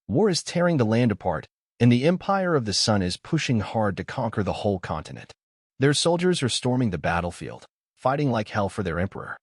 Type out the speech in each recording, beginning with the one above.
War is tearing the land apart, and the Empire of the Sun is pushing hard to conquer the whole continent. Their soldiers are storming the battlefield, fighting like hell for their emperor.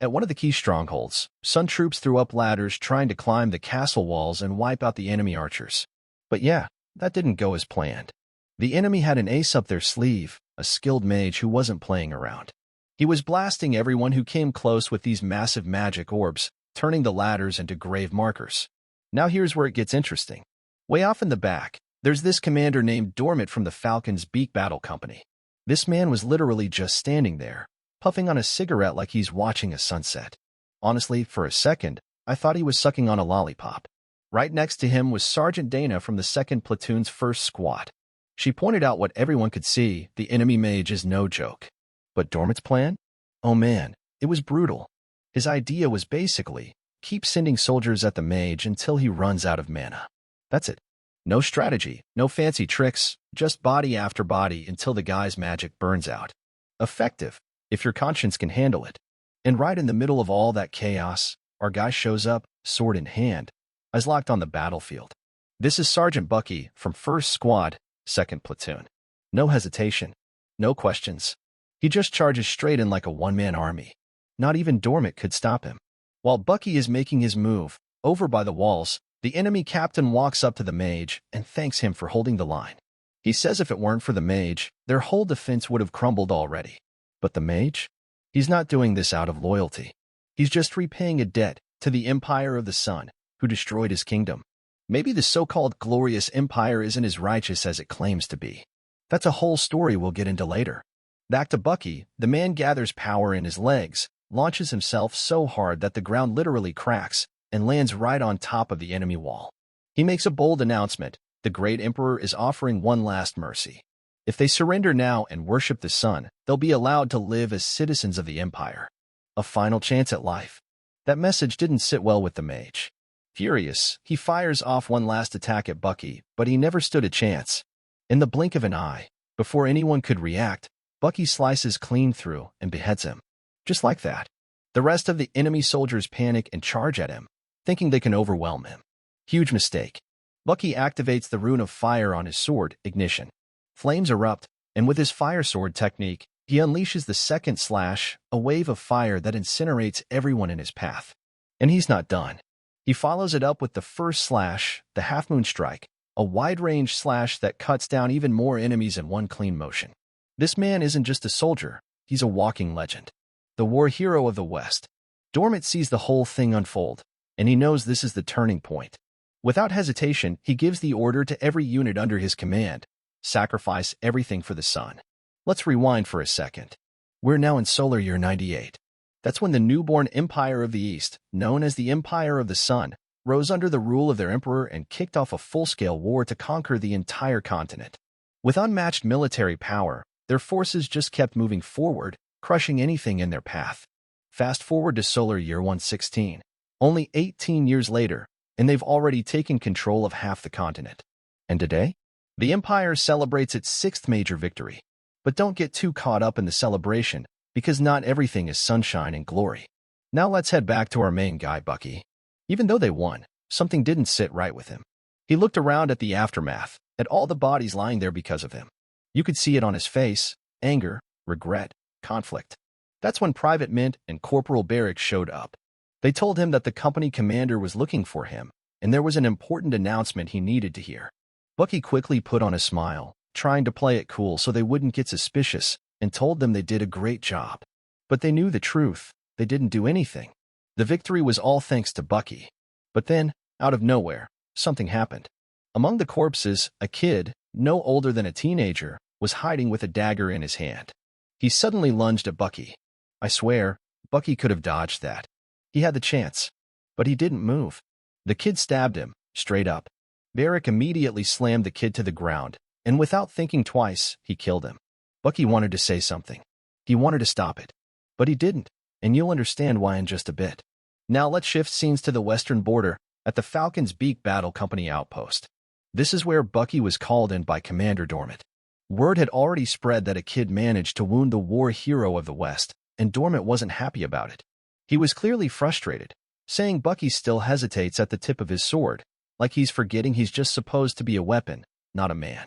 At one of the key strongholds, Sun troops threw up ladders trying to climb the castle walls and wipe out the enemy archers. But yeah, that didn't go as planned. The enemy had an ace up their sleeve, a skilled mage who wasn't playing around. He was blasting everyone who came close with these massive magic orbs, turning the ladders into grave markers. Now here's where it gets interesting. Way off in the back, there's this commander named Dormant from the Falcon's Beak Battle Company. This man was literally just standing there, puffing on a cigarette like he's watching a sunset. Honestly, for a second, I thought he was sucking on a lollipop. Right next to him was Sergeant Dana from the 2nd Platoon's 1st Squad. She pointed out what everyone could see: the enemy mage is no joke. But Dormant's plan? Oh man, it was brutal. His idea was basically, keep sending soldiers at the mage until he runs out of mana. That's it. No strategy, no fancy tricks, just body after body until the guy's magic burns out. Effective, if your conscience can handle it. And right in the middle of all that chaos, our guy shows up, sword in hand, eyes locked on the battlefield. This is Sergeant Bucky from 1st Squad, 2nd Platoon. No hesitation, no questions. He just charges straight in like a one-man army. Not even Dormant could stop him. While Bucky is making his move, over by the walls, the enemy captain walks up to the mage and thanks him for holding the line. He says if it weren't for the mage, their whole defense would have crumbled already. But the mage? He's not doing this out of loyalty. He's just repaying a debt to the Empire of the Sun, who destroyed his kingdom. Maybe the so-called glorious empire isn't as righteous as it claims to be. That's a whole story we'll get into later. Back to Bucky, the man gathers power in his legs, launches himself so hard that the ground literally cracks, and lands right on top of the enemy wall. He makes a bold announcement: the great emperor is offering one last mercy. If they surrender now and worship the sun, they'll be allowed to live as citizens of the empire. A final chance at life. That message didn't sit well with the mage. Furious, he fires off one last attack at Bucky, but he never stood a chance. In the blink of an eye, before anyone could react, Bucky slices clean through and beheads him. Just like that. The rest of the enemy soldiers panic and charge at him, thinking they can overwhelm him. Huge mistake. Bucky activates the rune of fire on his sword, Ignition. Flames erupt, and with his fire sword technique, he unleashes the second slash, a wave of fire that incinerates everyone in his path. And he's not done. He follows it up with the first slash, the half-moon strike, a wide-range slash that cuts down even more enemies in one clean motion. This man isn't just a soldier, he's a walking legend. The war hero of the West. Dormant sees the whole thing unfold, and he knows this is the turning point. Without hesitation, he gives the order to every unit under his command: sacrifice everything for the sun. Let's rewind for a second. We're now in solar year 98. That's when the newborn Empire of the East, known as the Empire of the Sun, rose under the rule of their emperor and kicked off a full-scale war to conquer the entire continent. With unmatched military power, their forces just kept moving forward, crushing anything in their path. Fast forward to solar year 116. Only 18 years later, and they've already taken control of half the continent. And today? The Empire celebrates its 6th major victory. But don't get too caught up in the celebration, because not everything is sunshine and glory. Now let's head back to our main guy, Bucky. Even though they won, something didn't sit right with him. He looked around at the aftermath, at all the bodies lying there because of him. You could see it on his face: anger, regret, conflict. That's when Private Mint and Corporal Barrick showed up. They told him that the company commander was looking for him, and there was an important announcement he needed to hear. Bucky quickly put on a smile, trying to play it cool so they wouldn't get suspicious, and told them they did a great job. But they knew the truth: they didn't do anything. The victory was all thanks to Bucky. But then, out of nowhere, something happened. Among the corpses, a kid, no older than a teenager, was hiding with a dagger in his hand. He suddenly lunged at Bucky. I swear, Bucky could have dodged that. He had the chance. But he didn't move. The kid stabbed him, straight up. Barrick immediately slammed the kid to the ground, and without thinking twice, he killed him. Bucky wanted to say something. He wanted to stop it. But he didn't, and you'll understand why in just a bit. Now let's shift scenes to the western border, at the Falcon's Beak Battle Company outpost. This is where Bucky was called in by Commander Dormant. Word had already spread that a kid managed to wound the war hero of the West, and Dormant wasn't happy about it. He was clearly frustrated, saying Bucky still hesitates at the tip of his sword, like he's forgetting he's just supposed to be a weapon, not a man.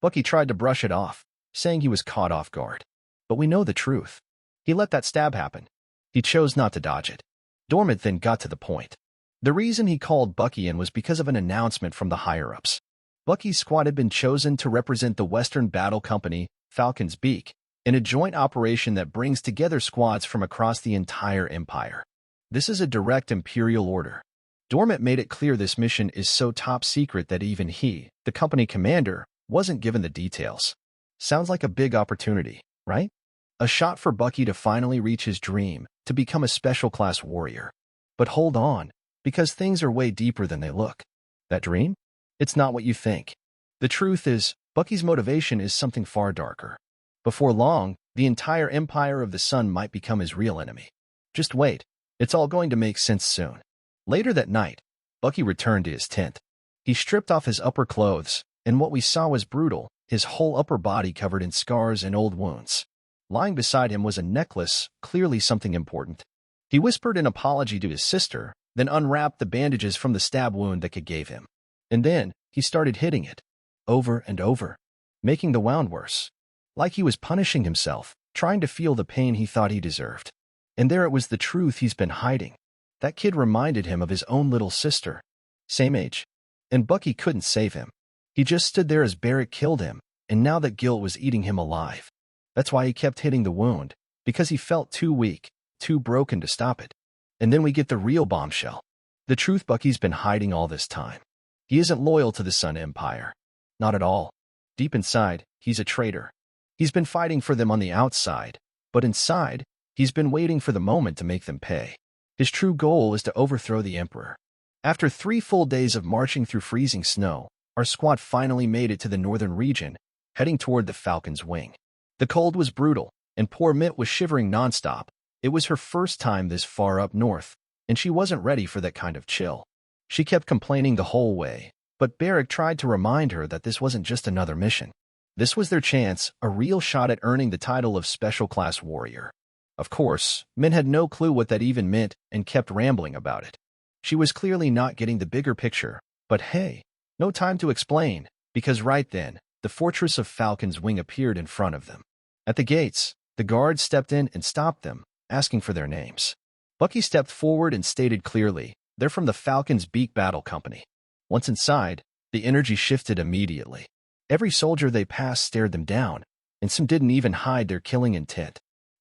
Bucky tried to brush it off, saying he was caught off guard. But we know the truth. He let that stab happen. He chose not to dodge it. Dormant then got to the point. The reason he called Bucky in was because of an announcement from the higher-ups. Bucky's squad had been chosen to represent the Western Battle Company, Falcon's Beak, in a joint operation that brings together squads from across the entire empire. This is a direct imperial order. Dormant made it clear this mission is so top secret that even he, the company commander, wasn't given the details. Sounds like a big opportunity, right? A shot for Bucky to finally reach his dream, to become a special class warrior. But hold on, because things are way deeper than they look. That dream? It's not what you think. The truth is, Bucky's motivation is something far darker. Before long, the entire Empire of the Sun might become his real enemy. Just wait, it's all going to make sense soon. Later that night, Bucky returned to his tent. He stripped off his upper clothes, and what we saw was brutal, his whole upper body covered in scars and old wounds. Lying beside him was a necklace, clearly something important. He whispered an apology to his sister, then unwrapped the bandages from the stab wound that Kid gave him. And then, he started hitting it, over and over, making the wound worse. Like he was punishing himself, trying to feel the pain he thought he deserved. And there it was, the truth he's been hiding. That kid reminded him of his own little sister. Same age. And Bucky couldn't save him. He just stood there as Barrick killed him, and now that guilt was eating him alive. That's why he kept hitting the wound, because he felt too weak, too broken to stop it. And then we get the real bombshell. The truth Bucky's been hiding all this time. He isn't loyal to the Sun Empire. Not at all. Deep inside, he's a traitor. He's been fighting for them on the outside, but inside, he's been waiting for the moment to make them pay. His true goal is to overthrow the Emperor. After 3 full days of marching through freezing snow, our squad finally made it to the northern region, heading toward the Falcon's Wing. The cold was brutal, and poor Mint was shivering nonstop. It was her first time this far up north, and she wasn't ready for that kind of chill. She kept complaining the whole way, but Barrick tried to remind her that this wasn't just another mission. This was their chance, a real shot at earning the title of Special Class Warrior. Of course, Min had no clue what that even meant and kept rambling about it. She was clearly not getting the bigger picture, but hey, no time to explain, because right then, the fortress of Falcon's Wing appeared in front of them. At the gates, the guards stepped in and stopped them, asking for their names. Bucky stepped forward and stated clearly, they're from the Falcon's Beak Battle Company. Once inside, the energy shifted immediately. Every soldier they passed stared them down, and some didn't even hide their killing intent.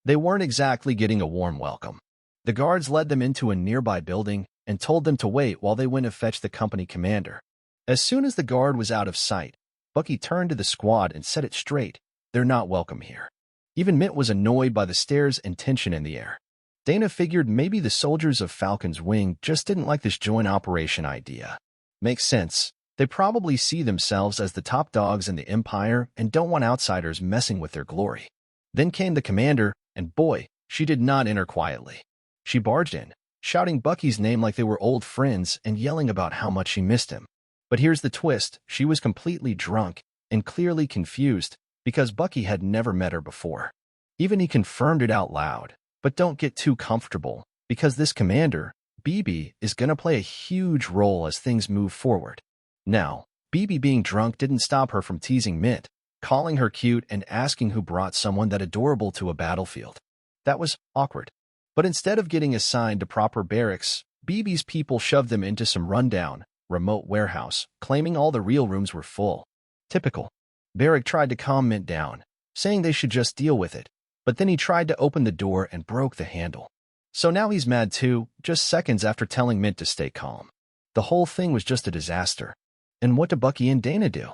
They weren't exactly getting a warm welcome. The guards led them into a nearby building and told them to wait while they went to fetch the company commander. As soon as the guard was out of sight, Bucky turned to the squad and set it straight. They're not welcome here. Even Mint was annoyed by the stares and tension in the air. Dana figured maybe the soldiers of Falcon's Wing just didn't like this joint operation idea. Makes sense. They probably see themselves as the top dogs in the Empire and don't want outsiders messing with their glory. Then came the commander, and boy, she did not enter quietly. She barged in, shouting Bucky's name like they were old friends and yelling about how much she missed him. But here's the twist, she was completely drunk and clearly confused because Bucky had never met her before. Even he confirmed it out loud. But don't get too comfortable, because this commander, BB, is gonna play a huge role as things move forward. Now, BB being drunk didn't stop her from teasing Mint, calling her cute and asking who brought someone that adorable to a battlefield. That was awkward. But instead of getting assigned to proper barracks, BB's people shoved them into some rundown, remote warehouse, claiming all the real rooms were full. Typical. Barrick tried to calm Mint down, saying they should just deal with it. But then he tried to open the door and broke the handle. So now he's mad too, just seconds after telling Mint to stay calm. The whole thing was just a disaster. And what do Bucky and Dana do?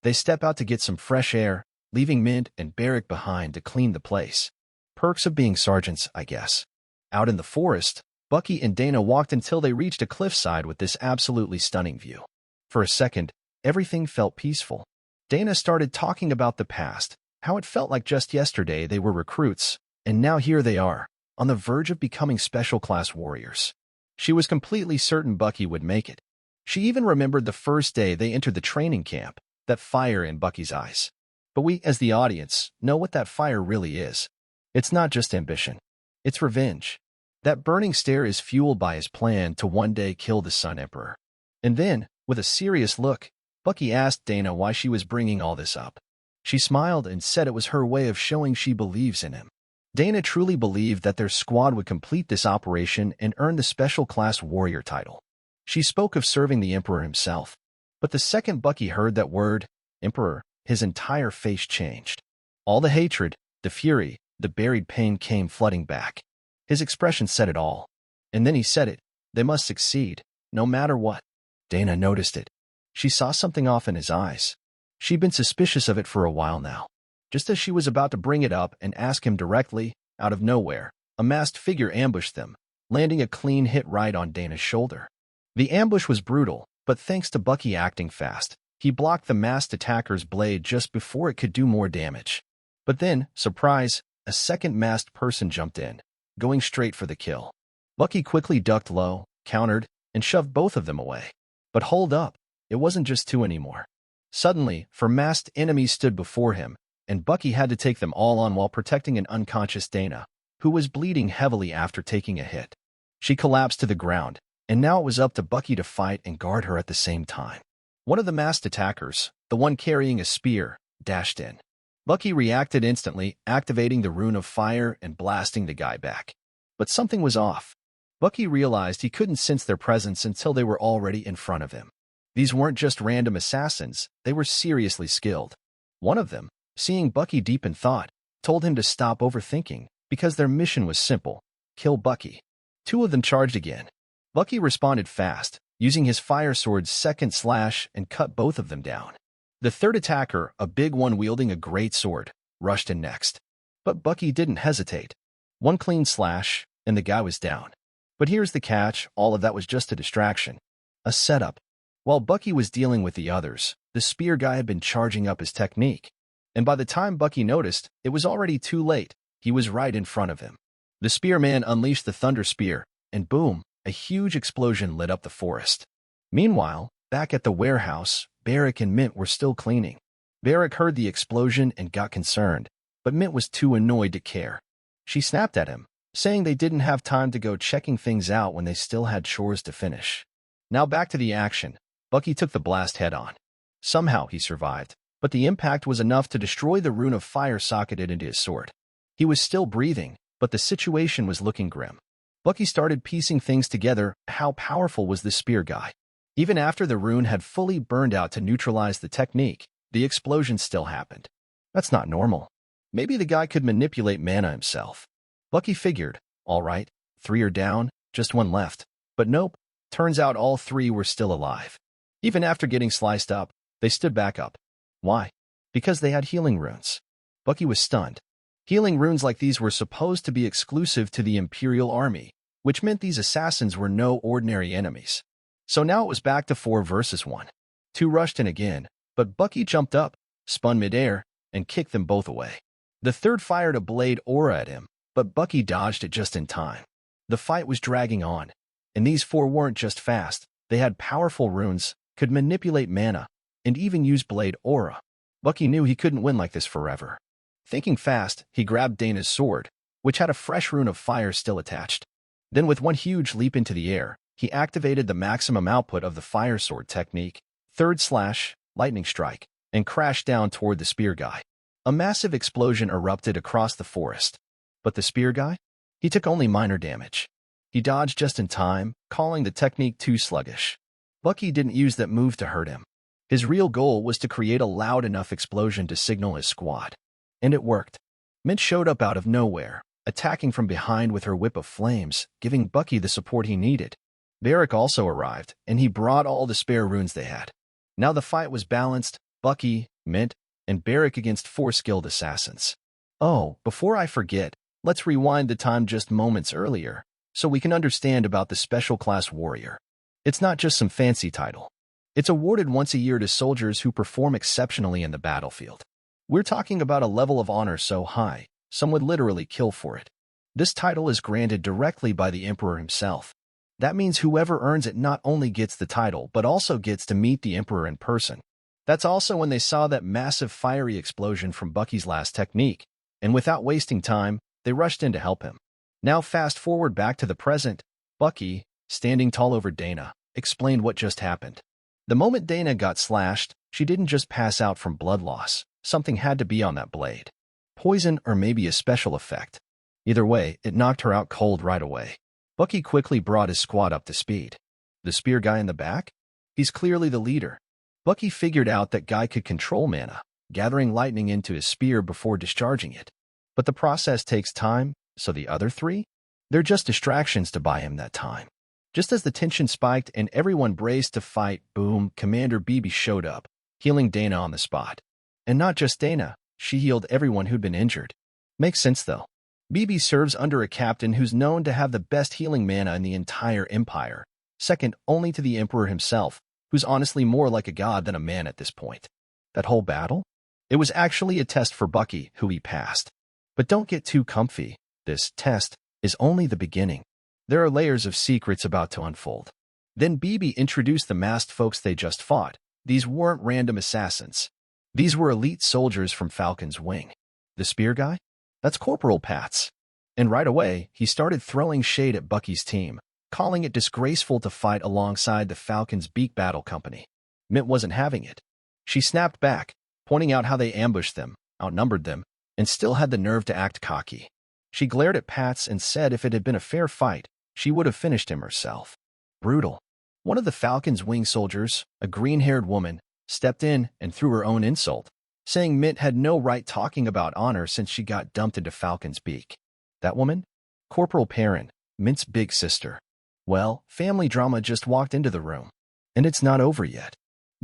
They step out to get some fresh air, leaving Mint and Barrick behind to clean the place. Perks of being sergeants, I guess. Out in the forest, Bucky and Dana walked until they reached a cliffside with this absolutely stunning view. For a second, everything felt peaceful. Dana started talking about the past, how it felt like just yesterday they were recruits, and now here they are, on the verge of becoming special class warriors. She was completely certain Bucky would make it. She even remembered the first day they entered the training camp, that fire in Bucky's eyes. But we, as the audience, know what that fire really is. It's not just ambition. It's revenge. That burning stare is fueled by his plan to one day kill the Sun Emperor. And then, With a serious look, Bucky asked Dana why she was bringing all this up. She smiled and said it was her way of showing she believes in him. Dana truly believed that their squad would complete this operation and earn the Special Class Warrior title. She spoke of serving the Emperor himself. But the second Bucky heard that word, Emperor, his entire face changed. All the hatred, the fury, the buried pain came flooding back. His expression said it all. And then he said it, they must succeed, no matter what. Dana noticed it. She saw something off in his eyes. She'd been suspicious of it for a while now. Just as she was about to bring it up and ask him directly, out of nowhere, a masked figure ambushed them, landing a clean hit right on Dana's shoulder. The ambush was brutal, but thanks to Bucky acting fast, he blocked the masked attacker's blade just before it could do more damage. But then, surprise, a second masked person jumped in, going straight for the kill. Bucky quickly ducked low, countered, and shoved both of them away. But hold up, it wasn't just two anymore. Suddenly, four masked enemies stood before him, and Bucky had to take them all on while protecting an unconscious Dana, who was bleeding heavily after taking a hit. She collapsed to the ground, and now it was up to Bucky to fight and guard her at the same time. One of the masked attackers, the one carrying a spear, dashed in. Bucky reacted instantly, activating the rune of fire and blasting the guy back. But something was off. Bucky realized he couldn't sense their presence until they were already in front of him. These weren't just random assassins, they were seriously skilled. One of them, seeing Bucky deep in thought, told him to stop overthinking, because their mission was simple: kill Bucky. Two of them charged again. Bucky responded fast, using his fire sword's second slash and cut both of them down. The third attacker, a big one wielding a great sword, rushed in next. But Bucky didn't hesitate. One clean slash, and the guy was down. But here's the catch, all of that was just a distraction. A setup. While Bucky was dealing with the others, the spear guy had been charging up his technique. And by the time Bucky noticed, it was already too late. He was right in front of him. The spearman unleashed the thunder spear, and boom, a huge explosion lit up the forest. Meanwhile, back at the warehouse, Barrack and Mint were still cleaning. Barrack heard the explosion and got concerned, but Mint was too annoyed to care. She snapped at him, saying they didn't have time to go checking things out when they still had chores to finish. Now back to the action. Bucky took the blast head-on. Somehow he survived, but the impact was enough to destroy the rune of fire socketed into his sword. He was still breathing, but the situation was looking grim. Bucky started piecing things together. How powerful was this spear guy? Even after the rune had fully burned out to neutralize the technique, the explosion still happened. That's not normal. Maybe the guy could manipulate mana himself. Bucky figured, all right, 3 are down, just 1 left. But nope, turns out all 3 were still alive. Even after getting sliced up, they stood back up. Why? Because they had healing runes. Bucky was stunned. Healing runes like these were supposed to be exclusive to the Imperial Army, which meant these assassins were no ordinary enemies. So now it was back to 4 versus 1. 2 rushed in again, but Bucky jumped up, spun midair, and kicked them both away. The third fired a blade aura at him, but Bucky dodged it just in time. The fight was dragging on, and these 4 weren't just fast. They had powerful runes, could manipulate mana, and even use blade aura. Bucky knew he couldn't win like this forever. Thinking fast, he grabbed Dana's sword, which had a fresh rune of fire still attached. Then with one huge leap into the air, he activated the maximum output of the fire sword technique, third slash, lightning strike, and crashed down toward the spear guy. A massive explosion erupted across the forest. But the spear guy? He took only minor damage. He dodged just in time, calling the technique too sluggish. Bucky didn't use that move to hurt him. His real goal was to create a loud enough explosion to signal his squad. And it worked. Mint showed up out of nowhere, attacking from behind with her whip of flames, giving Bucky the support he needed. Barrack also arrived, and he brought all the spare runes they had. Now the fight was balanced: Bucky, Mint, and Barrack against 4 skilled assassins. Oh, before I forget, let's rewind the time just moments earlier, so we can understand about the Special Class Warrior. It's not just some fancy title. It's awarded once a year to soldiers who perform exceptionally in the battlefield. We're talking about a level of honor so high, some would literally kill for it. This title is granted directly by the Emperor himself. That means whoever earns it not only gets the title, but also gets to meet the Emperor in person. That's also when they saw that massive fiery explosion from Bucky's last technique, and without wasting time, they rushed in to help him. Now fast forward back to the present. Bucky, standing tall over Dana, explained what just happened. The moment Dana got slashed, she didn't just pass out from blood loss. Something had to be on that blade. Poison or maybe a special effect. Either way, it knocked her out cold right away. Bucky quickly brought his squad up to speed. The spear guy in the back? He's clearly the leader. Bucky figured out that guy could control mana, gathering lightning into his spear before discharging it. But the process takes time, so the other three? They're just distractions to buy him that time. Just as the tension spiked and everyone braced to fight, boom, Commander BB showed up, healing Dana on the spot. And not just Dana, she healed everyone who'd been injured. Makes sense though. BB serves under a captain who's known to have the best healing mana in the entire Empire, second only to the Emperor himself, who's honestly more like a god than a man at this point. That whole battle? It was actually a test for Bucky, who he passed. But don't get too comfy. This test is only the beginning. There are layers of secrets about to unfold. Then BB introduced the masked folks they just fought. These weren't random assassins. These were elite soldiers from Falcon's Wing. The spear guy? That's Corporal Pats. And right away, he started throwing shade at Bucky's team, calling it disgraceful to fight alongside the Falcon's Beak Battle Company. Mint wasn't having it. She snapped back, pointing out how they ambushed them, outnumbered them, and still had the nerve to act cocky. She glared at Pats and said if it had been a fair fight, she would have finished him herself. Brutal. One of the Falcon's Wing soldiers, a green-haired woman, stepped in and threw her own insult, saying Mint had no right talking about honor since she got dumped into Falcon's beak. That woman? Corporal Perrin, Mint's big sister. Well, family drama just walked into the room. And it's not over yet.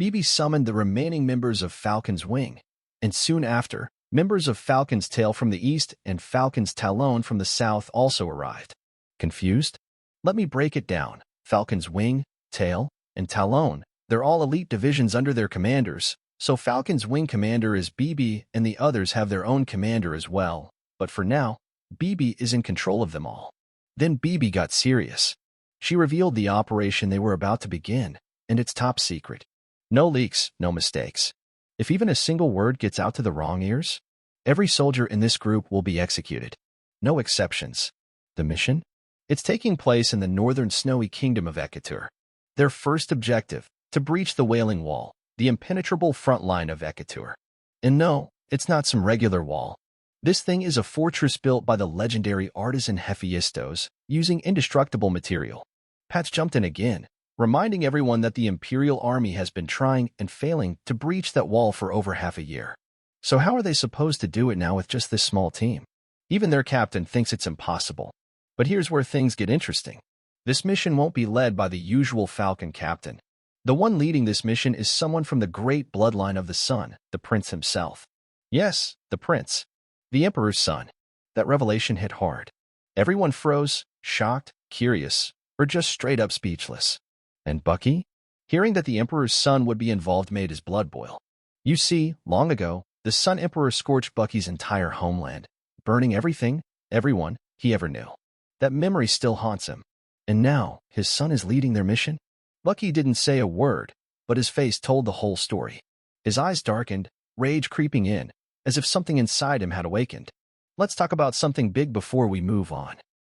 BB summoned the remaining members of Falcon's Wing, and soon after, members of Falcon's Tail from the east and Falcon's Talon from the south also arrived. Confused? Let me break it down. Falcon's Wing, Tail, and Talon, they're all elite divisions under their commanders, so Falcon's Wing commander is BB and the others have their own commander as well. But for now, BB is in control of them all. Then BB got serious. She revealed the operation they were about to begin, and it's top secret. No leaks, no mistakes. If even a single word gets out to the wrong ears, every soldier in this group will be executed. No exceptions. The mission? It's taking place in the northern snowy kingdom of Ekatur. Their first objective, to breach the Wailing Wall, the impenetrable front line of Ekatur. And no, it's not some regular wall. This thing is a fortress built by the legendary artisan Hephaistos, using indestructible material. Pats jumped in again, reminding everyone that the Imperial Army has been trying and failing to breach that wall for over half a year. So how are they supposed to do it now with just this small team? Even their captain thinks it's impossible. But here's where things get interesting. This mission won't be led by the usual Falcon captain. The one leading this mission is someone from the great bloodline of the Sun, the Prince himself. Yes, the Prince. The Emperor's son. That revelation hit hard. Everyone froze, shocked, curious, or just straight up speechless. And Bucky? Hearing that the Emperor's son would be involved made his blood boil. You see, long ago, the Sun Emperor scorched Bucky's entire homeland, burning everything, everyone he ever knew. That memory still haunts him. And now, his son is leading their mission? Bucky didn't say a word, but his face told the whole story. His eyes darkened, rage creeping in, as if something inside him had awakened. Let's talk about something big before we move on.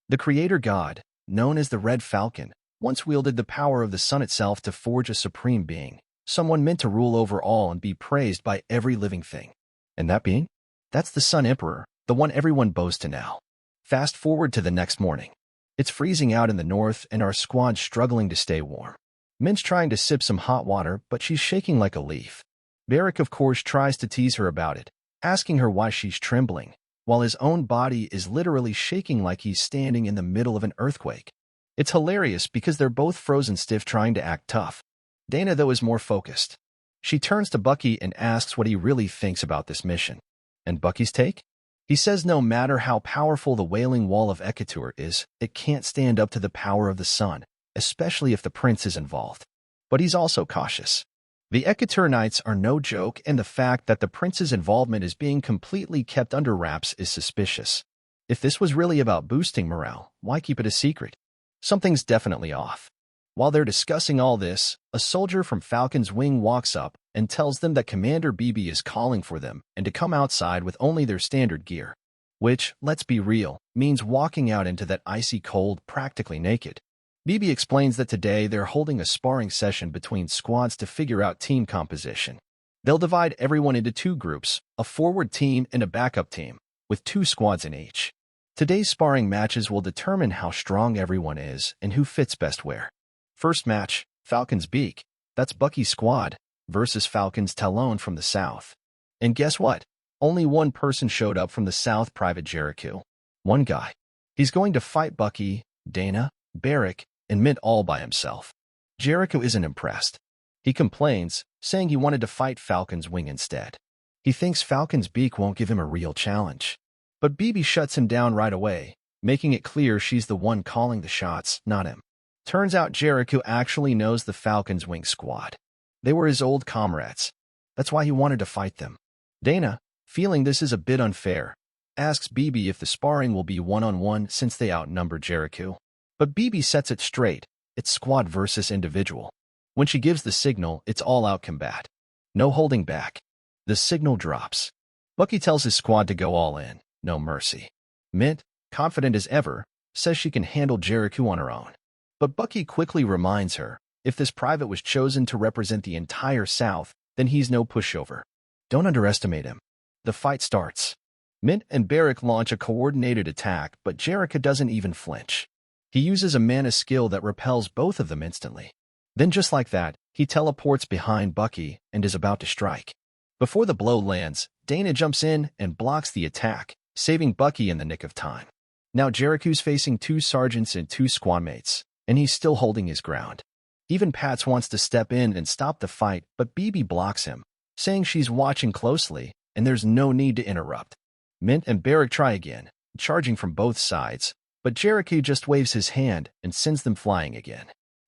The creator god, known as the Red Falcon, once wielded the power of the sun itself to forge a supreme being, someone meant to rule over all and be praised by every living thing. And that being? That's the Sun Emperor, the one everyone bows to now. Fast forward to the next morning. It's freezing out in the north and our squad's struggling to stay warm. Min's trying to sip some hot water, but she's shaking like a leaf. Barrick, of course, tries to tease her about it, asking her why she's trembling, while his own body is literally shaking like he's standing in the middle of an earthquake. It's hilarious because they're both frozen stiff trying to act tough. Dana, though, is more focused. She turns to Bucky and asks what he really thinks about this mission. And Bucky's take? He says no matter how powerful the Wailing Wall of Ekatur is, it can't stand up to the power of the sun, especially if the prince is involved. But he's also cautious. The Ekatur Knights are no joke, and the fact that the prince's involvement is being completely kept under wraps is suspicious. If this was really about boosting morale, why keep it a secret? Something's definitely off. While they're discussing all this, a soldier from Falcon's Wing walks up and tells them that Commander BB is calling for them and to come outside with only their standard gear. Which, let's be real, means walking out into that icy cold practically naked. BB explains that today they're holding a sparring session between squads to figure out team composition. They'll divide everyone into two groups, a forward team and a backup team, with 2 squads in each. Today's sparring matches will determine how strong everyone is and who fits best where. First match, Falcon's Beak, that's Bucky's squad, versus Falcon's Talon from the south. And guess what? Only one person showed up from the south, Private Jericho. One guy. He's going to fight Bucky, Dana, Barrick, and Mint all by himself. Jericho isn't impressed. He complains, saying he wanted to fight Falcon's Wing instead. He thinks Falcon's Beak won't give him a real challenge. But BB shuts him down right away, making it clear she's the one calling the shots, not him. Turns out Jericho actually knows the Falcon's Wing squad. They were his old comrades. That's why he wanted to fight them. Dana, feeling this is a bit unfair, asks BB if the sparring will be one-on-one since they outnumber Jericho. But BB sets it straight, it's squad versus individual. When she gives the signal, it's all-out combat. No holding back. The signal drops. Bucky tells his squad to go all in, no mercy. Mint, confident as ever, says she can handle Jericho on her own. But Bucky quickly reminds her, if this private was chosen to represent the entire South, then he's no pushover. Don't underestimate him. The fight starts. Mint and Barrick launch a coordinated attack, but Jericho doesn't even flinch. He uses a mana skill that repels both of them instantly. Then just like that, he teleports behind Bucky and is about to strike. Before the blow lands, Dana jumps in and blocks the attack, saving Bucky in the nick of time. Now Jericho's facing 2 sergeants and 2 squadmates, and he's still holding his ground. Even Pats wants to step in and stop the fight, but BB blocks him, saying she's watching closely and there's no need to interrupt. Mint and Barrick try again, charging from both sides, but Jericho just waves his hand and sends them flying again.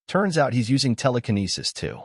Turns out he's using telekinesis too.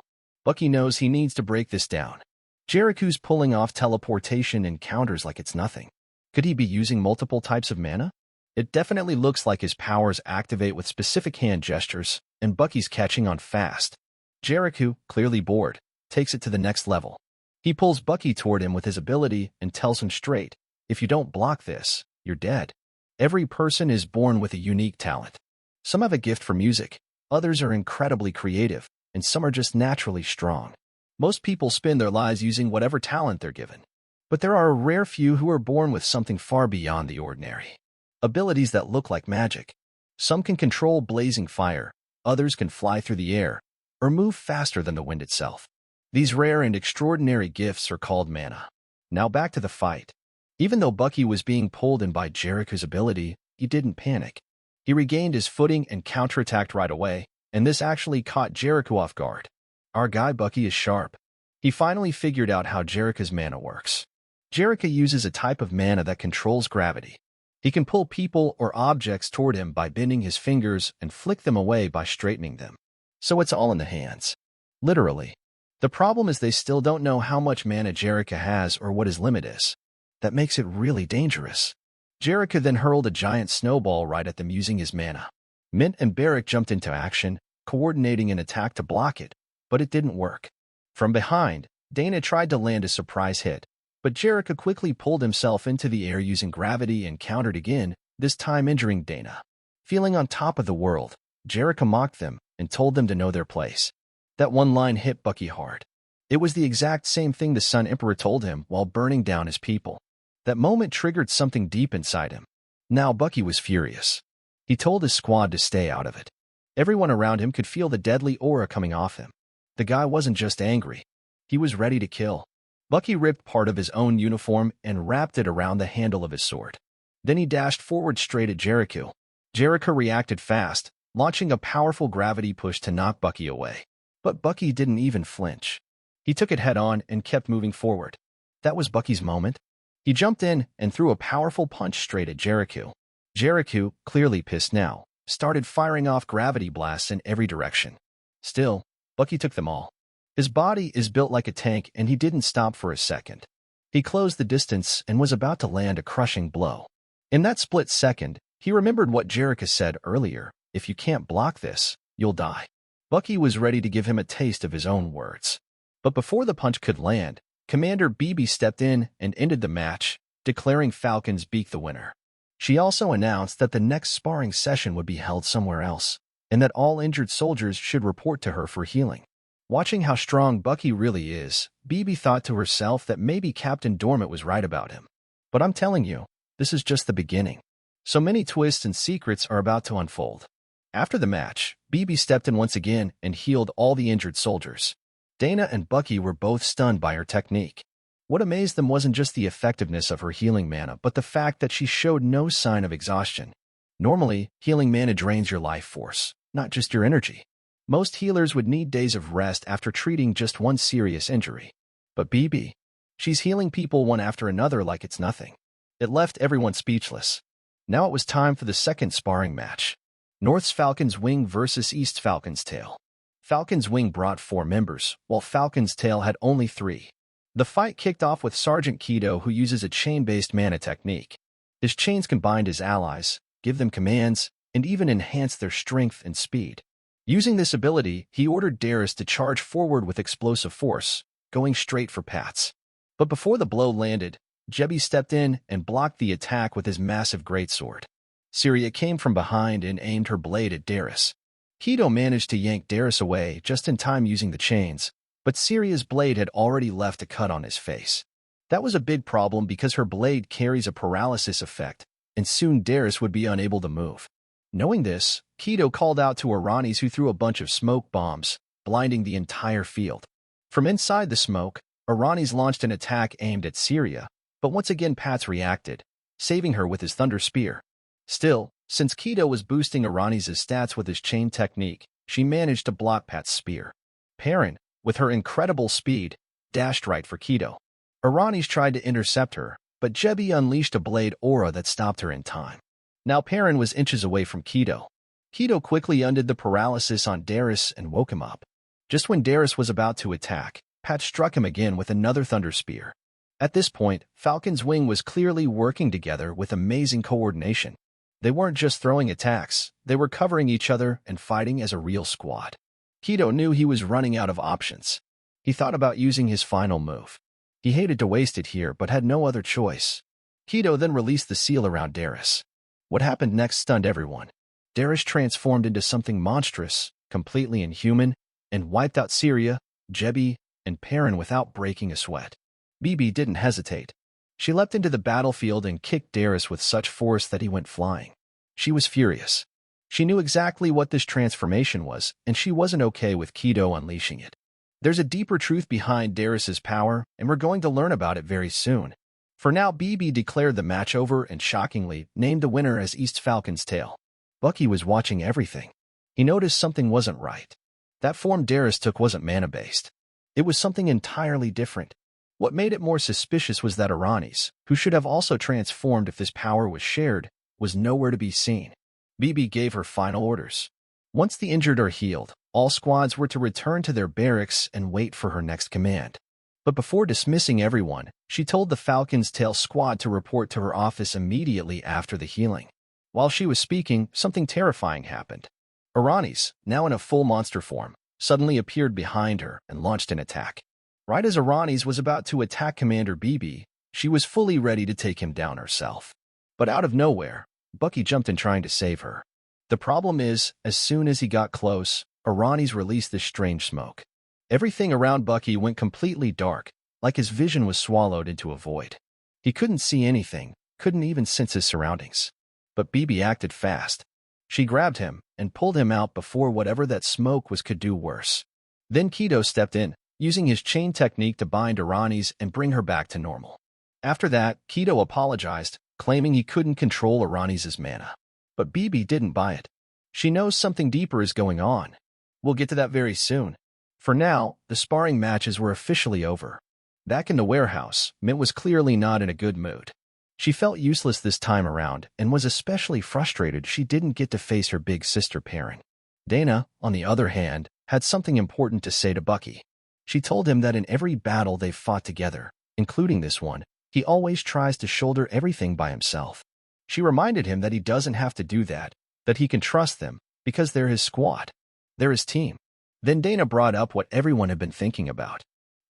Bucky knows he needs to break this down. Jericho's pulling off teleportation and counters like it's nothing. Could he be using multiple types of mana? It definitely looks like his powers activate with specific hand gestures, and Bucky's catching on fast. Jericho, clearly bored, takes it to the next level. He pulls Bucky toward him with his ability and tells him straight, if you don't block this, you're dead. Every person is born with a unique talent. Some have a gift for music, others are incredibly creative, and some are just naturally strong. Most people spend their lives using whatever talent they're given. But there are a rare few who are born with something far beyond the ordinary. Abilities that look like magic. Some can control blazing fire, others can fly through the air, or move faster than the wind itself. These rare and extraordinary gifts are called mana. Now back to the fight. Even though Bucky was being pulled in by Jericho's ability, he didn't panic. He regained his footing and counterattacked right away, and this actually caught Jericho off guard. Our guy Bucky is sharp. He finally figured out how Jericho's mana works. Jericho uses a type of mana that controls gravity. He can pull people or objects toward him by bending his fingers and flick them away by straightening them. So it's all in the hands. Literally. The problem is they still don't know how much mana Jericho has or what his limit is. That makes it really dangerous. Jericho then hurled a giant snowball right at them using his mana. Mint and Barrick jumped into action, coordinating an attack to block it, but it didn't work. From behind, Dana tried to land a surprise hit, but Jericho quickly pulled himself into the air using gravity and countered again, this time injuring Dana. Feeling on top of the world, Jericho mocked them and told them to know their place. That one line hit Bucky hard. It was the exact same thing the Sun Emperor told him while burning down his people. That moment triggered something deep inside him. Now Bucky was furious. He told his squad to stay out of it. Everyone around him could feel the deadly aura coming off him. The guy wasn't just angry. He was ready to kill. Bucky ripped part of his own uniform and wrapped it around the handle of his sword. Then he dashed forward straight at Jericho. Jericho reacted fast, launching a powerful gravity push to knock Bucky away. But Bucky didn't even flinch. He took it head-on and kept moving forward. That was Bucky's moment. He jumped in and threw a powerful punch straight at Jericho. Jericho, clearly pissed now, started firing off gravity blasts in every direction. Still, Bucky took them all. His body is built like a tank and he didn't stop for a second. He closed the distance and was about to land a crushing blow. In that split second, he remembered what Jericho said earlier, if you can't block this, you'll die. Bucky was ready to give him a taste of his own words. But before the punch could land, Commander BB stepped in and ended the match, declaring Falcon's Beak the winner. She also announced that the next sparring session would be held somewhere else, and that all injured soldiers should report to her for healing. Watching how strong Bucky really is, BB thought to herself that maybe Captain Dormant was right about him. But I'm telling you, this is just the beginning. So many twists and secrets are about to unfold. After the match, BB stepped in once again and healed all the injured soldiers. Dana and Bucky were both stunned by her technique. What amazed them wasn't just the effectiveness of her healing mana, but the fact that she showed no sign of exhaustion. Normally, healing mana drains your life force, not just your energy. Most healers would need days of rest after treating just one serious injury. But BB, she's healing people one after another like it's nothing. It left everyone speechless. Now it was time for the second sparring match. North's Falcon's Wing versus East's Falcon's Tail. Falcon's Wing brought 4 members, while Falcon's Tail had only 3. The fight kicked off with Sergeant Kido, who uses a chain-based mana technique. His chains combined his allies, give them commands, and even enhance their strength and speed. Using this ability, he ordered Darius to charge forward with explosive force, going straight for Pats. But before the blow landed, Jebi stepped in and blocked the attack with his massive greatsword. Syria came from behind and aimed her blade at Darius. Kido managed to yank Darius away just in time using the chains, but Syria's blade had already left a cut on his face. That was a big problem because her blade carries a paralysis effect, and soon Darius would be unable to move. Knowing this, Kido called out to Aranis, who threw a bunch of smoke bombs, blinding the entire field. From inside the smoke, Aranis launched an attack aimed at Syria, but once again Pats reacted, saving her with his Thunder Spear. Still, since Kido was boosting Aranis' stats with his chain technique, she managed to block Pat's spear. Perrin, with her incredible speed, dashed right for Kido. Aranis tried to intercept her, but Jebi unleashed a blade aura that stopped her in time. Now Perrin was inches away from Kido. Kido quickly undid the paralysis on Darius and woke him up. Just when Darius was about to attack, Pat struck him again with another Thunder Spear. At this point, Falcon's Wing was clearly working together with amazing coordination. They weren't just throwing attacks, they were covering each other and fighting as a real squad. Kido knew he was running out of options. He thought about using his final move. He hated to waste it here, but had no other choice. Kido then released the seal around Darius. What happened next stunned everyone. Darius transformed into something monstrous, completely inhuman, and wiped out Syria, Jebi, and Perrin without breaking a sweat. BB didn't hesitate. She leapt into the battlefield and kicked Darius with such force that he went flying. She was furious. She knew exactly what this transformation was, and she wasn't okay with Kido unleashing it. There's a deeper truth behind Darius's power, and we're going to learn about it very soon. For now, BB declared the match over and shockingly named the winner as East Falcon's Tail. Bucky was watching everything. He noticed something wasn't right. That form Darius took wasn't mana-based. It was something entirely different. What made it more suspicious was that Aranis, who should have also transformed if this power was shared, was nowhere to be seen. BB gave her final orders. Once the injured are healed, all squads were to return to their barracks and wait for her next command. But before dismissing everyone, she told the Falcon's Tail squad to report to her office immediately after the healing. While she was speaking, something terrifying happened. Aranis, now in a full monster form, suddenly appeared behind her and launched an attack. Right as Aranis was about to attack Commander BB, she was fully ready to take him down herself. But out of nowhere, Bucky jumped in trying to save her. The problem is, as soon as he got close, Aranis released this strange smoke. Everything around Bucky went completely dark, like his vision was swallowed into a void. He couldn't see anything, couldn't even sense his surroundings. But BB acted fast. She grabbed him and pulled him out before whatever that smoke was could do worse. Then Kido stepped in, using his chain technique to bind Aranis and bring her back to normal. After that, Kido apologized, claiming he couldn't control Aranis' mana. But BB didn't buy it. She knows something deeper is going on. We'll get to that very soon. For now, the sparring matches were officially over. Back in the warehouse, Mint was clearly not in a good mood. She felt useless this time around and was especially frustrated she didn't get to face her big sister Perrin. Dana, on the other hand, had something important to say to Bucky. She told him that in every battle they've fought together, including this one, he always tries to shoulder everything by himself. She reminded him that he doesn't have to do that he can trust them, because they're his squad. They're his team. Then Dana brought up what everyone had been thinking about.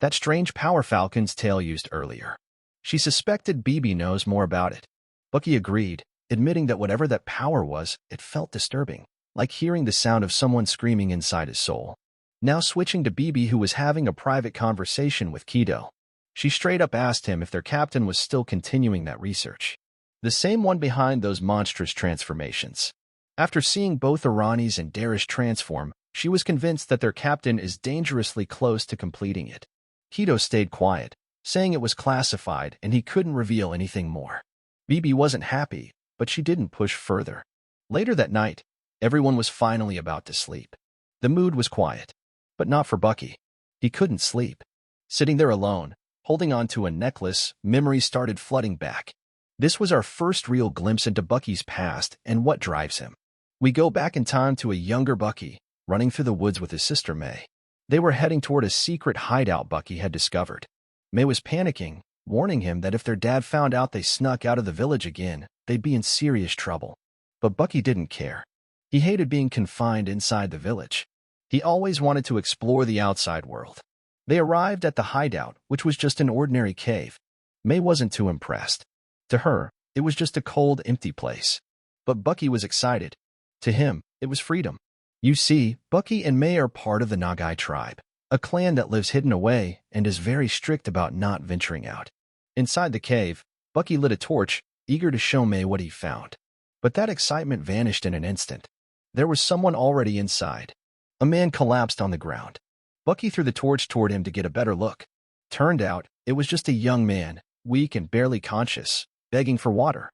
That strange power Falcon's Tail used earlier. She suspected BB knows more about it. Bucky agreed, admitting that whatever that power was, it felt disturbing. like hearing the sound of someone screaming inside his soul. Now switching to Bibi, who was having a private conversation with Kido. She straight up asked him if their captain was still continuing that research. The same one behind those monstrous transformations. After seeing both Irani's and Darish transform, she was convinced that their captain is dangerously close to completing it. Kido stayed quiet, saying it was classified and he couldn't reveal anything more. Bibi wasn't happy, but she didn't push further. Later that night, everyone was finally about to sleep. The mood was quiet, but not for Bucky. He couldn't sleep. Sitting there alone, holding on to a necklace, memories started flooding back. This was our first real glimpse into Bucky's past and what drives him. We go back in time to a younger Bucky, running through the woods with his sister May. They were heading toward a secret hideout Bucky had discovered. May was panicking, warning him that if their dad found out they snuck out of the village again, they'd be in serious trouble. But Bucky didn't care. He hated being confined inside the village. He always wanted to explore the outside world. They arrived at the hideout, which was just an ordinary cave. May wasn't too impressed. To her, it was just a cold, empty place. But Bucky was excited. To him, it was freedom. You see, Bucky and May are part of the Nagai tribe, a clan that lives hidden away and is very strict about not venturing out. Inside the cave, Bucky lit a torch, eager to show May what he found. But that excitement vanished in an instant. There was someone already inside. A man collapsed on the ground. Bucky threw the torch toward him to get a better look. Turned out, it was just a young man, weak and barely conscious, begging for water.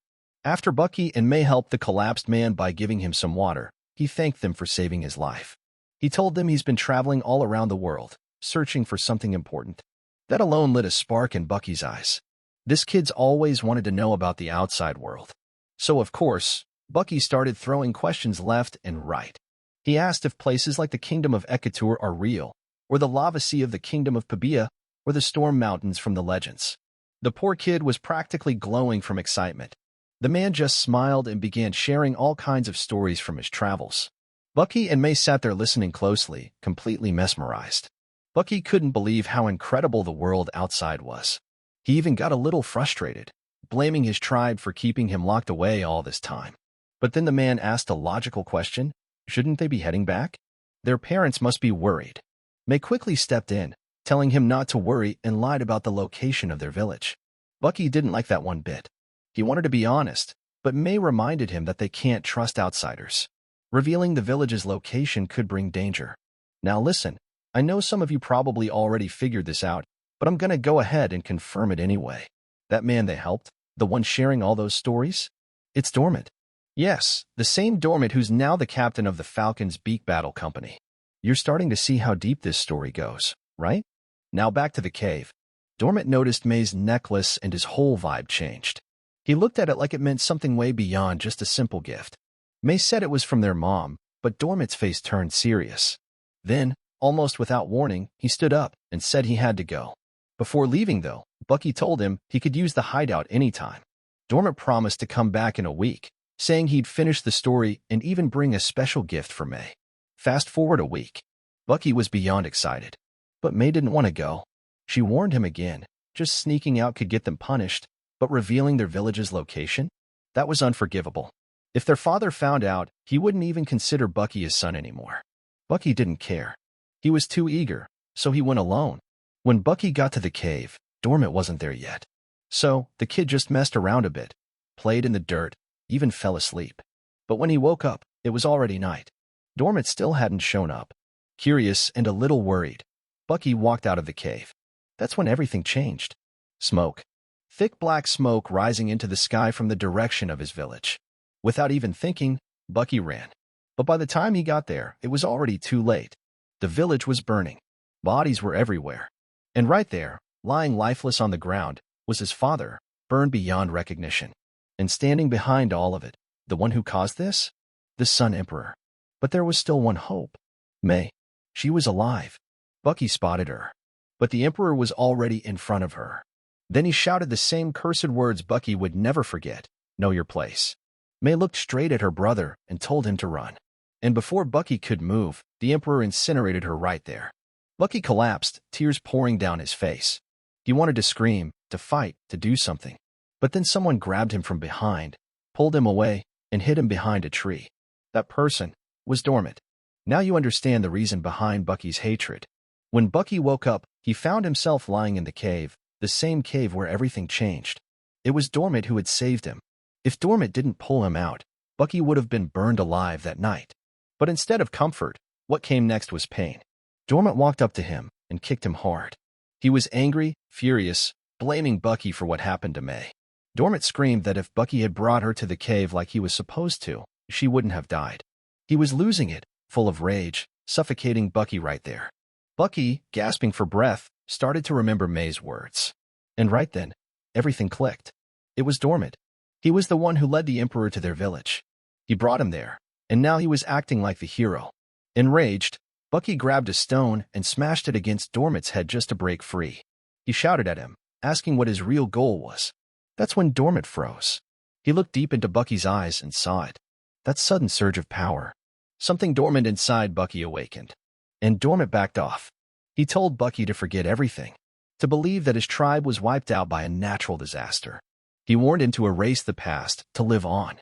After Bucky and May helped the collapsed man by giving him some water, he thanked them for saving his life. He told them he's been traveling all around the world, searching for something important. That alone lit a spark in Bucky's eyes. This kid's always wanted to know about the outside world. So, of course, Bucky started throwing questions left and right. He asked if places like the Kingdom of Ekatur are real, or the lava sea of the Kingdom of Pabia, or the storm mountains from the legends. The poor kid was practically glowing from excitement. The man just smiled and began sharing all kinds of stories from his travels. Bucky and May sat there listening closely, completely mesmerized. Bucky couldn't believe how incredible the world outside was. He even got a little frustrated, blaming his tribe for keeping him locked away all this time. But then the man asked a logical question. Shouldn't they be heading back? Their parents must be worried. May quickly stepped in, telling him not to worry, and lied about the location of their village. Bucky didn't like that one bit. He wanted to be honest, but May reminded him that they can't trust outsiders. Revealing the village's location could bring danger. Now listen, I know some of you probably already figured this out, but I'm gonna go ahead and confirm it anyway. That man they helped, the one sharing all those stories? It's Dormant. Yes, the same Dormant who's now the captain of the Falcon's Beak Battle Company. You're starting to see how deep this story goes, right? Now back to the cave. Dormant noticed May's necklace and his whole vibe changed. He looked at it like it meant something way beyond just a simple gift. May said it was from their mom, but Dormant's face turned serious. Then, almost without warning, he stood up and said he had to go. Before leaving, though, Bucky told him he could use the hideout anytime. Dormant promised to come back in a week, saying he'd finish the story and even bring a special gift for May. Fast forward a week. Bucky was beyond excited. But May didn't want to go. She warned him again, just sneaking out could get them punished, but revealing their village's location? That was unforgivable. If their father found out, he wouldn't even consider Bucky his son anymore. Bucky didn't care. He was too eager, so he went alone. When Bucky got to the cave, Dormant wasn't there yet. So, the kid just messed around a bit, played in the dirt, even fell asleep. But when he woke up, it was already night. Dormant still hadn't shown up. Curious and a little worried, Bucky walked out of the cave. That's when everything changed. Smoke. Thick black smoke rising into the sky from the direction of his village. Without even thinking, Bucky ran. But by the time he got there, it was already too late. The village was burning. Bodies were everywhere. And right there, lying lifeless on the ground, was his father, burned beyond recognition. And standing behind all of it, the one who caused this? The Sun Emperor. But there was still one hope. May. She was alive. Bucky spotted her. But the Emperor was already in front of her. Then he shouted the same cursed words Bucky would never forget. Know your place. May looked straight at her brother and told him to run. And before Bucky could move, the Emperor incinerated her right there. Bucky collapsed, tears pouring down his face. He wanted to scream, to fight, to do something. But then someone grabbed him from behind, pulled him away, and hid him behind a tree. That person was dormant. Now you understand the reason behind Bucky's hatred. When Bucky woke up, he found himself lying in the cave, the same cave where everything changed. It was Dormant who had saved him. If Dormant didn't pull him out, Bucky would have been burned alive that night. But instead of comfort, what came next was pain. Dormant walked up to him and kicked him hard. He was angry, furious, blaming Bucky for what happened to May. Dormant screamed that if Bucky had brought her to the cave like he was supposed to, she wouldn't have died. He was losing it, full of rage, suffocating Bucky right there. Bucky, gasping for breath, started to remember May's words. And right then, everything clicked. It was Dormant. He was the one who led the Emperor to their village. He brought him there, and now he was acting like the hero. Enraged, Bucky grabbed a stone and smashed it against Dormant's head just to break free. He shouted at him, asking what his real goal was. That's when Dormant froze. He looked deep into Bucky's eyes and saw it. That sudden surge of power. Something dormant inside Bucky awakened. And Dormant backed off. He told Bucky to forget everything, to believe that his tribe was wiped out by a natural disaster. He warned him to erase the past, to live on.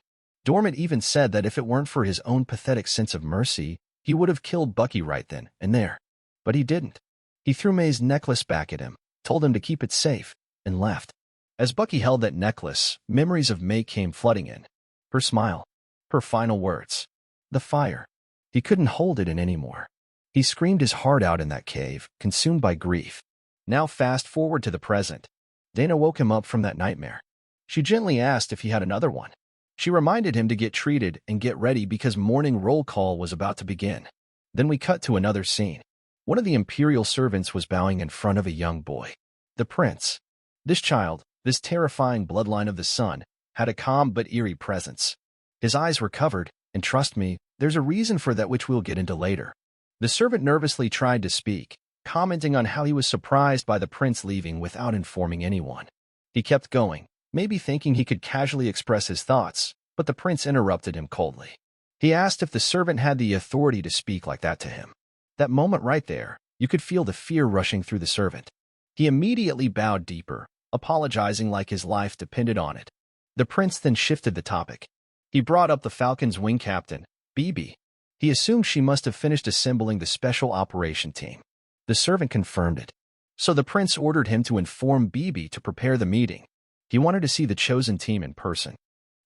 Dormant even said that if it weren't for his own pathetic sense of mercy, he would have killed Bucky right then and there. But he didn't. He threw May's necklace back at him, told him to keep it safe, and left. As Bucky held that necklace, memories of May came flooding in. Her smile. Her final words. The fire. He couldn't hold it in anymore. He screamed his heart out in that cave, consumed by grief. Now fast forward to the present. Dana woke him up from that nightmare. She gently asked if he had another one. She reminded him to get treated and get ready because morning roll call was about to begin. Then we cut to another scene. One of the imperial servants was bowing in front of a young boy. The prince. This child, this terrifying bloodline of the sun, had a calm but eerie presence. His eyes were covered, and trust me, there's a reason for that which we'll get into later. The servant nervously tried to speak, commenting on how he was surprised by the prince leaving without informing anyone. He kept going, maybe thinking he could casually express his thoughts, but the prince interrupted him coldly. He asked if the servant had the authority to speak like that to him. That moment right there, you could feel the fear rushing through the servant. He immediately bowed deeper, apologizing like his life depended on it. The prince then shifted the topic. He brought up the Falcon's wing captain, Bibi. He assumed she must have finished assembling the special operation team. The servant confirmed it. So the prince ordered him to inform Bibi to prepare the meeting. He wanted to see the chosen team in person.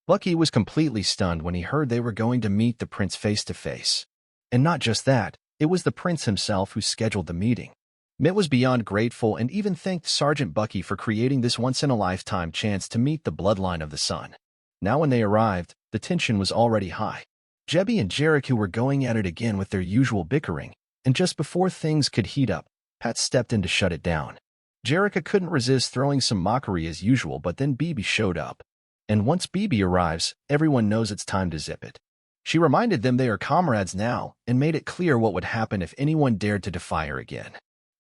Bucky was completely stunned when he heard they were going to meet the prince face-to-face. And not just that, it was the prince himself who scheduled the meeting. Mitt was beyond grateful and even thanked Sergeant Bucky for creating this once-in-a-lifetime chance to meet the bloodline of the sun. Now when they arrived, the tension was already high. Jebby and Jericho were going at it again with their usual bickering, and just before things could heat up, Pat stepped in to shut it down. Jericho couldn't resist throwing some mockery as usual, but then Bibi showed up. And once Bibi arrives, everyone knows it's time to zip it. She reminded them they are comrades now and made it clear what would happen if anyone dared to defy her again.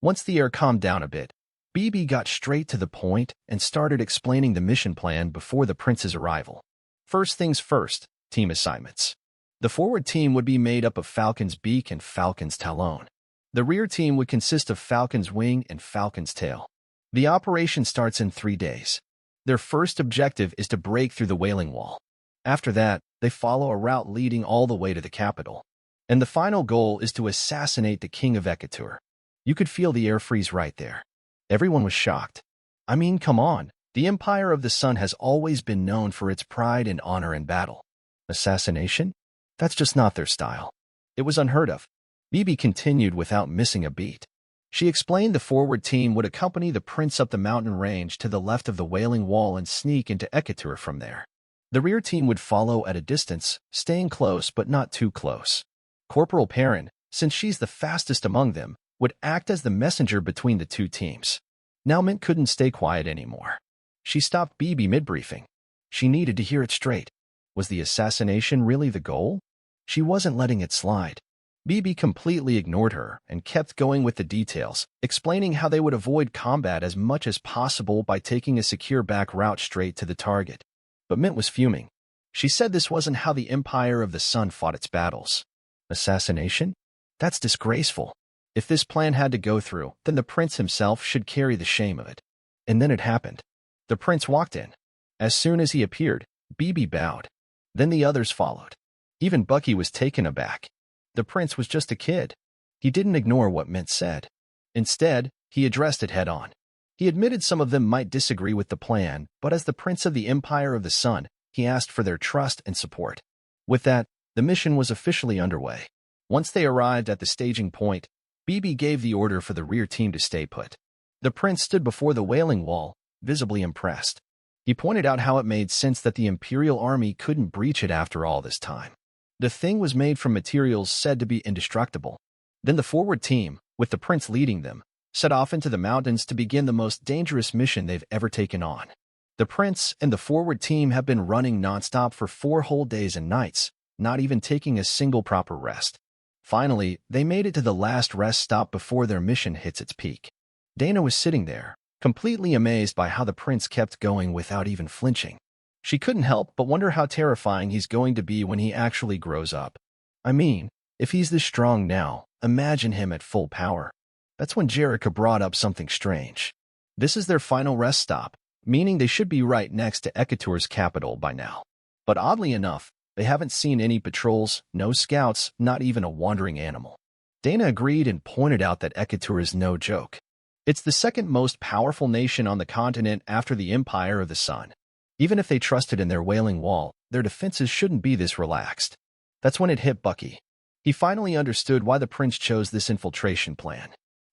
Once the air calmed down a bit, Bibi got straight to the point and started explaining the mission plan before the prince's arrival. First things first, team assignments. The forward team would be made up of Falcon's beak and Falcon's talon. The rear team would consist of Falcon's wing and Falcon's tail. The operation starts in 3 days. Their first objective is to break through the Wailing Wall. After that, they follow a route leading all the way to the capital. And the final goal is to assassinate the king of Ekatur. You could feel the air freeze right there. Everyone was shocked. I mean, come on. The Empire of the Sun has always been known for its pride and honor in battle. Assassination? That's just not their style. It was unheard of. Bibi continued without missing a beat. She explained the forward team would accompany the prince up the mountain range to the left of the Wailing Wall and sneak into Ekatur from there. The rear team would follow at a distance, staying close but not too close. Corporal Perrin, since she's the fastest among them, would act as the messenger between the two teams. Now Mint couldn't stay quiet anymore. She stopped Bibi mid-briefing. She needed to hear it straight. Was the assassination really the goal? She wasn't letting it slide. Bibi completely ignored her and kept going with the details, explaining how they would avoid combat as much as possible by taking a secure back route straight to the target. But Mint was fuming. She said this wasn't how the Empire of the Sun fought its battles. Assassination? That's disgraceful. If this plan had to go through, then the prince himself should carry the shame of it. And then it happened. The prince walked in. As soon as he appeared, Bibi bowed. Then the others followed. Even Bucky was taken aback. The prince was just a kid. He didn't ignore what Mint said. Instead, he addressed it head-on. He admitted some of them might disagree with the plan, but as the prince of the Empire of the Sun, he asked for their trust and support. With that, the mission was officially underway. Once they arrived at the staging point, BB gave the order for the rear team to stay put. The prince stood before the Wailing Wall, visibly impressed. He pointed out how it made sense that the Imperial Army couldn't breach it after all this time. The thing was made from materials said to be indestructible. Then the forward team, with the prince leading them, set off into the mountains to begin the most dangerous mission they've ever taken on. The prince and the forward team have been running nonstop for 4 whole days and nights, not even taking a single proper rest. Finally, they made it to the last rest stop before their mission hits its peak. Dana was sitting there, completely amazed by how the prince kept going without even flinching. She couldn't help but wonder how terrifying he's going to be when he actually grows up. I mean, if he's this strong now, imagine him at full power. That's when Jerica brought up something strange. This is their final rest stop, meaning they should be right next to Ekatur's capital by now. But oddly enough, they haven't seen any patrols, no scouts, not even a wandering animal. Dana agreed and pointed out that Ekatur is no joke. It's the second most powerful nation on the continent after the Empire of the Sun. Even if they trusted in their Wailing Wall, their defenses shouldn't be this relaxed. That's when it hit Bucky. He finally understood why the prince chose this infiltration plan.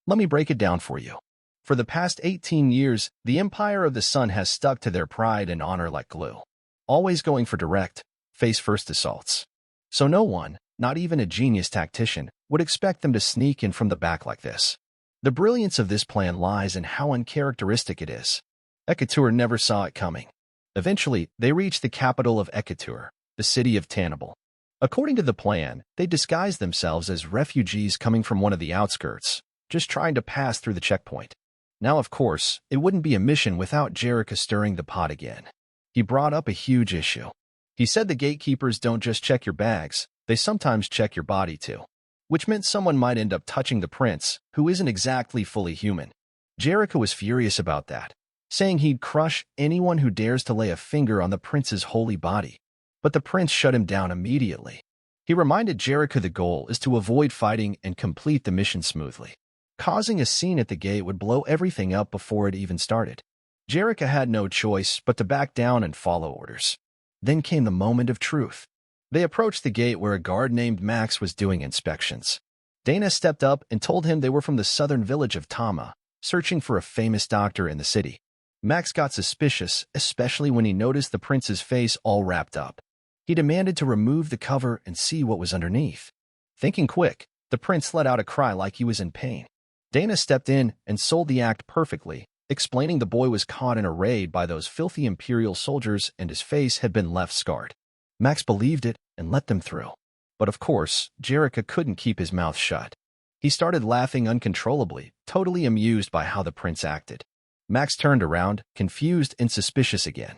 Let me break it down for you. For the past 18 years, the Empire of the Sun has stuck to their pride and honor like glue, always going for direct, face-first assaults. So no one, not even a genius tactician, would expect them to sneak in from the back like this. The brilliance of this plan lies in how uncharacteristic it is. Ekatur never saw it coming. Eventually, they reached the capital of Ekatur, the city of Tannable. According to the plan, they disguised themselves as refugees coming from one of the outskirts, just trying to pass through the checkpoint. Now, of course, it wouldn't be a mission without Jerica stirring the pot again. He brought up a huge issue. He said the gatekeepers don't just check your bags, they sometimes check your body too. Which meant someone might end up touching the prince, who isn't exactly fully human. Jerica was furious about that, saying he'd crush anyone who dares to lay a finger on the prince's holy body. But the prince shut him down immediately. He reminded Jerica the goal is to avoid fighting and complete the mission smoothly. Causing a scene at the gate would blow everything up before it even started. Jerica had no choice but to back down and follow orders. Then came the moment of truth. They approached the gate where a guard named Max was doing inspections. Dana stepped up and told him they were from the southern village of Tama, searching for a famous doctor in the city. Max got suspicious, especially when he noticed the prince's face all wrapped up. He demanded to remove the cover and see what was underneath. Thinking quick, the prince let out a cry like he was in pain. Dana stepped in and sold the act perfectly, explaining the boy was caught in a raid by those filthy Imperial soldiers and his face had been left scarred. Max believed it and let them through. But of course, Jerica couldn't keep his mouth shut. He started laughing uncontrollably, totally amused by how the prince acted. Max turned around, confused and suspicious again.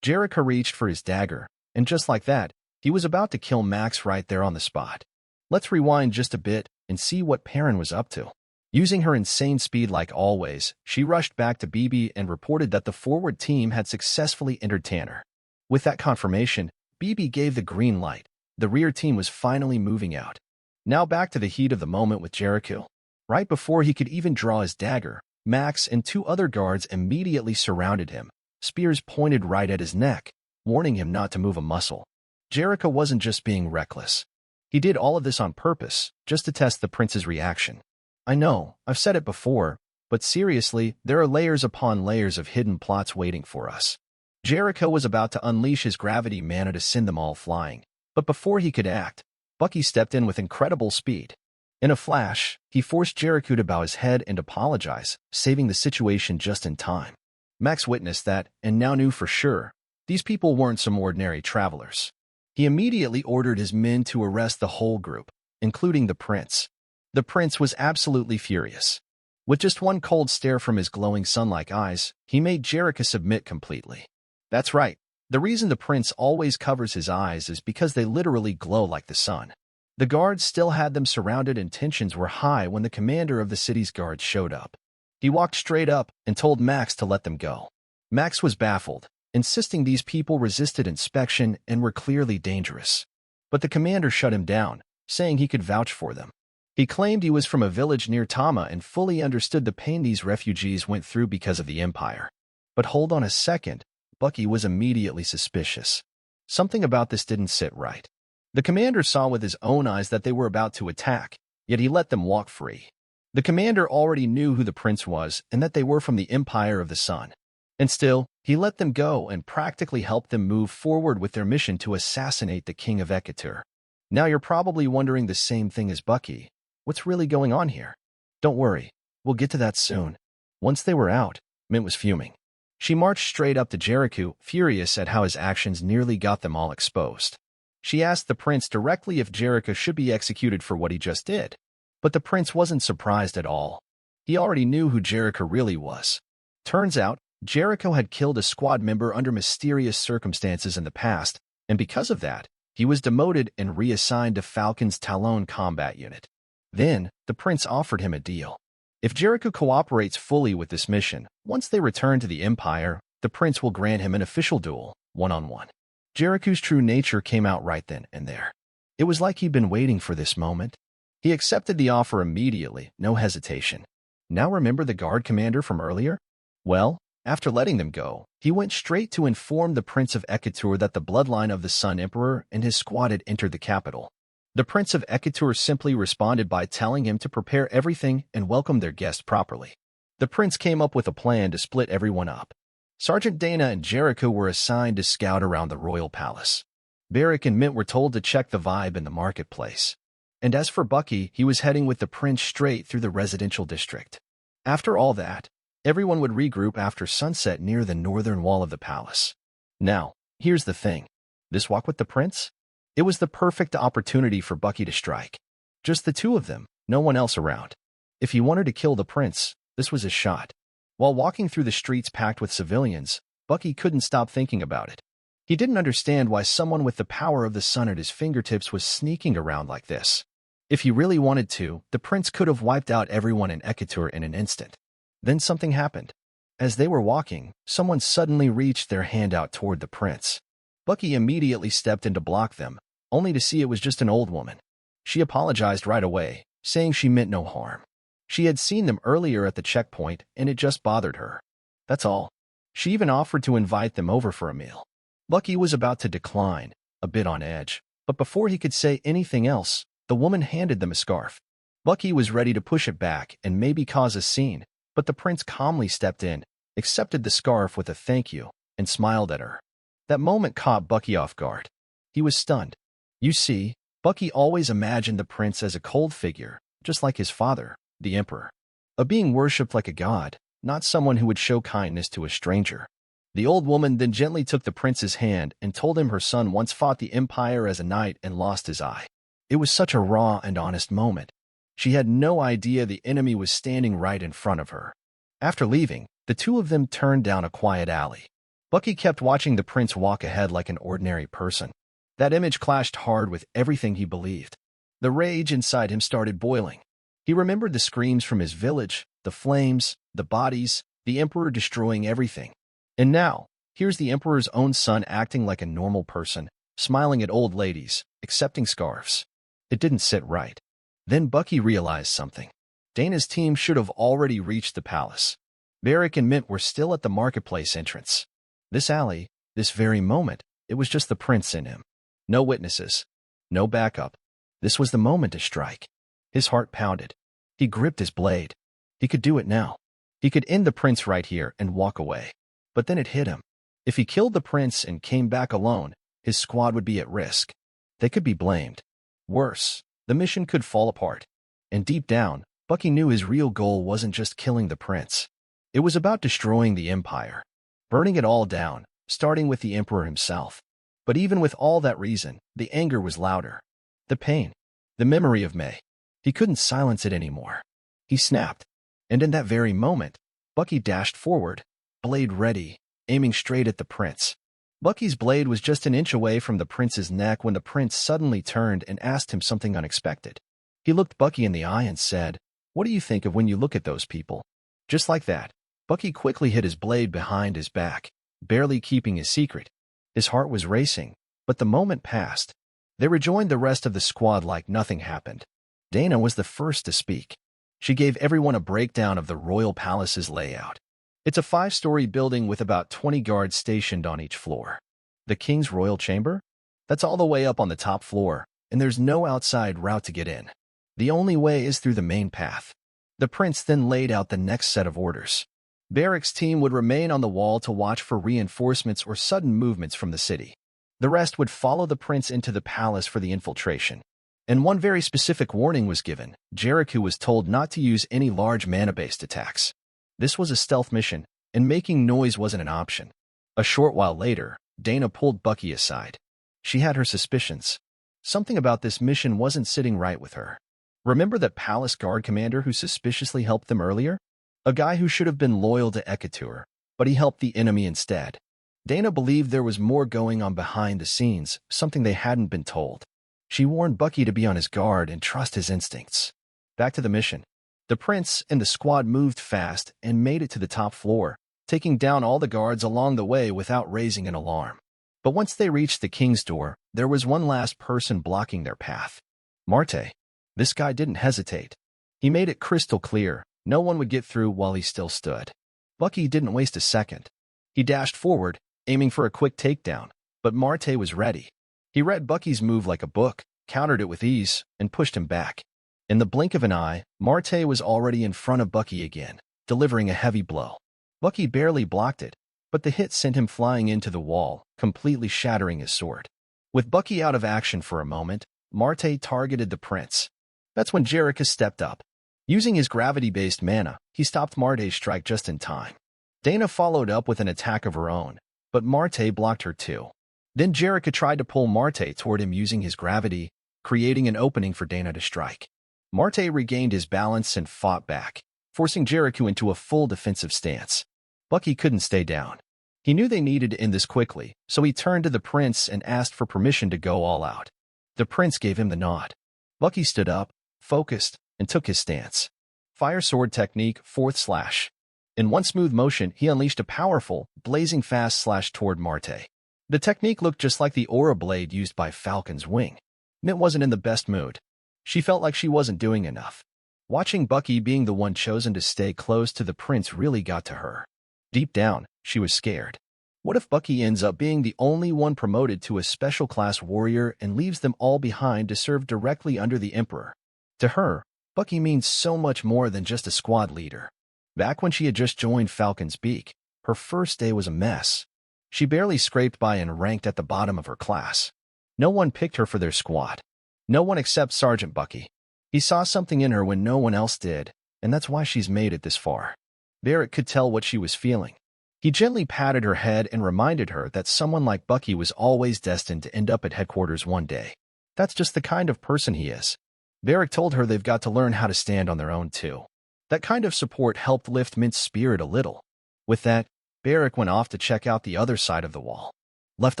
Jerica reached for his dagger, and just like that, he was about to kill Max right there on the spot. Let's rewind just a bit and see what Perrin was up to. Using her insane speed like always, she rushed back to BB and reported that the forward team had successfully entered Tanner. With that confirmation, BB gave the green light. The rear team was finally moving out. Now back to the heat of the moment with Jericho. Right before he could even draw his dagger, Max and 2 other guards immediately surrounded him, spears pointed right at his neck, warning him not to move a muscle. Jericho wasn't just being reckless. He did all of this on purpose, just to test the prince's reaction. I know, I've said it before, but seriously, there are layers upon layers of hidden plots waiting for us. Jericho was about to unleash his gravity mana to send them all flying, but before he could act, Bucky stepped in with incredible speed. In a flash, he forced Jericho to bow his head and apologize, saving the situation just in time. Max witnessed that and now knew for sure these people weren't some ordinary travelers. He immediately ordered his men to arrest the whole group, including the prince. The prince was absolutely furious. With just one cold stare from his glowing sun-like eyes, he made Jerica submit completely. That's right. The reason the prince always covers his eyes is because they literally glow like the sun. The guards still had them surrounded and tensions were high when the commander of the city's guards showed up. He walked straight up and told Max to let them go. Max was baffled, insisting these people resisted inspection and were clearly dangerous. But the commander shut him down, saying he could vouch for them. He claimed he was from a village near Tama and fully understood the pain these refugees went through because of the Empire. But hold on a second, Bucky was immediately suspicious. Something about this didn't sit right. The commander saw with his own eyes that they were about to attack, yet he let them walk free. The commander already knew who the prince was and that they were from the Empire of the Sun. And still, he let them go and practically helped them move forward with their mission to assassinate the king of Ekatur. Now you're probably wondering the same thing as Bucky. What's really going on here? Don't worry, we'll get to that soon. Once they were out, Mint was fuming. She marched straight up to Jericho, furious at how his actions nearly got them all exposed. She asked the prince directly if Jericho should be executed for what he just did. But the prince wasn't surprised at all. He already knew who Jericho really was. Turns out, Jericho had killed a squad member under mysterious circumstances in the past, and because of that, he was demoted and reassigned to Falcon's Talon combat unit. Then, the prince offered him a deal. If Jericho cooperates fully with this mission, once they return to the Empire, the prince will grant him an official duel, one-on-one. Jericho's true nature came out right then and there. It was like he'd been waiting for this moment. He accepted the offer immediately, no hesitation. Now remember the guard commander from earlier? Well, after letting them go, he went straight to inform the Prince of Ekatur that the bloodline of the Sun Emperor and his squad had entered the capital. The Prince of Ekatur simply responded by telling him to prepare everything and welcome their guest properly. The prince came up with a plan to split everyone up. Sergeant Dana and Jericho were assigned to scout around the royal palace. Barrick and Mint were told to check the vibe in the marketplace. And as for Bucky, he was heading with the prince straight through the residential district. After all that, everyone would regroup after sunset near the northern wall of the palace. Now, here's the thing. This walk with the prince? It was the perfect opportunity for Bucky to strike. Just the two of them, no one else around. If he wanted to kill the prince, this was his shot. While walking through the streets packed with civilians, Bucky couldn't stop thinking about it. He didn't understand why someone with the power of the sun at his fingertips was sneaking around like this. If he really wanted to, the prince could have wiped out everyone in Ekatur in an instant. Then something happened. As they were walking, someone suddenly reached their hand out toward the prince. Bucky immediately stepped in to block them, only to see it was just an old woman. She apologized right away, saying she meant no harm. She had seen them earlier at the checkpoint, and it just bothered her. That's all. She even offered to invite them over for a meal. Bucky was about to decline, a bit on edge, but before he could say anything else, the woman handed them a scarf. Bucky was ready to push it back and maybe cause a scene, but the prince calmly stepped in, accepted the scarf with a thank you, and smiled at her. That moment caught Bucky off guard. He was stunned. You see, Bucky always imagined the prince as a cold figure, just like his father, the emperor. A being worshipped like a god, not someone who would show kindness to a stranger. The old woman then gently took the prince's hand and told him her son once fought the empire as a knight and lost his eye. It was such a raw and honest moment. She had no idea the enemy was standing right in front of her. After leaving, the two of them turned down a quiet alley. Bucky kept watching the prince walk ahead like an ordinary person. That image clashed hard with everything he believed. The rage inside him started boiling. He remembered the screams from his village, the flames, the bodies, the emperor destroying everything. And now, here's the emperor's own son acting like a normal person, smiling at old ladies, accepting scarves. It didn't sit right. Then Bucky realized something. Dana's team should have already reached the palace. Barrick and Mint were still at the marketplace entrance. This alley, this very moment, it was just the prince in him. No witnesses. No backup. This was the moment to strike. His heart pounded. He gripped his blade. He could do it now. He could end the prince right here and walk away. But then it hit him. If he killed the prince and came back alone, his squad would be at risk. They could be blamed. Worse, the mission could fall apart. And deep down, Bucky knew his real goal wasn't just killing the prince. It was about destroying the empire. Burning it all down, starting with the emperor himself. But even with all that reason, the anger was louder. The pain. The memory of May. He couldn't silence it anymore. He snapped. And in that very moment, Bucky dashed forward, blade ready, aiming straight at the prince. Bucky's blade was just an inch away from the prince's neck when the prince suddenly turned and asked him something unexpected. He looked Bucky in the eye and said, "What do you think of when you look at those people?" Just like that, Bucky quickly hid his blade behind his back, barely keeping his secret. His heart was racing, but the moment passed. They rejoined the rest of the squad like nothing happened. Dana was the first to speak. She gave everyone a breakdown of the royal palace's layout. It's a 5-story building with about 20 guards stationed on each floor. The king's royal chamber? That's all the way up on the top floor, and there's no outside route to get in. The only way is through the main path. The prince then laid out the next set of orders. Barrack's team would remain on the wall to watch for reinforcements or sudden movements from the city. The rest would follow the prince into the palace for the infiltration. And one very specific warning was given. Jericho was told not to use any large mana-based attacks. This was a stealth mission, and making noise wasn't an option. A short while later, Dana pulled Bucky aside. She had her suspicions. Something about this mission wasn't sitting right with her. Remember that palace guard commander who suspiciously helped them earlier? A guy who should have been loyal to Ekatur, but he helped the enemy instead. Dana believed there was more going on behind the scenes, something they hadn't been told. She warned Bucky to be on his guard and trust his instincts. Back to the mission. The prince and the squad moved fast and made it to the top floor, taking down all the guards along the way without raising an alarm. But once they reached the king's door, there was one last person blocking their path. Marte. This guy didn't hesitate. He made it crystal clear no one would get through while he still stood. Bucky didn't waste a second. He dashed forward, aiming for a quick takedown, but Marte was ready. He read Bucky's move like a book, countered it with ease, and pushed him back. In the blink of an eye, Marte was already in front of Bucky again, delivering a heavy blow. Bucky barely blocked it, but the hit sent him flying into the wall, completely shattering his sword. With Bucky out of action for a moment, Marte targeted the prince. That's when Jericho stepped up. Using his gravity-based mana, he stopped Marte's strike just in time. Dana followed up with an attack of her own, but Marte blocked her too. Then Jericho tried to pull Marte toward him using his gravity, creating an opening for Dana to strike. Marte regained his balance and fought back, forcing Jericho into a full defensive stance. Bucky couldn't stay down. He knew they needed to end this quickly, so he turned to the prince and asked for permission to go all out. The prince gave him the nod. Bucky stood up, focused, and took his stance. Fire sword technique, 4th slash. In one smooth motion, he unleashed a powerful, blazing fast slash toward Marte. The technique looked just like the aura blade used by Falcon's wing. Mint wasn't in the best mood. She felt like she wasn't doing enough. Watching Bucky being the one chosen to stay close to the prince really got to her. Deep down, she was scared. What if Bucky ends up being the only one promoted to a special class warrior and leaves them all behind to serve directly under the Emperor? To her, Bucky means so much more than just a squad leader. Back when she had just joined Falcon's Beak, her first day was a mess. She barely scraped by and ranked at the bottom of her class. No one picked her for their squad. No one except Sergeant Bucky. He saw something in her when no one else did, and that's why she's made it this far. Barrett could tell what she was feeling. He gently patted her head and reminded her that someone like Bucky was always destined to end up at headquarters one day. That's just the kind of person he is. Barrick told her they've got to learn how to stand on their own too. That kind of support helped lift Mint's spirit a little. With that, Barrick went off to check out the other side of the wall. Left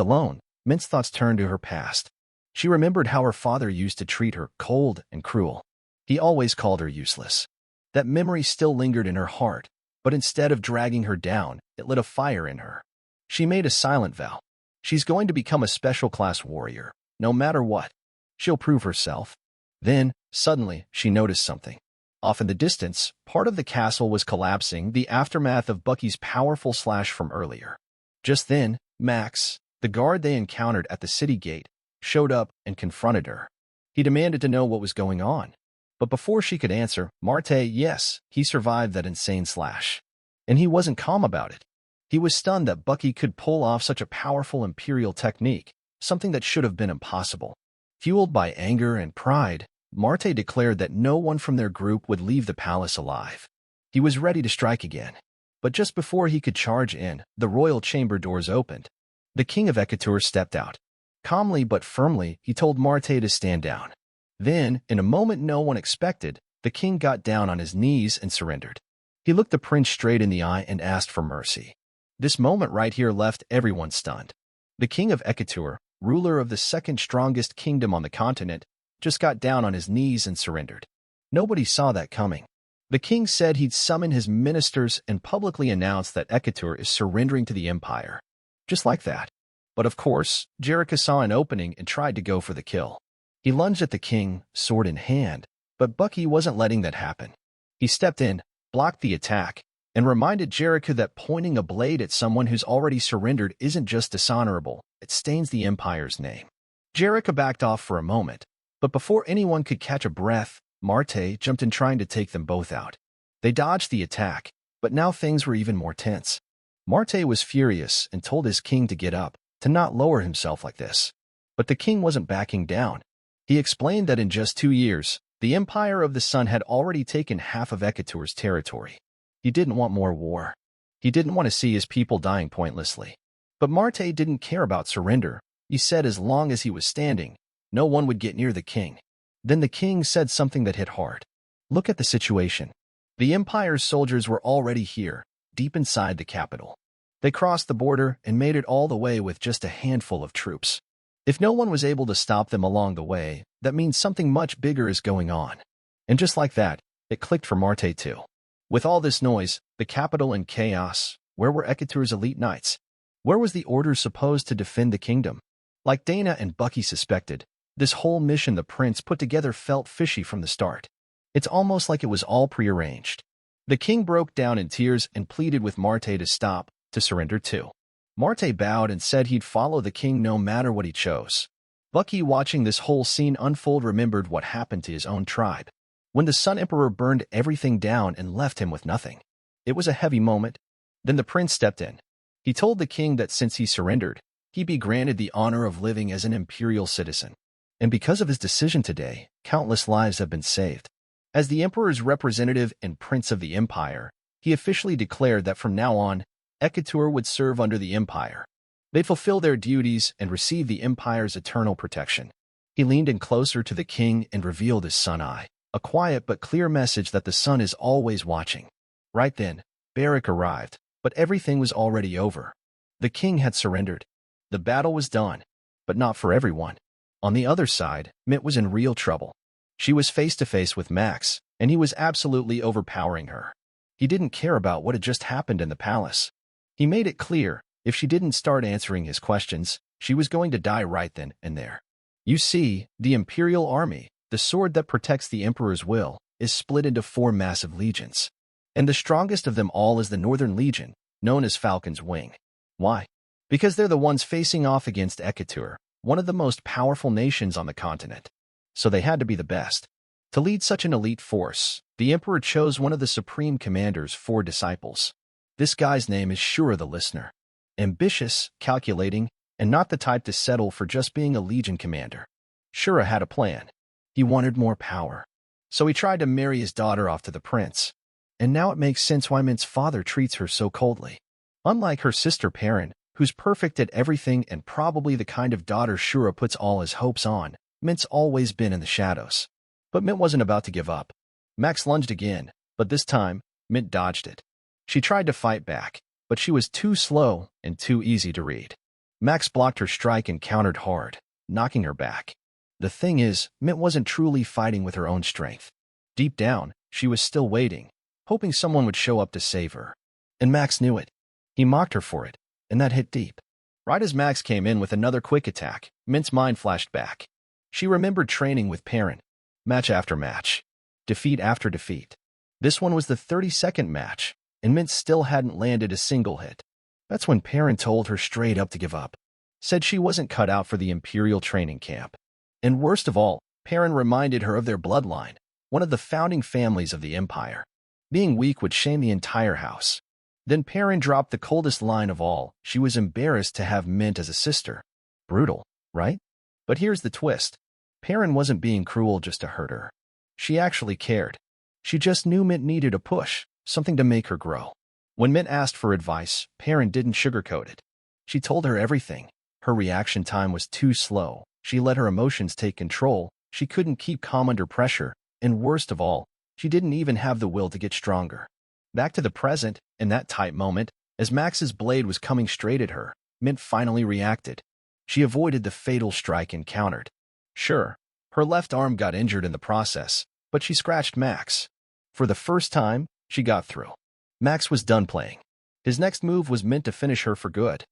alone, Mint's thoughts turned to her past. She remembered how her father used to treat her cold and cruel. He always called her useless. That memory still lingered in her heart, but instead of dragging her down, it lit a fire in her. She made a silent vow. She's going to become a special class warrior, no matter what. She'll prove herself. Then, suddenly, she noticed something. Off in the distance, part of the castle was collapsing, the aftermath of Bucky's powerful slash from earlier. Just then, Max, the guard they encountered at the city gate, showed up and confronted her. He demanded to know what was going on. But before she could answer, Marte, yes, he survived that insane slash. And he wasn't calm about it. He was stunned that Bucky could pull off such a powerful imperial technique, something that should have been impossible. Fueled by anger and pride, Marte declared that no one from their group would leave the palace alive. He was ready to strike again. But just before he could charge in, the royal chamber doors opened. The king of Ekatur stepped out. Calmly but firmly, he told Marte to stand down. Then, in a moment no one expected, the king got down on his knees and surrendered. He looked the prince straight in the eye and asked for mercy. This moment right here left everyone stunned. The king of Ekatur, ruler of the second strongest kingdom on the continent, just got down on his knees and surrendered. Nobody saw that coming. The king said he'd summon his ministers and publicly announced that Ekatur is surrendering to the empire. Just like that. But of course, Jericho saw an opening and tried to go for the kill. He lunged at the king, sword in hand, but Bucky wasn't letting that happen. He stepped in, blocked the attack, and reminded Jericho that pointing a blade at someone who's already surrendered isn't just dishonorable, it stains the Empire's name. Jericho backed off for a moment, but before anyone could catch a breath, Marte jumped in trying to take them both out. They dodged the attack, but now things were even more tense. Marte was furious and told his king to get up, to not lower himself like this. But the king wasn't backing down. He explained that in just 2 years, the Empire of the Sun had already taken half of Ekatur's territory. He didn't want more war. He didn't want to see his people dying pointlessly. But Marte didn't care about surrender. He said as long as he was standing, no one would get near the king. Then the king said something that hit hard. Look at the situation. The Empire's soldiers were already here, deep inside the capital. They crossed the border and made it all the way with just a handful of troops. If no one was able to stop them along the way, that means something much bigger is going on. And just like that, it clicked for Marte too. With all this noise, the capital in chaos, where were Ekatur's elite knights? Where was the order supposed to defend the kingdom? Like Dana and Bucky suspected, this whole mission the prince put together felt fishy from the start. It's almost like it was all prearranged. The king broke down in tears and pleaded with Marte to stop, to surrender too. Marte bowed and said he'd follow the king no matter what he chose. Bucky, watching this whole scene unfold, remembered what happened to his own tribe, when the Sun Emperor burned everything down and left him with nothing. It was a heavy moment. Then the prince stepped in. He told the king that since he surrendered, he'd be granted the honor of living as an imperial citizen. And because of his decision today, countless lives have been saved. As the emperor's representative and prince of the empire, he officially declared that from now on, Ekatur would serve under the empire. They'd fulfill their duties and receive the empire's eternal protection. He leaned in closer to the king and revealed his sun eye, a quiet but clear message that the sun is always watching. Right then, Barrack arrived, but everything was already over. The king had surrendered. The battle was done, but not for everyone. On the other side, Mint was in real trouble. She was face to face with Max, and he was absolutely overpowering her. He didn't care about what had just happened in the palace. He made it clear, if she didn't start answering his questions, she was going to die right then and there. You see, the Imperial Army, the sword that protects the Emperor's will, is split into 4 massive legions. And the strongest of them all is the Northern Legion, known as Falcon's Wing. Why? Because they're the ones facing off against Ekatur, one of the most powerful nations on the continent. So they had to be the best. To lead such an elite force, the Emperor chose one of the Supreme Commander's 4 disciples. This guy's name is Shura the Listener. Ambitious, calculating, and not the type to settle for just being a legion commander. Shura had a plan. He wanted more power. So he tried to marry his daughter off to the prince. And now it makes sense why Mint's father treats her so coldly. Unlike her sister Perrin, who's perfect at everything and probably the kind of daughter Shura puts all his hopes on, Mint's always been in the shadows. But Mint wasn't about to give up. Max lunged again, but this time, Mint dodged it. She tried to fight back, but she was too slow and too easy to read. Max blocked her strike and countered hard, knocking her back. The thing is, Mint wasn't truly fighting with her own strength. Deep down, she was still waiting, hoping someone would show up to save her. And Max knew it. He mocked her for it, and that hit deep. Right as Max came in with another quick attack, Mint's mind flashed back. She remembered training with Perrin, match after match, defeat after defeat. This one was the 32nd match, and Mint still hadn't landed a single hit. That's when Perrin told her straight up to give up. Said she wasn't cut out for the Imperial training camp. And worst of all, Perrin reminded her of their bloodline, one of the founding families of the Empire. Being weak would shame the entire house. Then Perrin dropped the coldest line of all. She was embarrassed to have Mint as a sister. Brutal, right? But here's the twist. Perrin wasn't being cruel just to hurt her. She actually cared. She just knew Mint needed a push, something to make her grow. When Mint asked for advice, Perrin didn't sugarcoat it. She told her everything. Her reaction time was too slow. She let her emotions take control. She couldn't keep calm under pressure. And worst of all, she didn't even have the will to get stronger. Back to the present, in that tight moment, as Max's blade was coming straight at her, Mint finally reacted. She avoided the fatal strike and countered. Sure, her left arm got injured in the process, but she scratched Max. For the first time, she got through. Max was done playing. His next move was meant to finish her for good.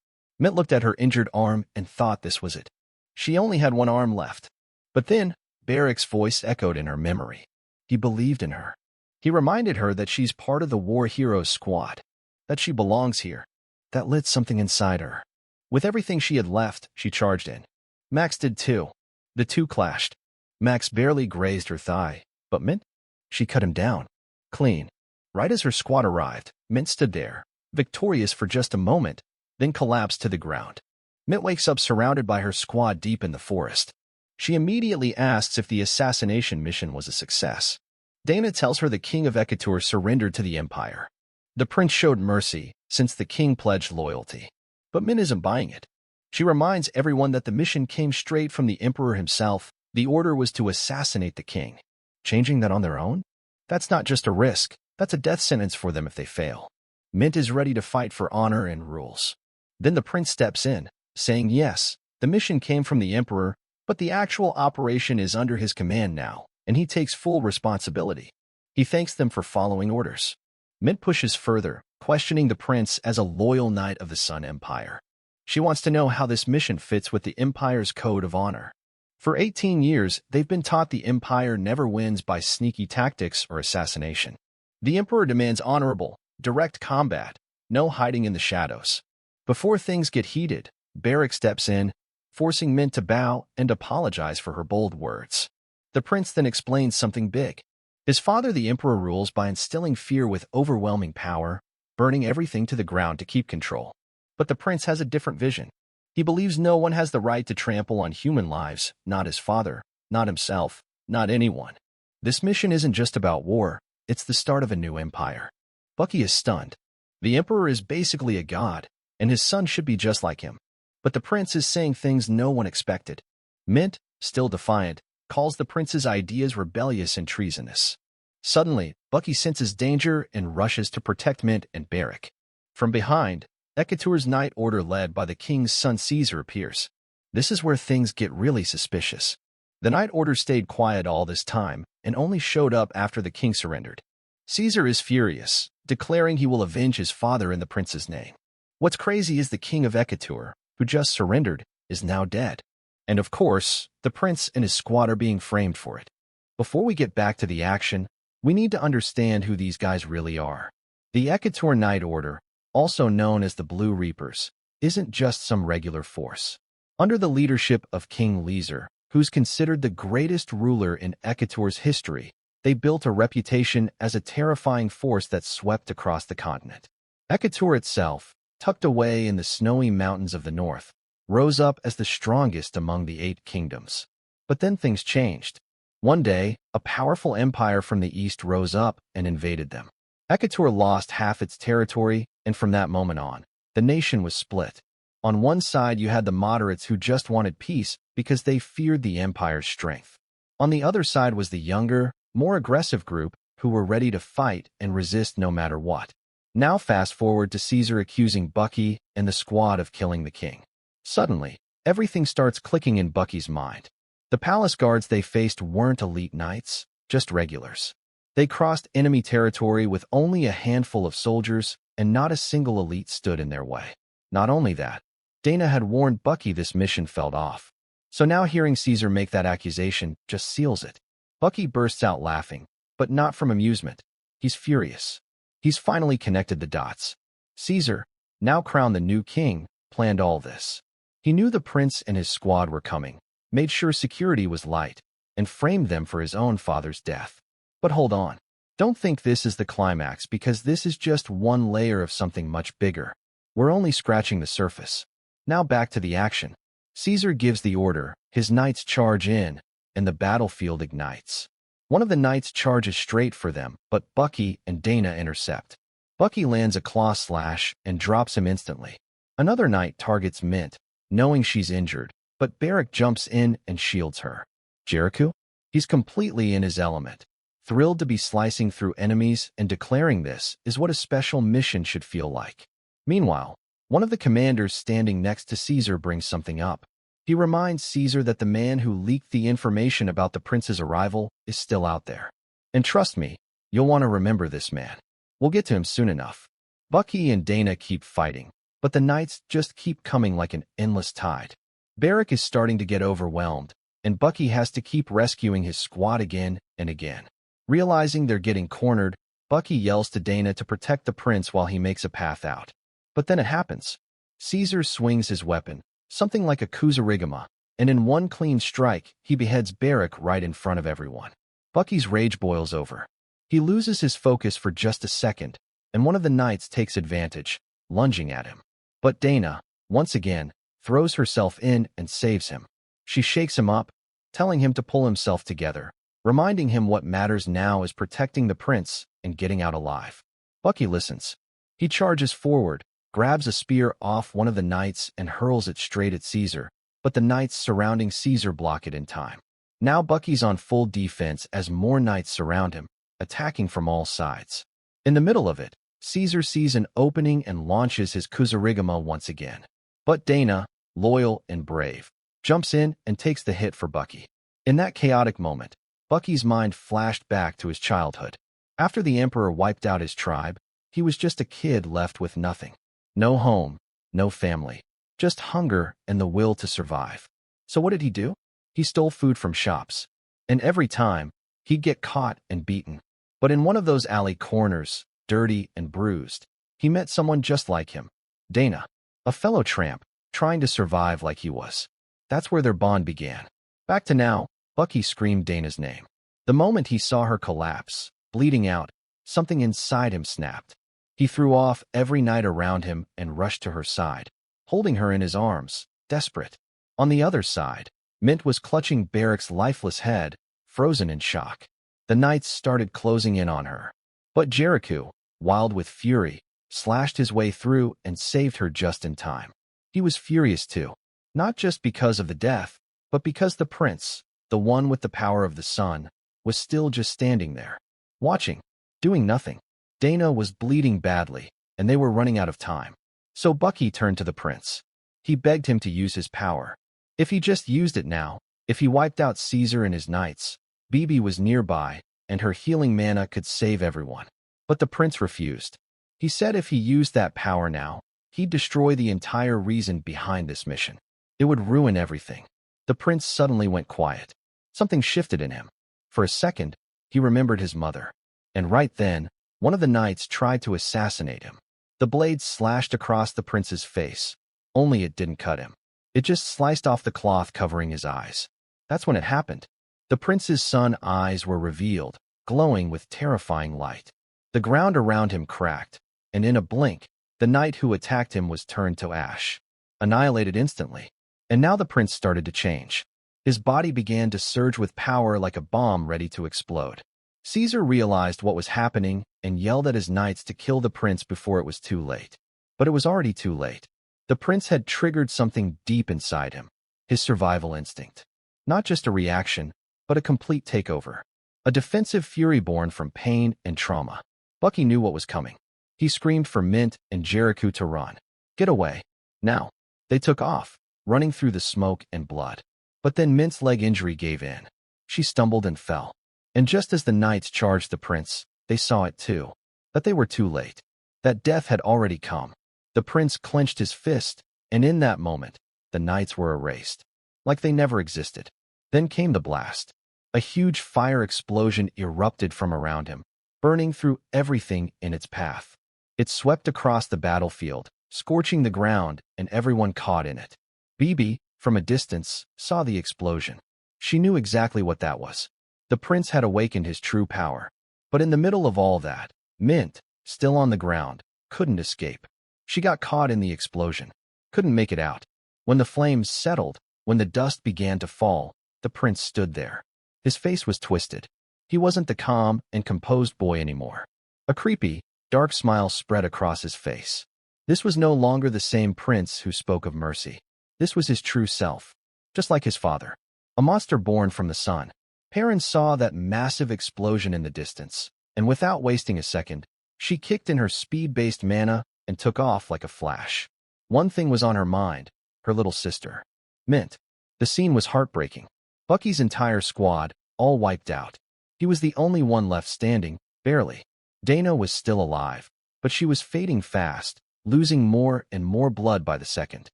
Mint looked at her injured arm and thought this was it. She only had one arm left. But then, Barrick's voice echoed in her memory. He believed in her. He reminded her that she's part of the War Heroes squad, that she belongs here. That lit something inside her. With everything she had left, she charged in. Max did too. The two clashed. Max barely grazed her thigh, but Mint? She cut him down. Clean. Right as her squad arrived, Mint stood there, victorious for just a moment, then collapsed to the ground. Mint wakes up surrounded by her squad deep in the forest. She immediately asks if the assassination mission was a success. Dana tells her the king of Ekatur surrendered to the Empire. The prince showed mercy, since the king pledged loyalty. But Mint isn't buying it. She reminds everyone that the mission came straight from the emperor himself. The order was to assassinate the king. Changing that on their own? That's not just a risk, that's a death sentence for them if they fail. Mint is ready to fight for honor and rules. Then the prince steps in, saying yes, the mission came from the emperor, but the actual operation is under his command now, and he takes full responsibility. He thanks them for following orders. Mint pushes further, questioning the prince as a loyal knight of the Sun Empire. She wants to know how this mission fits with the Empire's code of honor. For 18 years, they've been taught the Empire never wins by sneaky tactics or assassination. The Emperor demands honorable, direct combat, no hiding in the shadows. Before things get heated, Barrick steps in, forcing Mint to bow and apologize for her bold words. The prince then explains something big. His father, the Emperor, rules by instilling fear with overwhelming power, burning everything to the ground to keep control. But the prince has a different vision. He believes no one has the right to trample on human lives, not his father, not himself, not anyone. This mission isn't just about war, it's the start of a new empire. Bucky is stunned. The Emperor is basically a god, and his son should be just like him. But the prince is saying things no one expected. Mint, still defiant, calls the prince's ideas rebellious and treasonous. Suddenly, Bucky senses danger and rushes to protect Mint and Barrick. From behind, Ekatur's Night Order led by the king's son Caesar appears. This is where things get really suspicious. The Night Order stayed quiet all this time and only showed up after the king surrendered. Caesar is furious, declaring he will avenge his father in the prince's name. What's crazy is the king of Ekatur, who just surrendered, is now dead. And of course, the prince and his squad are being framed for it. Before we get back to the action, we need to understand who these guys really are. The Ekatur Night Order, also known as the Blue Reapers, isn't just some regular force. Under the leadership of King Leaser, who's considered the greatest ruler in Ekatur's history, they built a reputation as a terrifying force that swept across the continent. Ekatur itself, tucked away in the snowy mountains of the north, rose up as the strongest among the 8 kingdoms. But then things changed. One day, a powerful empire from the east rose up and invaded them. Ekatur lost half its territory, and from that moment on, the nation was split. On one side, you had the moderates who just wanted peace because they feared the empire's strength. On the other side was the younger, more aggressive group who were ready to fight and resist no matter what. Now fast forward to Caesar accusing Bucky and the squad of killing the king. Suddenly, everything starts clicking in Bucky's mind. The palace guards they faced weren't elite knights, just regulars. They crossed enemy territory with only a handful of soldiers, and not a single elite stood in their way. Not only that, Dana had warned Bucky this mission fell off. So now hearing Caesar make that accusation just seals it. Bucky bursts out laughing, but not from amusement. He's furious. He's finally connected the dots. Caesar, now crowned the new king, planned all this. He knew the prince and his squad were coming, made sure security was light, and framed them for his own father's death. But hold on. Don't think this is the climax, because this is just one layer of something much bigger. We're only scratching the surface. Now back to the action. Caesar gives the order, his knights charge in, and the battlefield ignites. One of the knights charges straight for them, but Bucky and Dana intercept. Bucky lands a claw slash and drops him instantly. Another knight targets Mint, knowing she's injured, but Barrick jumps in and shields her. Jericho? He's completely in his element, thrilled to be slicing through enemies, and declaring this is what a special mission should feel like. Meanwhile, one of the commanders standing next to Caesar brings something up. He reminds Caesar that the man who leaked the information about the prince's arrival is still out there. And trust me, you'll want to remember this man. We'll get to him soon enough. Bucky and Dana keep fighting, but the knights just keep coming like an endless tide. Barrack is starting to get overwhelmed, and Bucky has to keep rescuing his squad again and again. Realizing they're getting cornered, Bucky yells to Dana to protect the prince while he makes a path out. But then it happens. Caesar swings his weapon, something like a kusarigama, and in one clean strike, he beheads Barrack right in front of everyone. Bucky's rage boils over. He loses his focus for just a second, and one of the knights takes advantage, lunging at him. But Dana, once again, throws herself in and saves him. She shakes him up, telling him to pull himself together, reminding him what matters now is protecting the prince and getting out alive. Bucky listens. He charges forward, grabs a spear off one of the knights and hurls it straight at Caesar, but the knights surrounding Caesar block it in time. Now Bucky's on full defense as more knights surround him, attacking from all sides. In the middle of it, Caesar sees an opening and launches his kusarigama once again. But Dana, loyal and brave, jumps in and takes the hit for Bucky. In that chaotic moment, Bucky's mind flashed back to his childhood. After the Emperor wiped out his tribe, he was just a kid left with nothing. No home, no family, just hunger and the will to survive. So what did he do? He stole food from shops. And every time, he'd get caught and beaten. But in one of those alley corners, dirty and bruised, he met someone just like him, Dana, a fellow tramp, trying to survive like he was. That's where their bond began. Back to now, Bucky screamed Dana's name. The moment he saw her collapse, bleeding out, something inside him snapped. He threw off every knight around him and rushed to her side, holding her in his arms, desperate. On the other side, Mint was clutching Barrack's lifeless head, frozen in shock. The knights started closing in on her. But Jericho, wild with fury, slashed his way through and saved her just in time. He was furious too, not just because of the death, but because the prince, the one with the power of the sun, was still just standing there, watching, doing nothing. Dana was bleeding badly, and they were running out of time. So Bucky turned to the prince. He begged him to use his power. If he just used it now, if he wiped out Caesar and his knights, Bibi was nearby, and her healing mana could save everyone. But the prince refused. He said if he used that power now, he'd destroy the entire reason behind this mission. It would ruin everything. The prince suddenly went quiet. Something shifted in him. For a second, he remembered his mother. And right then, one of the knights tried to assassinate him. The blade slashed across the prince's face. Only it didn't cut him. It just sliced off the cloth covering his eyes. That's when it happened. The prince's sun eyes were revealed, glowing with terrifying light. The ground around him cracked, and in a blink, the knight who attacked him was turned to ash, annihilated instantly. And now the prince started to change. His body began to surge with power like a bomb ready to explode. Caesar realized what was happening and yelled at his knights to kill the prince before it was too late. But it was already too late. The prince had triggered something deep inside him, his survival instinct. Not just a reaction, but a complete takeover. A defensive fury born from pain and trauma. Bucky knew what was coming. He screamed for Mint and Jericho to run. Get away. Now. They took off, running through the smoke and blood. But then Mint's leg injury gave in. She stumbled and fell. And just as the knights charged the prince, they saw it too. That they were too late. That death had already come. The prince clenched his fist, and in that moment, the knights were erased. Like they never existed. Then came the blast. A huge fire explosion erupted from around him, burning through everything in its path. It swept across the battlefield, scorching the ground and everyone caught in it. Bibi, from a distance, saw the explosion. She knew exactly what that was. The prince had awakened his true power. But in the middle of all that, Mint, still on the ground, couldn't escape. She got caught in the explosion, couldn't make it out. When the flames settled, when the dust began to fall, the prince stood there. His face was twisted. He wasn't the calm and composed boy anymore. A creepy, dark smile spread across his face. This was no longer the same prince who spoke of mercy. This was his true self, just like his father. A monster born from the sun. Perrin saw that massive explosion in the distance, and without wasting a second, she kicked in her speed-based mana and took off like a flash. One thing was on her mind, her little sister, Mint. The scene was heartbreaking. Bucky's entire squad, all wiped out. He was the only one left standing, barely. Dana was still alive, but she was fading fast, losing more and more blood by the second.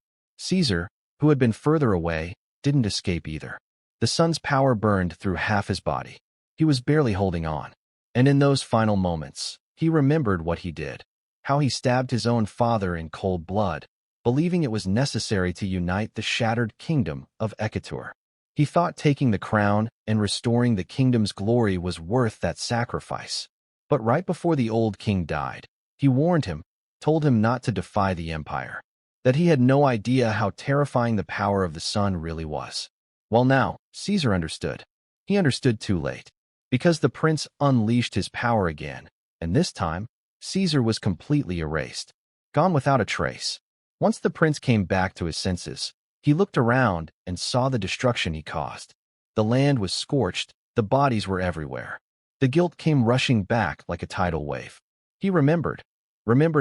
Caesar, who had been further away, didn't escape either. The sun's power burned through half his body. He was barely holding on. And in those final moments, he remembered what he did. How he stabbed his own father in cold blood, believing it was necessary to unite the shattered kingdom of Ekatur. He thought taking the crown and restoring the kingdom's glory was worth that sacrifice. But right before the old king died, he warned him, told him not to defy the empire, that he had no idea how terrifying the power of the sun really was. Well, now, Caesar understood. He understood too late, because the prince unleashed his power again, and this time, Caesar was completely erased, gone without a trace. Once the prince came back to his senses, he looked around and saw the destruction he caused. The land was scorched, the bodies were everywhere. The guilt came rushing back like a tidal wave. He remembered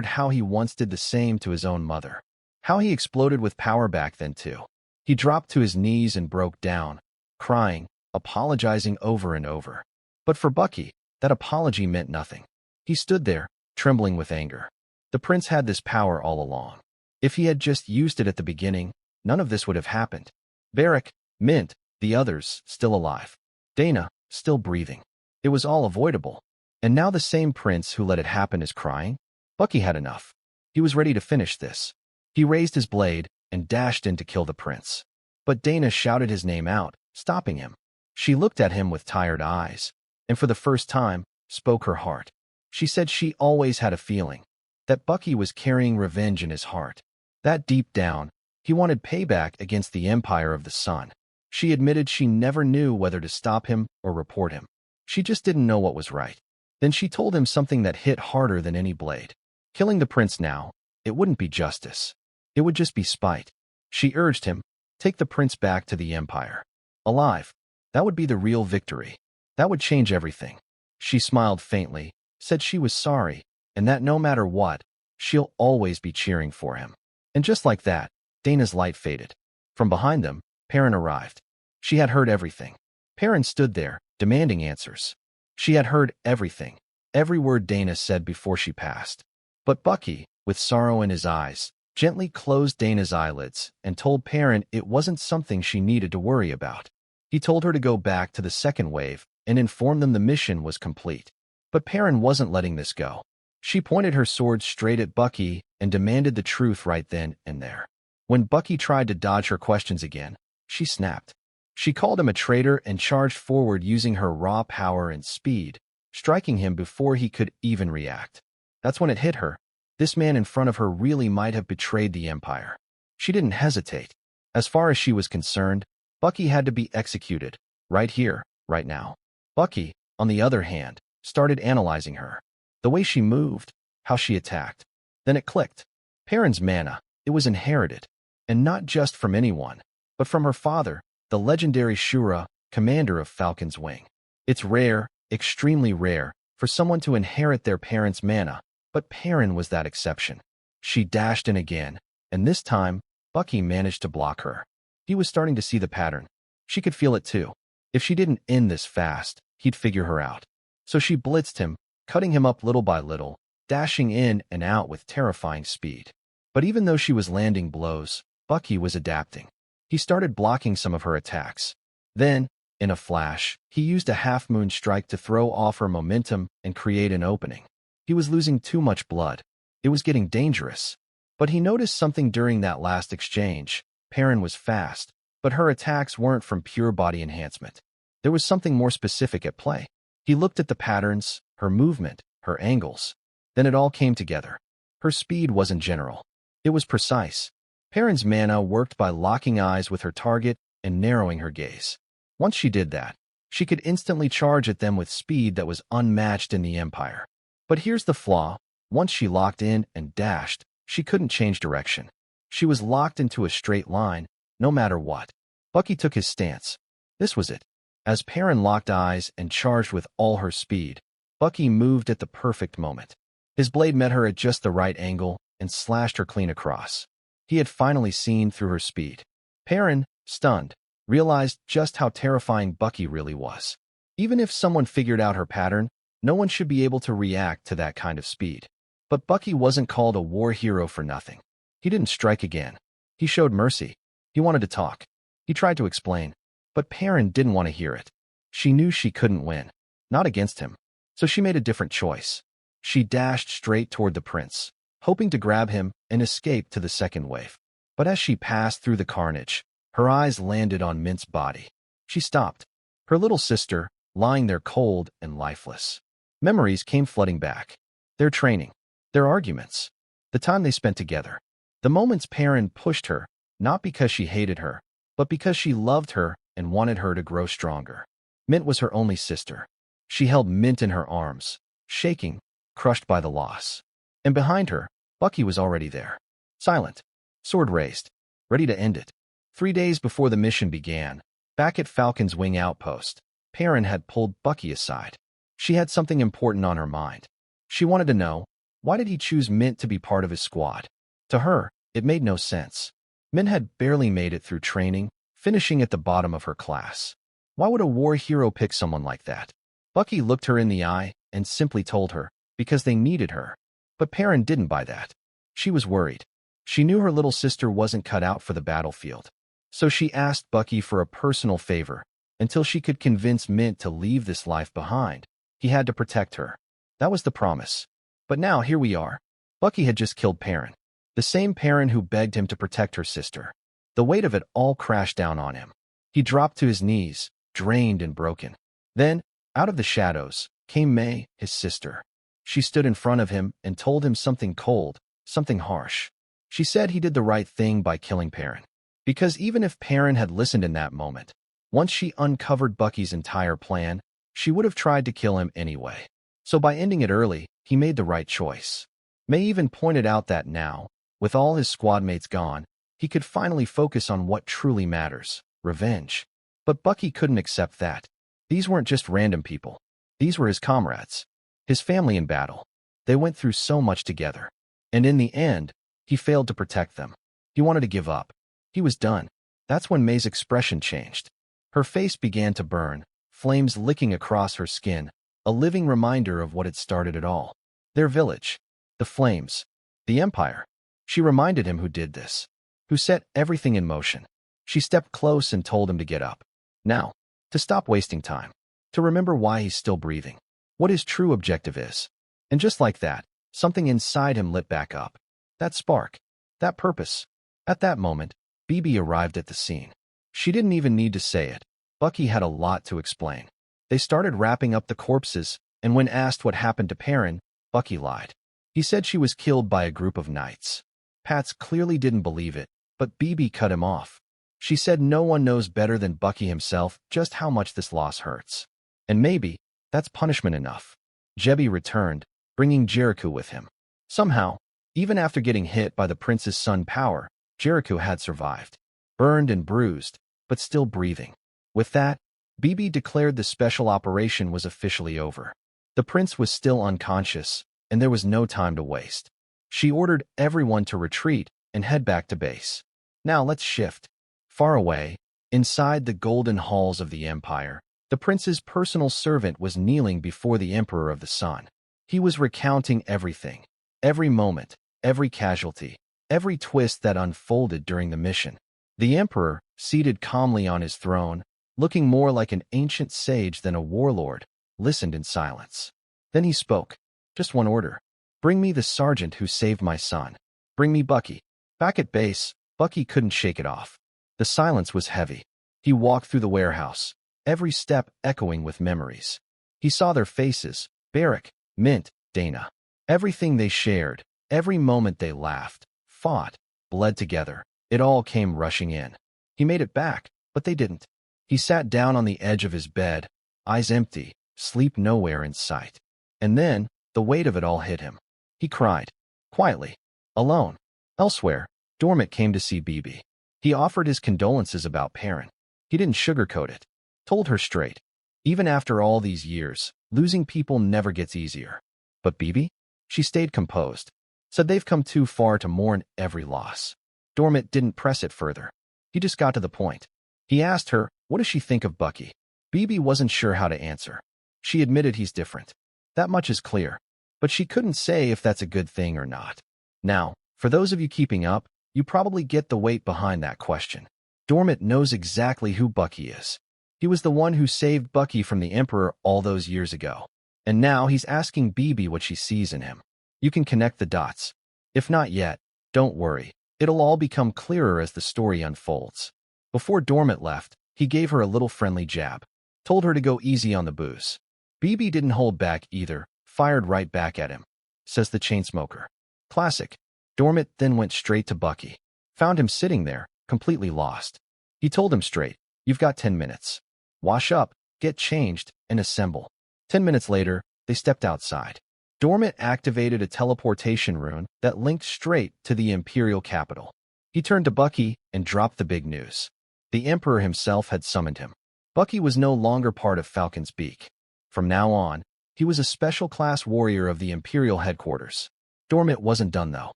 how he once did the same to his own mother. How he exploded with power back then too. He dropped to his knees and broke down, crying, apologizing over and over. But for Bucky, that apology meant nothing. He stood there, trembling with anger. The prince had this power all along. If he had just used it at the beginning, none of this would have happened. Barrack, Mint, the others, still alive. Dana, still breathing. It was all avoidable. And now the same prince who let it happen is crying? Bucky had enough. He was ready to finish this. He raised his blade and dashed in to kill the prince. But Dana shouted his name out, stopping him. She looked at him with tired eyes, and for the first time, spoke her heart. She said she always had a feeling that Bucky was carrying revenge in his heart. That deep down, he wanted payback against the empire of the sun. She admitted she never knew whether to stop him or report him. She just didn't know what was right. Then she told him something that hit harder than any blade. Killing the prince now, it wouldn't be justice. It would just be spite. She urged him, take the prince back to the empire. Alive. That would be the real victory. That would change everything. She smiled faintly, said she was sorry, and that no matter what, she'll always be cheering for him. And just like that, Dana's light faded. From behind them, Perrin arrived. She had heard everything. Perrin stood there, demanding answers. She had heard everything, every word Dana said before she passed. But Bucky, with sorrow in his eyes, gently closed Dana's eyelids and told Perrin it wasn't something she needed to worry about. He told her to go back to the second wave and inform them the mission was complete. But Perrin wasn't letting this go. She pointed her sword straight at Bucky and demanded the truth right then and there. When Bucky tried to dodge her questions again, she snapped. She called him a traitor and charged forward using her raw power and speed, striking him before he could even react. That's when it hit her. This man in front of her really might have betrayed the empire. She didn't hesitate. As far as she was concerned, Bucky had to be executed, right here, right now. Bucky, on the other hand, started analyzing her. The way she moved, how she attacked. Then it clicked. Perrin's mana, it was inherited. And not just from anyone, but from her father, the legendary Shura, commander of Falcon's Wing. It's rare, extremely rare, for someone to inherit their parents' mana, but Perrin was that exception. She dashed in again, and this time, Bucky managed to block her. He was starting to see the pattern. She could feel it too. If she didn't end this fast, he'd figure her out. So she blitzed him, cutting him up little by little, dashing in and out with terrifying speed. But even though she was landing blows, Bucky was adapting. He started blocking some of her attacks. Then, in a flash, he used a half-moon strike to throw off her momentum and create an opening. He was losing too much blood. It was getting dangerous. But he noticed something during that last exchange. Perrin was fast, but her attacks weren't from pure body enhancement. There was something more specific at play. He looked at the patterns, her movement, her angles. Then it all came together. Her speed wasn't general. It was precise. Perrin's mana worked by locking eyes with her target and narrowing her gaze. Once she did that, she could instantly charge at them with speed that was unmatched in the Empire. But here's the flaw. Once she locked in and dashed, she couldn't change direction. She was locked into a straight line, no matter what. Bucky took his stance. This was it. As Perrin locked eyes and charged with all her speed, Bucky moved at the perfect moment. His blade met her at just the right angle and slashed her clean across. He had finally seen through her speed. Perrin, stunned, realized just how terrifying Bucky really was. Even if someone figured out her pattern, no one should be able to react to that kind of speed. But Bucky wasn't called a war hero for nothing. He didn't strike again. He showed mercy. He wanted to talk. He tried to explain. But Perrin didn't want to hear it. She knew she couldn't win. Not against him. So she made a different choice. She dashed straight toward the prince, hoping to grab him and escape to the second wave. But as she passed through the carnage, her eyes landed on Mint's body. She stopped. Her little sister, lying there cold and lifeless. Memories came flooding back. Their training. Their arguments. The time they spent together. The moments Perrin pushed her, not because she hated her, but because she loved her and wanted her to grow stronger. Mint was her only sister. She held Mint in her arms, shaking, crushed by the loss. And behind her, Bucky was already there. Silent. Sword raised. Ready to end it. 3 days before the mission began, back at Falcon's Wing outpost, Perrin had pulled Bucky aside. She had something important on her mind. She wanted to know, why did he choose Mint to be part of his squad? To her, it made no sense. Mint had barely made it through training, finishing at the bottom of her class. Why would a war hero pick someone like that? Bucky looked her in the eye and simply told her, because they needed her. But Perrin didn't buy that. She was worried. She knew her little sister wasn't cut out for the battlefield. So she asked Bucky for a personal favor. Until she could convince Mint to leave this life behind, he had to protect her. That was the promise. But now here we are. Bucky had just killed Perrin. The same Perrin who begged him to protect her sister. The weight of it all crashed down on him. He dropped to his knees, drained and broken. Then, out of the shadows, came May, his sister. She stood in front of him and told him something cold, something harsh. She said he did the right thing by killing Perrin. Because even if Perrin had listened in that moment, once she uncovered Bucky's entire plan, she would have tried to kill him anyway. So by ending it early, he made the right choice. May even pointed out that now, with all his squad mates gone, he could finally focus on what truly matters, revenge. But Bucky couldn't accept that. These weren't just random people. These were his comrades. His family in battle. They went through so much together. And in the end, he failed to protect them. He wanted to give up. He was done. That's when May's expression changed. Her face began to burn, flames licking across her skin, a living reminder of what had started it all. Their village. The flames. The Empire. She reminded him who did this. Who set everything in motion. She stepped close and told him to get up. Now. To stop wasting time. To remember why he's still breathing. What his true objective is. And just like that, something inside him lit back up. That spark. That purpose. At that moment, BB arrived at the scene. She didn't even need to say it. Bucky had a lot to explain. They started wrapping up the corpses, and when asked what happened to Perrin, Bucky lied. He said she was killed by a group of knights. Pats clearly didn't believe it, but BB cut him off. She said no one knows better than Bucky himself just how much this loss hurts. And maybe, that's punishment enough. Jebi returned, bringing Jericho with him. Somehow, even after getting hit by the prince's sun power, Jericho had survived. Burned and bruised, but still breathing. With that, BB declared the special operation was officially over. The prince was still unconscious, and there was no time to waste. She ordered everyone to retreat and head back to base. Now let's shift. Far away, inside the golden halls of the Empire, the prince's personal servant was kneeling before the Emperor of the Sun. He was recounting everything. Every moment, every casualty, every twist that unfolded during the mission. The Emperor, seated calmly on his throne, looking more like an ancient sage than a warlord, listened in silence. Then he spoke. Just one order. Bring me the sergeant who saved my son. Bring me Bucky. Back at base, Bucky couldn't shake it off. The silence was heavy. He walked through the warehouse, every step echoing with memories. He saw their faces, Barrick, Mint, Dana. Everything they shared, every moment they laughed, fought, bled together. It all came rushing in. He made it back, but they didn't. He sat down on the edge of his bed, eyes empty, sleep nowhere in sight. And then, the weight of it all hit him. He cried. Quietly. Alone. Elsewhere, Dormant came to see BB. He offered his condolences about Perrin. He didn't sugarcoat it. Told her straight. Even after all these years, losing people never gets easier. But BB? She stayed composed. Said they've come too far to mourn every loss. Dormant didn't press it further. He just got to the point. He asked her, what does she think of Bucky? BB wasn't sure how to answer. She admitted he's different. That much is clear. but she couldn't say if that's a good thing or not. Now, for those of you keeping up, you probably get the weight behind that question. Dormit knows exactly who Bucky is. He was the one who saved Bucky from the Emperor all those years ago. And now he's asking Bibi what she sees in him. You can connect the dots. If not yet, don't worry. It'll all become clearer as the story unfolds. Before Dormit left, he gave her a little friendly jab. Told her to go easy on the booze. Bibi didn't hold back either, fired right back at him. Says the Chainsmoker. Classic. Dormit then went straight to Bucky. Found him sitting there, completely lost. He told him straight, "You've got 10 minutes. Wash up, get changed, and assemble." 10 minutes later, they stepped outside. Dormit activated a teleportation rune that linked straight to the Imperial capital. He turned to Bucky and dropped the big news. The Emperor himself had summoned him. Bucky was no longer part of Falcon's Beak. From now on, he was a special class warrior of the Imperial headquarters. Dormit wasn't done though.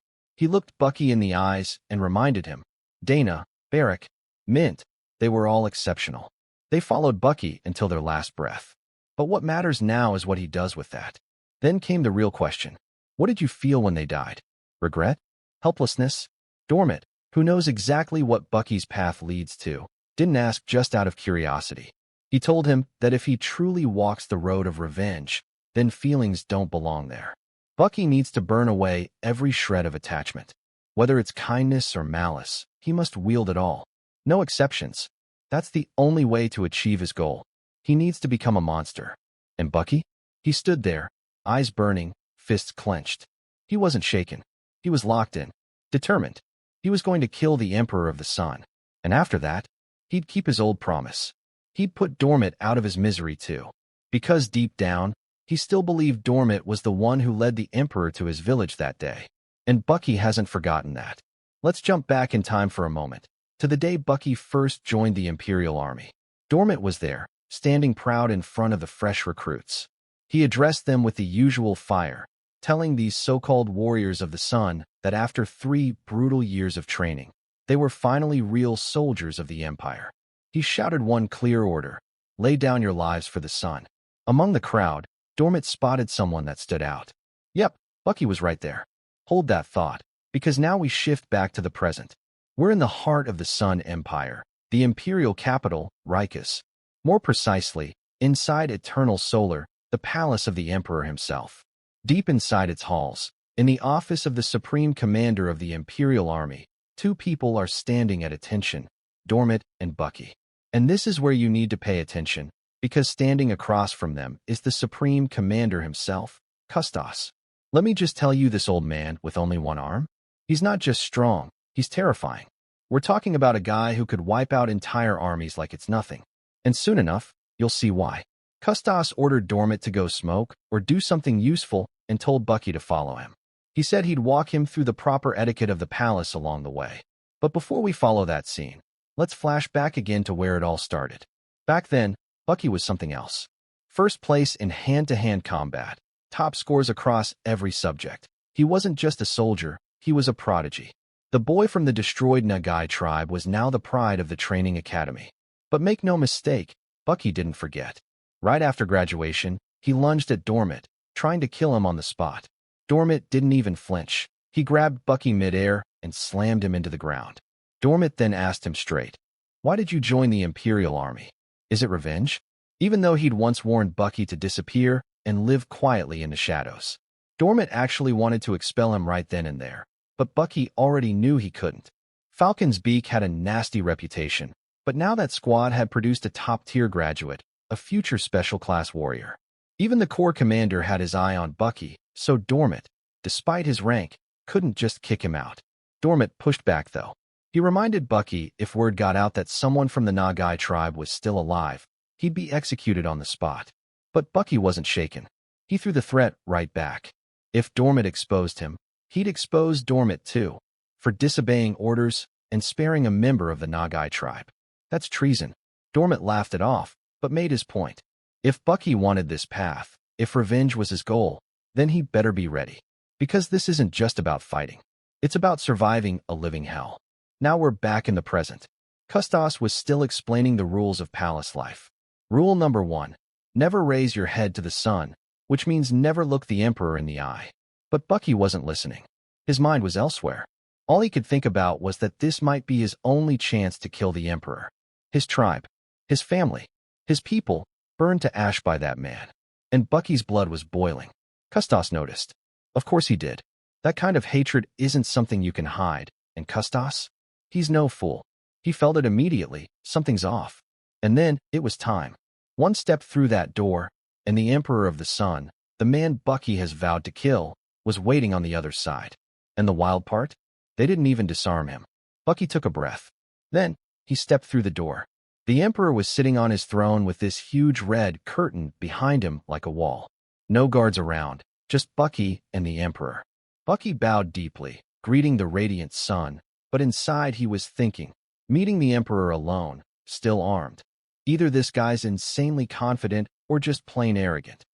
He looked Bucky in the eyes and reminded him, Dana, Barrack, Mint, they were all exceptional. They followed Bucky until their last breath. But what matters now is what he does with that. Then came the real question. What did you feel when they died? Regret? Helplessness? Dormit, who knows exactly what Bucky's path leads to, didn't ask just out of curiosity. He told him that if he truly walks the road of revenge, then feelings don't belong there. Bucky needs to burn away every shred of attachment. Whether it's kindness or malice, he must wield it all. No exceptions. That's the only way to achieve his goal. He needs to become a monster. And Bucky? He stood there, eyes burning, fists clenched. He wasn't shaken. He was locked in, determined. He was going to kill the Emperor of the Sun. And after that, he'd keep his old promise. He'd put Dormit out of his misery too. Because deep down, he still believed Dormit was the one who led the Emperor to his village that day. And Bucky hasn't forgotten that. Let's jump back in time for a moment, to the day Bucky first joined the Imperial Army. Dormit was there, standing proud in front of the fresh recruits. He addressed them with the usual fire, telling these so-called warriors of the sun that after 3 brutal years of training, they were finally real soldiers of the Empire. He shouted one clear order: lay down your lives for the sun. Among the crowd, Dormit spotted someone that stood out. Yep, Bucky was right there. Hold that thought, because now we shift back to the present. We're in the heart of the Sun Empire, the Imperial capital, Rikus. More precisely, inside Eternal Solar, the palace of the Emperor himself. Deep inside its halls, in the office of the Supreme Commander of the Imperial Army, 2 people are standing at attention, Dormit and Bucky. And this is where you need to pay attention, because standing across from them is the Supreme Commander himself, Custos. Let me just tell you, this old man with only one arm? He's not just strong, he's terrifying. We're talking about a guy who could wipe out entire armies like it's nothing. And soon enough, you'll see why. Custos ordered Dormit to go smoke or do something useful and told Bucky to follow him. He said he'd walk him through the proper etiquette of the palace along the way. But before we follow that scene, let's flash back again to where it all started. Back then, Bucky was something else. First place in hand-to-hand combat, top scores across every subject. He wasn't just a soldier, he was a prodigy. The boy from the destroyed Nagai tribe was now the pride of the training academy. But make no mistake, Bucky didn't forget. Right after graduation, he lunged at Dormit, trying to kill him on the spot. Dormit didn't even flinch. He grabbed Bucky midair and slammed him into the ground. Dormit then asked him straight, "Why did you join the Imperial Army? Is it revenge?" Even though he'd once warned Bucky to disappear and live quietly in the shadows. Dormit actually wanted to expel him right then and there, but Bucky already knew he couldn't. Falcon's Beak had a nasty reputation, but now that squad had produced a top-tier graduate, a future special class warrior. Even the Corps commander had his eye on Bucky, so Dormit, despite his rank, couldn't just kick him out. Dormit pushed back though. He reminded Bucky if word got out that someone from the Nagai tribe was still alive, he'd be executed on the spot. But Bucky wasn't shaken. He threw the threat right back. If Dormit exposed him, he'd expose Dormit too, for disobeying orders and sparing a member of the Nagai tribe. That's treason. Dormit laughed it off, but made his point. If Bucky wanted this path, if revenge was his goal, then he better be ready. Because this isn't just about fighting. It's about surviving a living hell. Now we're back in the present. Custos was still explaining the rules of palace life. Rule number 1. Never raise your head to the sun, which means never look the Emperor in the eye. But Bucky wasn't listening. His mind was elsewhere. All he could think about was that this might be his only chance to kill the Emperor. His tribe, his family, his people, burned to ash by that man. And Bucky's blood was boiling. Custos noticed. Of course he did. That kind of hatred isn't something you can hide, and Custos? He's no fool. He felt it immediately. Something's off. And then, it was time. One step through that door, and the Emperor of the Sun, the man Bucky has vowed to kill, was waiting on the other side. And the wild part? They didn't even disarm him. Bucky took a breath. Then, he stepped through the door. The Emperor was sitting on his throne with this huge red curtain behind him like a wall. No guards around, just Bucky and the Emperor. Bucky bowed deeply, greeting the radiant sun, but inside he was thinking, meeting the Emperor alone, still armed. Either this guy's insanely confident or just plain arrogant.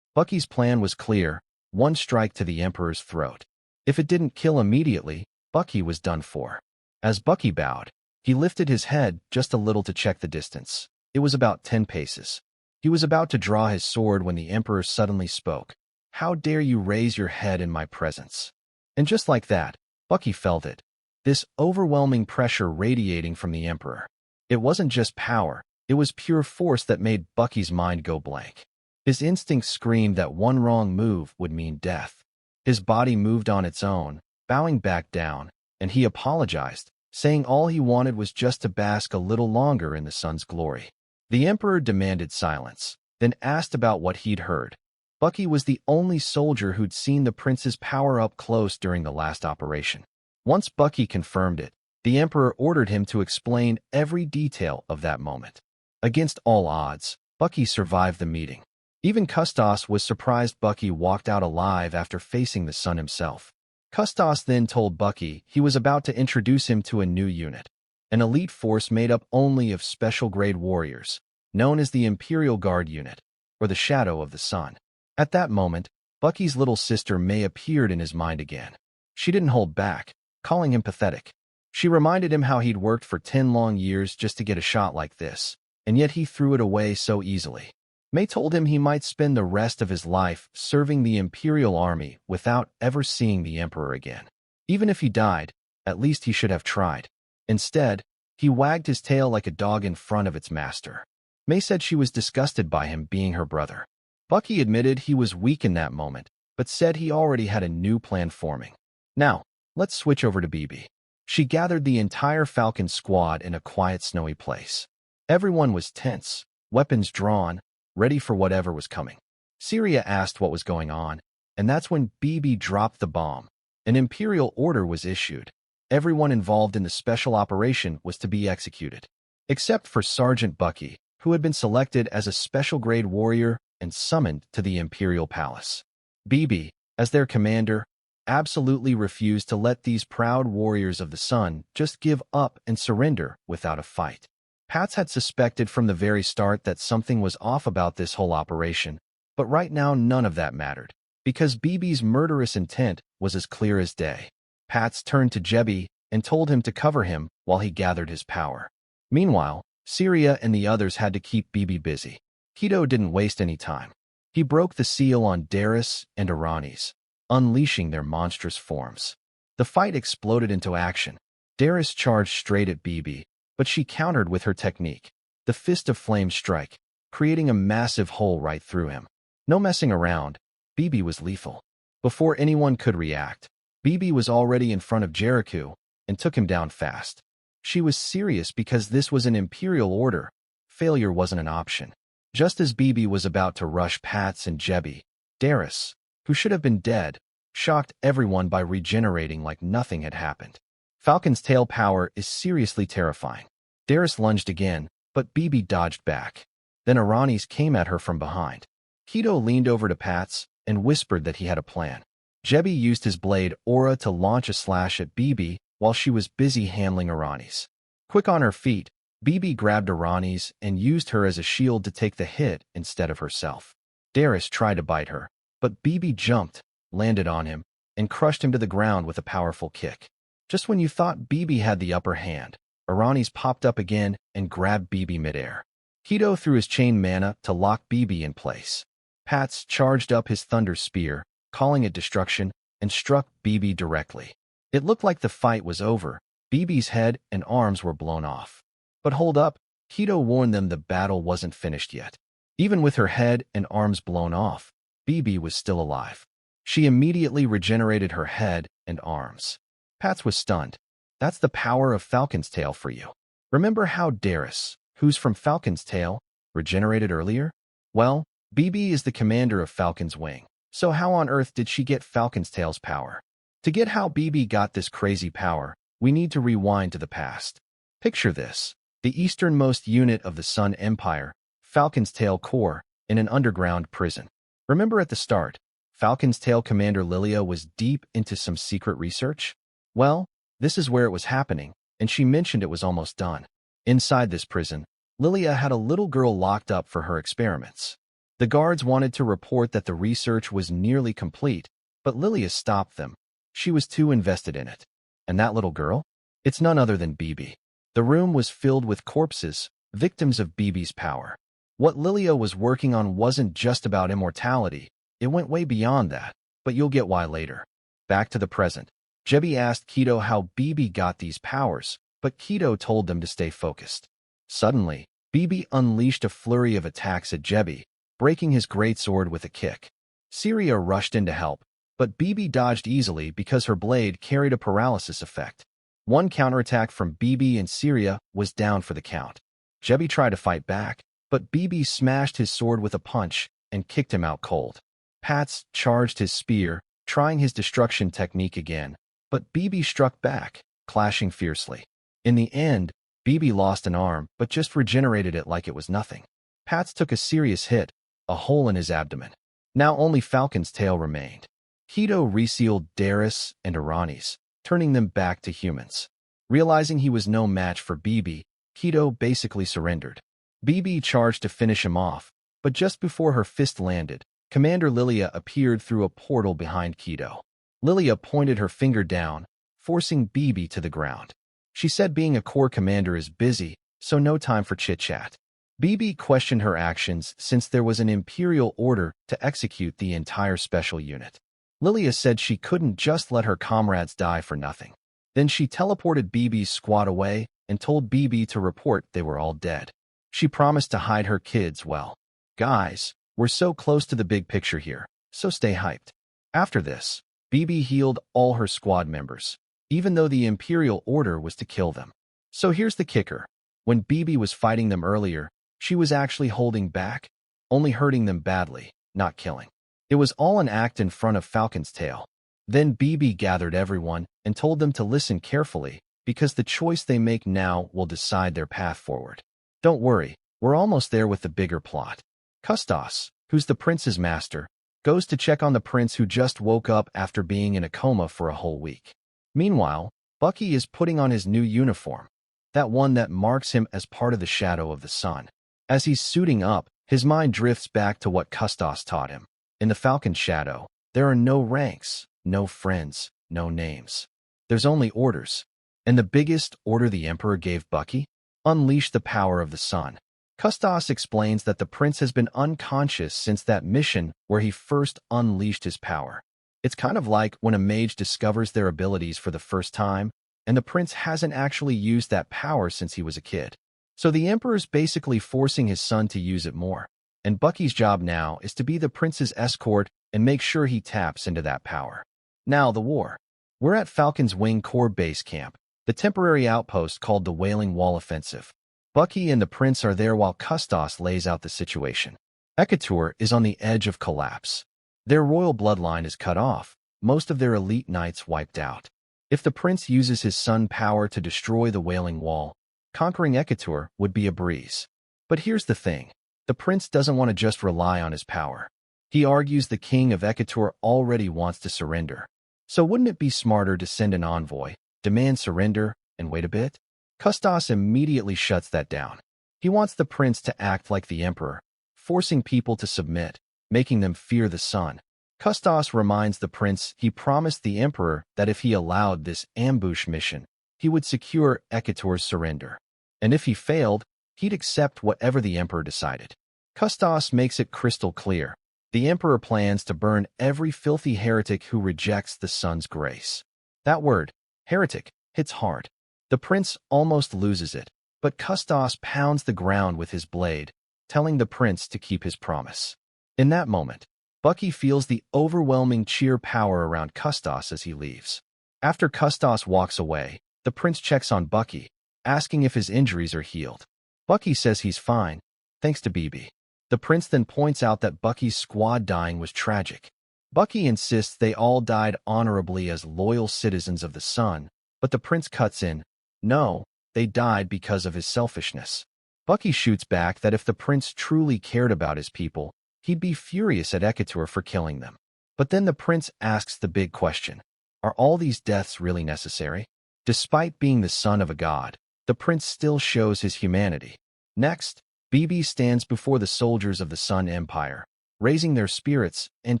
Bucky's plan was clear, one strike to the Emperor's throat. If it didn't kill immediately, Bucky was done for. As Bucky bowed, he lifted his head just a little to check the distance. It was about 10 paces. He was about to draw his sword when the Emperor suddenly spoke. "How dare you raise your head in my presence?" And just like that, Bucky felt it. This overwhelming pressure radiating from the Emperor. It wasn't just power, it was pure force that made Bucky's mind go blank. His instincts screamed that one wrong move would mean death. His body moved on its own, bowing back down, and he apologized, saying all he wanted was just to bask a little longer in the sun's glory. The Emperor demanded silence, then asked about what he'd heard. Bucky was the only soldier who'd seen the prince's power up close during the last operation. Once Bucky confirmed it, the Emperor ordered him to explain every detail of that moment. Against all odds, Bucky survived the meeting. Even Custos was surprised Bucky walked out alive after facing the sun himself. Custos then told Bucky he was about to introduce him to a new unit, an elite force made up only of special-grade warriors, known as the Imperial Guard Unit, or the Shadow of the Sun. At that moment, Bucky's little sister May appeared in his mind again. She didn't hold back, calling him pathetic. She reminded him how he'd worked for 10 long years just to get a shot like this, and yet he threw it away so easily. May told him he might spend the rest of his life serving the Imperial Army without ever seeing the Emperor again. Even if he died, at least he should have tried. Instead, he wagged his tail like a dog in front of its master. May said she was disgusted by him being her brother. Bucky admitted he was weak in that moment, but said he already had a new plan forming. Now, let's switch over to BB. She gathered the entire Falcon squad in a quiet, snowy place. Everyone was tense, weapons drawn, ready for whatever was coming. Syria asked what was going on, and that's when BB dropped the bomb. An imperial order was issued. Everyone involved in the special operation was to be executed, except for Sergeant Bucky, who had been selected as a special-grade warrior and summoned to the Imperial Palace. BB, as their commander, absolutely refused to let these proud warriors of the sun just give up and surrender without a fight. Pats had suspected from the very start that something was off about this whole operation, but right now none of that mattered, because BB's murderous intent was as clear as day. Pats turned to Jebby and told him to cover him while he gathered his power. Meanwhile, Syria and the others had to keep BB busy. Kido didn't waste any time. He broke the seal on Darius and Aranis, unleashing their monstrous forms. The fight exploded into action. Darius charged straight at BB, but she countered with her technique, the Fist of Flame strike, creating a massive hole right through him. No messing around, BB was lethal. Before anyone could react, BB was already in front of Jericho and took him down fast. She was serious because this was an imperial order. Failure wasn't an option. Just as BB was about to rush Pats and Jebby, Darius, who should have been dead, shocked everyone by regenerating like nothing had happened. Falcon's tail power is seriously terrifying. Darius lunged again, but BB dodged back. Then Aranis came at her from behind. Kido leaned over to Pats and whispered that he had a plan. Jebby used his blade Aura to launch a slash at BB while she was busy handling Aranis. Quick on her feet, BB grabbed Aranis and used her as a shield to take the hit instead of herself. Darius tried to bite her, but BB jumped, landed on him, and crushed him to the ground with a powerful kick. Just when you thought BB had the upper hand, Aranis popped up again and grabbed BB midair. Kido threw his chain mana to lock BB in place. Pats charged up his thunder spear, calling it destruction, and struck BB directly. It looked like the fight was over. BB's head and arms were blown off. But hold up, Keto warned them the battle wasn't finished yet. Even with her head and arms blown off, BB was still alive. She immediately regenerated her head and arms. Pats was stunned. That's the power of Falcon's Tail for you. Remember how Darius, who's from Falcon's Tail, regenerated earlier? Well, BB is the commander of Falcon's Wing. So how on earth did she get Falcon's Tail's power? To get how BB got this crazy power, we need to rewind to the past. Picture this. The easternmost unit of the Sun Empire, Falcon's Tail Corps, in an underground prison. Remember at the start, Falcon's Tail Commander Lilia was deep into some secret research? Well, this is where it was happening, and she mentioned it was almost done. Inside this prison, Lilia had a little girl locked up for her experiments. The guards wanted to report that the research was nearly complete, but Lilia stopped them. She was too invested in it. And that little girl? It's none other than BB. The room was filled with corpses, victims of BB's power. What Lilia was working on wasn't just about immortality, it went way beyond that, but you'll get why later. Back to the present. Jebi asked Keto how BB got these powers, but Keto told them to stay focused. Suddenly, BB unleashed a flurry of attacks at Jebi, breaking his greatsword with a kick. Syria rushed in to help, but BB dodged easily because her blade carried a paralysis effect. One counterattack from BB and Syria was down for the count. Jebi tried to fight back, but BB smashed his sword with a punch and kicked him out cold. Pats charged his spear, trying his destruction technique again, but BB struck back, clashing fiercely. In the end, BB lost an arm but just regenerated it like it was nothing. Pats took a serious hit, a hole in his abdomen. Now only Falcon's Tail remained. Keto resealed Darius and Aranis, turning them back to humans. Realizing he was no match for BB, Keto basically surrendered. BB charged to finish him off, but just before her fist landed, Commander Lilia appeared through a portal behind Keto. Lilia pointed her finger down, forcing BB to the ground. She said being a Corps commander is busy, so no time for chit-chat. BB questioned her actions since there was an Imperial order to execute the entire special unit. Lilia said she couldn't just let her comrades die for nothing. Then she teleported BB's squad away and told BB to report they were all dead. She promised to hide her kids well. Guys, we're so close to the big picture here, so stay hyped. After this, BB healed all her squad members, even though the Imperial order was to kill them. So here's the kicker. When BB was fighting them earlier, she was actually holding back, only hurting them badly, not killing. It was all an act in front of Falcon's Tail. Then BB gathered everyone and told them to listen carefully, because the choice they make now will decide their path forward. Don't worry, we're almost there with the bigger plot. Custos, who's the prince's master, goes to check on the prince who just woke up after being in a coma for a whole week. Meanwhile, Bucky is putting on his new uniform, that one that marks him as part of the shadow of the sun. As he's suiting up, his mind drifts back to what Custos taught him. In the Falcon Shadow, there are no ranks, no friends, no names. There's only orders. And the biggest order the Emperor gave Bucky? Unleash the power of the sun. Custos explains that the prince has been unconscious since that mission where he first unleashed his power. It's kind of like when a mage discovers their abilities for the first time, and the prince hasn't actually used that power since he was a kid. So the Emperor's basically forcing his son to use it more. And Bucky's job now is to be the prince's escort and make sure he taps into that power. Now the war. We're at Falcon's Wing Corps base camp, the temporary outpost called the Wailing Wall Offensive. Bucky and the prince are there while Custos lays out the situation. Ekatur is on the edge of collapse. Their royal bloodline is cut off, most of their elite knights wiped out. If the prince uses his sun power to destroy the Wailing Wall, conquering Ekatur would be a breeze. But here's the thing. The prince doesn't want to just rely on his power. He argues the king of Ekatur already wants to surrender. So wouldn't it be smarter to send an envoy, demand surrender, and wait a bit? Custos immediately shuts that down. He wants the prince to act like the emperor, forcing people to submit, making them fear the sun. Custos reminds the prince he promised the emperor that if he allowed this ambush mission, he would secure Ekatur's surrender. And if he failed, he'd accept whatever the emperor decided. Custos makes it crystal clear. The emperor plans to burn every filthy heretic who rejects the sun's grace. That word, heretic, hits hard. The prince almost loses it, but Custos pounds the ground with his blade, telling the prince to keep his promise. In that moment, Bucky feels the overwhelming cheer power around Custos as he leaves. After Custos walks away, the prince checks on Bucky, asking if his injuries are healed. Bucky says he's fine, thanks to BB. The prince then points out that Bucky's squad dying was tragic. Bucky insists they all died honorably as loyal citizens of the sun, but the prince cuts in, no, they died because of his selfishness. Bucky shoots back that if the prince truly cared about his people, he'd be furious at Eketur for killing them. But then the prince asks the big question, are all these deaths really necessary? Despite being the son of a god, the prince still shows his humanity. Next, BB stands before the soldiers of the Sun Empire, raising their spirits and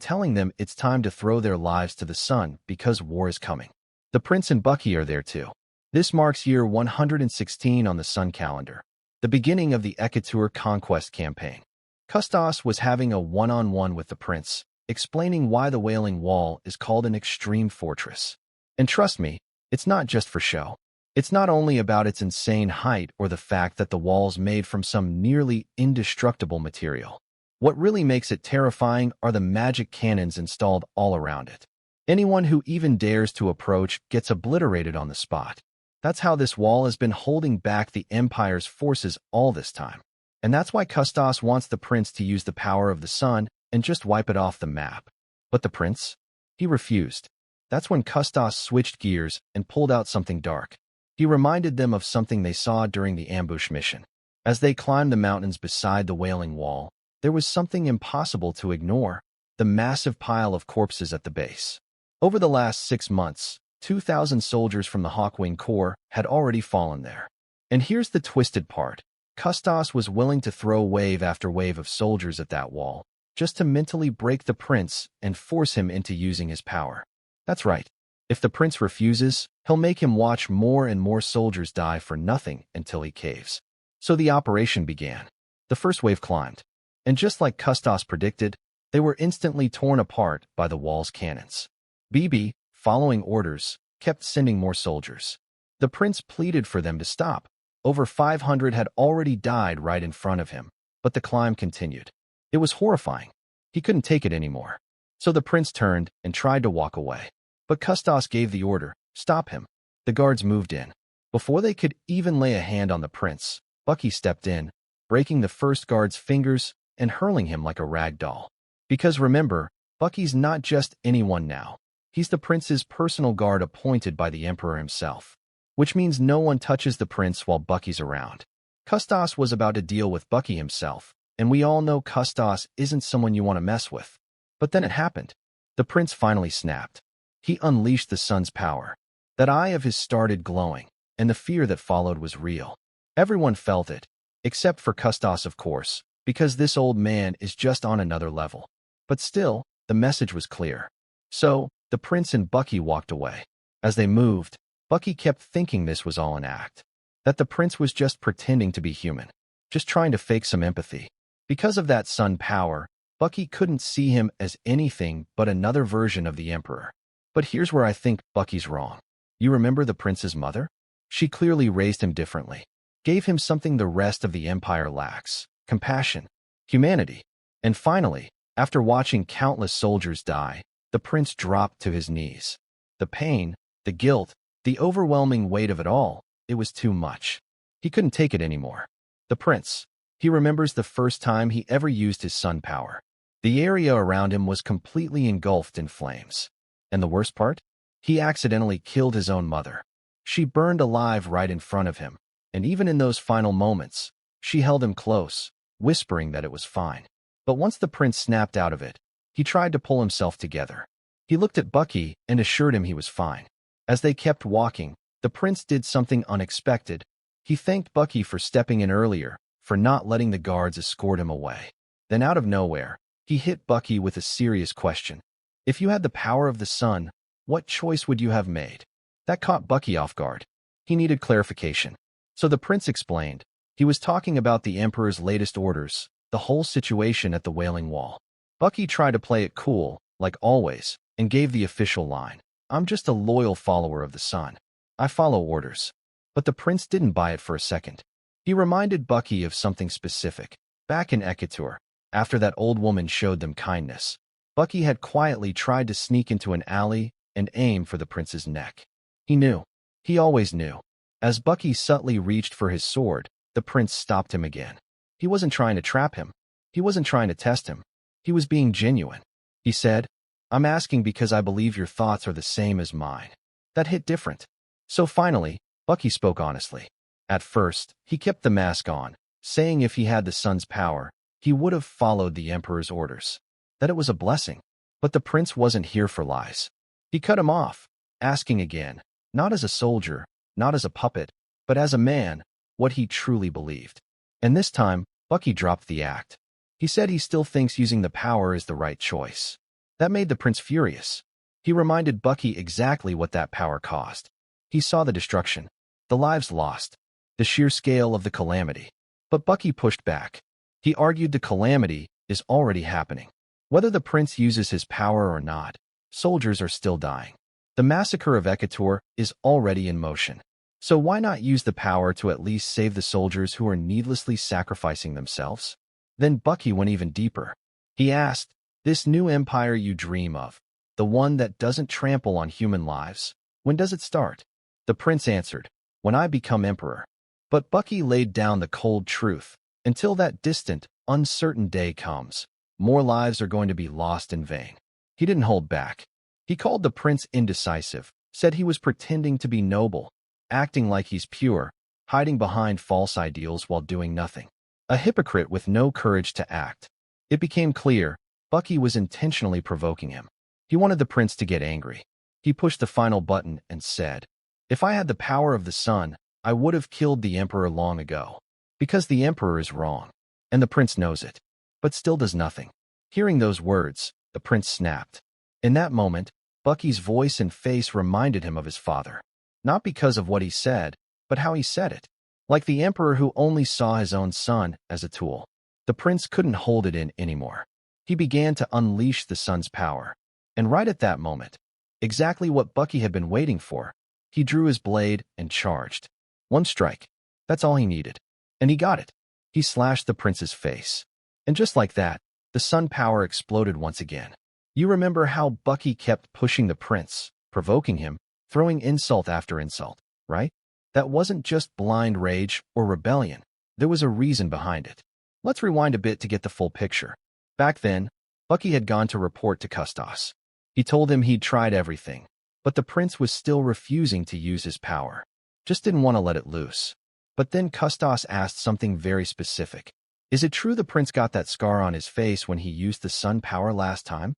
telling them it's time to throw their lives to the sun because war is coming. The prince and Bucky are there too. This marks year 116 on the sun calendar, the beginning of the Eketur conquest campaign. Custos was having a one-on-one with the prince, explaining why the Wailing Wall is called an extreme fortress. And trust me, it's not just for show. It's not only about its insane height or the fact that the wall's made from some nearly indestructible material. What really makes it terrifying are the magic cannons installed all around it. Anyone who even dares to approach gets obliterated on the spot. That's how this wall has been holding back the Empire's forces all this time. And that's why Custos wants the prince to use the power of the sun and just wipe it off the map. But the prince? He refused. That's when Custos switched gears and pulled out something dark. He reminded them of something they saw during the ambush mission. As they climbed the mountains beside the Wailing Wall, there was something impossible to ignore, the massive pile of corpses at the base. Over the last 6 months, 2,000 soldiers from the Hawkwing Corps had already fallen there. And here's the twisted part. Custos was willing to throw wave after wave of soldiers at that wall, just to mentally break the prince and force him into using his power. That's right. If the prince refuses, he'll make him watch more and more soldiers die for nothing until he caves. So the operation began. The first wave climbed. And just like Custos predicted, they were instantly torn apart by the wall's cannons. BB, following orders, kept sending more soldiers. The prince pleaded for them to stop. Over 500 had already died right in front of him, but the climb continued. It was horrifying. He couldn't take it anymore. So the prince turned and tried to walk away. But Custos gave the order, stop him. The guards moved in. Before they could even lay a hand on the prince, Bucky stepped in, breaking the first guard's fingers and hurling him like a rag doll. Because remember, Bucky's not just anyone now. He's the prince's personal guard appointed by the emperor himself. Which means no one touches the prince while Bucky's around. Custos was about to deal with Bucky himself, and we all know Custos isn't someone you want to mess with. But then it happened. The prince finally snapped. He unleashed the sun's power. That eye of his started glowing, and the fear that followed was real. Everyone felt it, except for Custos, of course, because this old man is just on another level. But still, the message was clear. So, the prince and Bucky walked away. As they moved, Bucky kept thinking this was all an act. That the prince was just pretending to be human. Just trying to fake some empathy. Because of that sun power, Bucky couldn't see him as anything but another version of the emperor. But here's where I think Bucky's wrong. You remember the prince's mother? She clearly raised him differently. Gave him something the rest of the empire lacks. Compassion. Humanity. And finally, after watching countless soldiers die, the prince dropped to his knees. The pain, the guilt, the overwhelming weight of it all, it was too much. He couldn't take it anymore. The prince. He remembers the first time he ever used his sun power. The area around him was completely engulfed in flames. And the worst part? He accidentally killed his own mother. She burned alive right in front of him, and even in those final moments, she held him close, whispering that it was fine. But once the prince snapped out of it, he tried to pull himself together. He looked at Bucky and assured him he was fine. As they kept walking, the prince did something unexpected. He thanked Bucky for stepping in earlier, for not letting the guards escort him away. Then out of nowhere, he hit Bucky with a serious question. If you had the power of the sun, what choice would you have made? That caught Bucky off guard. He needed clarification. So the prince explained. He was talking about the emperor's latest orders, the whole situation at the Wailing Wall. Bucky tried to play it cool, like always, and gave the official line. I'm just a loyal follower of the sun. I follow orders. But the prince didn't buy it for a second. He reminded Bucky of something specific. Back in Ekatur, after that old woman showed them kindness, Bucky had quietly tried to sneak into an alley and aim for the prince's neck. He knew. He always knew. As Bucky subtly reached for his sword, the prince stopped him again. He wasn't trying to trap him. He wasn't trying to test him. He was being genuine. He said, I'm asking because I believe your thoughts are the same as mine. That hit different. So finally, Bucky spoke honestly. At first, he kept the mask on, saying if he had the sun's power, he would have followed the emperor's orders. That it was a blessing. But the prince wasn't here for lies. He cut him off, asking again, not as a soldier, not as a puppet, but as a man, what he truly believed. And this time, Bucky dropped the act. He said he still thinks using the power is the right choice. That made the prince furious. He reminded Bucky exactly what that power caused. He saw the destruction, the lives lost, the sheer scale of the calamity. But Bucky pushed back. He argued the calamity is already happening. Whether the prince uses his power or not, soldiers are still dying. The massacre of Ekatur is already in motion. So why not use the power to at least save the soldiers who are needlessly sacrificing themselves? Then Bucky went even deeper. He asked, this new empire you dream of, the one that doesn't trample on human lives, when does it start? The prince answered, when I become emperor. But Bucky laid down the cold truth. Until that distant, uncertain day comes, more lives are going to be lost in vain. He didn't hold back. He called the prince indecisive, said he was pretending to be noble, acting like he's pure, hiding behind false ideals while doing nothing. A hypocrite with no courage to act. It became clear, Bucky was intentionally provoking him. He wanted the prince to get angry. He pushed the final button and said, if I had the power of the sun, I would have killed the emperor long ago. Because the emperor is wrong. And the prince knows it. But still does nothing. Hearing those words, the prince snapped. In that moment, Bucky's voice and face reminded him of his father. Not because of what he said, but how he said it. Like the emperor who only saw his own son as a tool. The prince couldn't hold it in anymore. He began to unleash the sun's power. And right at that moment, exactly what Bucky had been waiting for, he drew his blade and charged. One strike. That's all he needed. And he got it. He slashed the prince's face. And just like that, the sun power exploded once again. You remember how Bucky kept pushing the prince, provoking him, throwing insult after insult, right? That wasn't just blind rage or rebellion. There was a reason behind it. Let's rewind a bit to get the full picture. Back then, Bucky had gone to report to Custos. He told him he'd tried everything, but the prince was still refusing to use his power. Just didn't want to let it loose. But then Custos asked something very specific. Is it true the prince got that scar on his face when he used the sun power last time?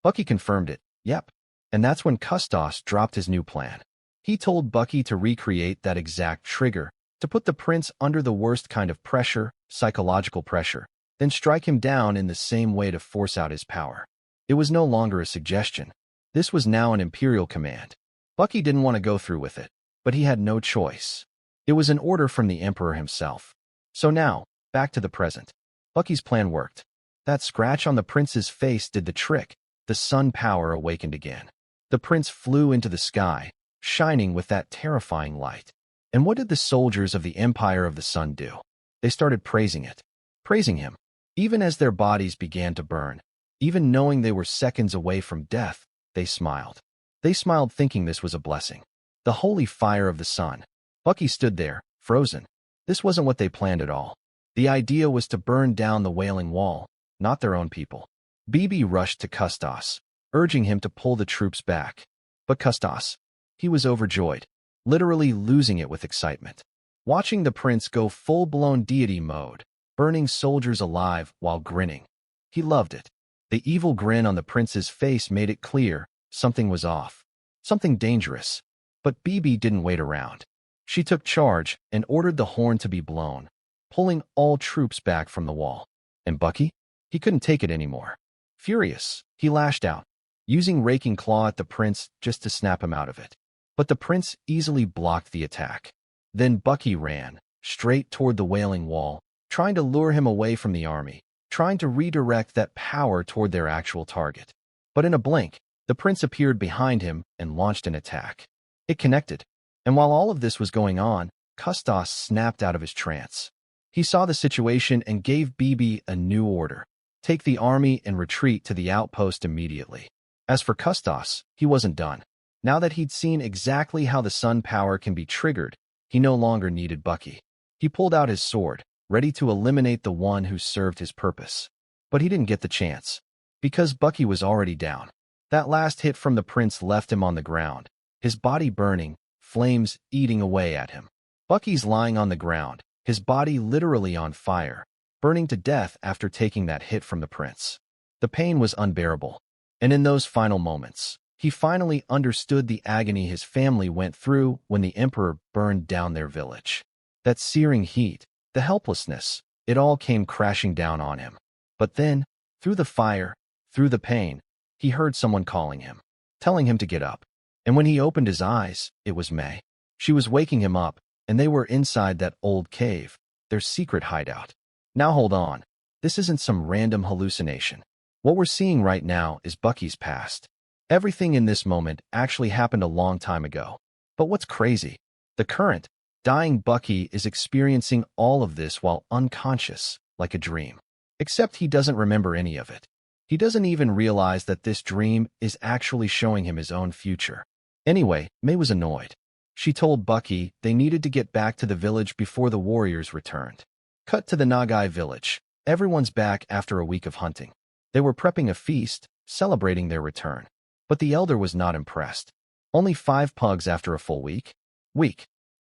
Bucky confirmed it. Yep. And that's when Custos dropped his new plan. He told Bucky to recreate that exact trigger, to put the prince under the worst kind of pressure, psychological pressure, then strike him down in the same way to force out his power. It was no longer a suggestion. This was now an imperial command. Bucky didn't want to go through with it, but he had no choice. It was an order from the emperor himself. So now, back to the present. Bucky's plan worked. That scratch on the prince's face did the trick. The sun power awakened again. The prince flew into the sky, shining with that terrifying light. And what did the soldiers of the Empire of the Sun do? They started praising it. Praising him. Even as their bodies began to burn, even knowing they were seconds away from death, they smiled. They smiled thinking this was a blessing. The holy fire of the sun. Bucky stood there, frozen. This wasn't what they planned at all. The idea was to burn down the Wailing Wall, not their own people. Bibi rushed to Custos, urging him to pull the troops back. But Custos, he was overjoyed, literally losing it with excitement. Watching the prince go full-blown deity mode, burning soldiers alive while grinning. He loved it. The evil grin on the prince's face made it clear something was off, something dangerous. But Bibi didn't wait around. She took charge and ordered the horn to be blown, pulling all troops back from the wall. And Bucky? He couldn't take it anymore. Furious, he lashed out, using raking claw at the prince just to snap him out of it. But the prince easily blocked the attack. Then Bucky ran, straight toward the Wailing Wall, trying to lure him away from the army, trying to redirect that power toward their actual target. But in a blink, the prince appeared behind him and launched an attack. It connected, and while all of this was going on, Custos snapped out of his trance. He saw the situation and gave Bibi a new order: take the army and retreat to the outpost immediately. As for Custos, he wasn't done. Now that he'd seen exactly how the sun power can be triggered, he no longer needed Bucky. He pulled out his sword, ready to eliminate the one who served his purpose. But he didn't get the chance, because Bucky was already down. That last hit from the prince left him on the ground, his body burning, flames eating away at him. Bucky's lying on the ground, his body literally on fire, burning to death after taking that hit from the prince. The pain was unbearable, and in those final moments, he finally understood the agony his family went through when the emperor burned down their village. That searing heat, the helplessness, it all came crashing down on him. But then, through the fire, through the pain, he heard someone calling him, telling him to get up. And when he opened his eyes, it was May. She was waking him up, and they were inside that old cave, their secret hideout. Now hold on. This isn't some random hallucination. What we're seeing right now is Bucky's past. Everything in this moment actually happened a long time ago. But what's crazy? The current, dying Bucky is experiencing all of this while unconscious, like a dream. Except he doesn't remember any of it. He doesn't even realize that this dream is actually showing him his own future. Anyway, May was annoyed. She told Bucky they needed to get back to the village before the warriors returned. Cut to the Nagai village. Everyone's back after a week of hunting. They were prepping a feast, celebrating their return. But the elder was not impressed. Only 5 pugs after a full week?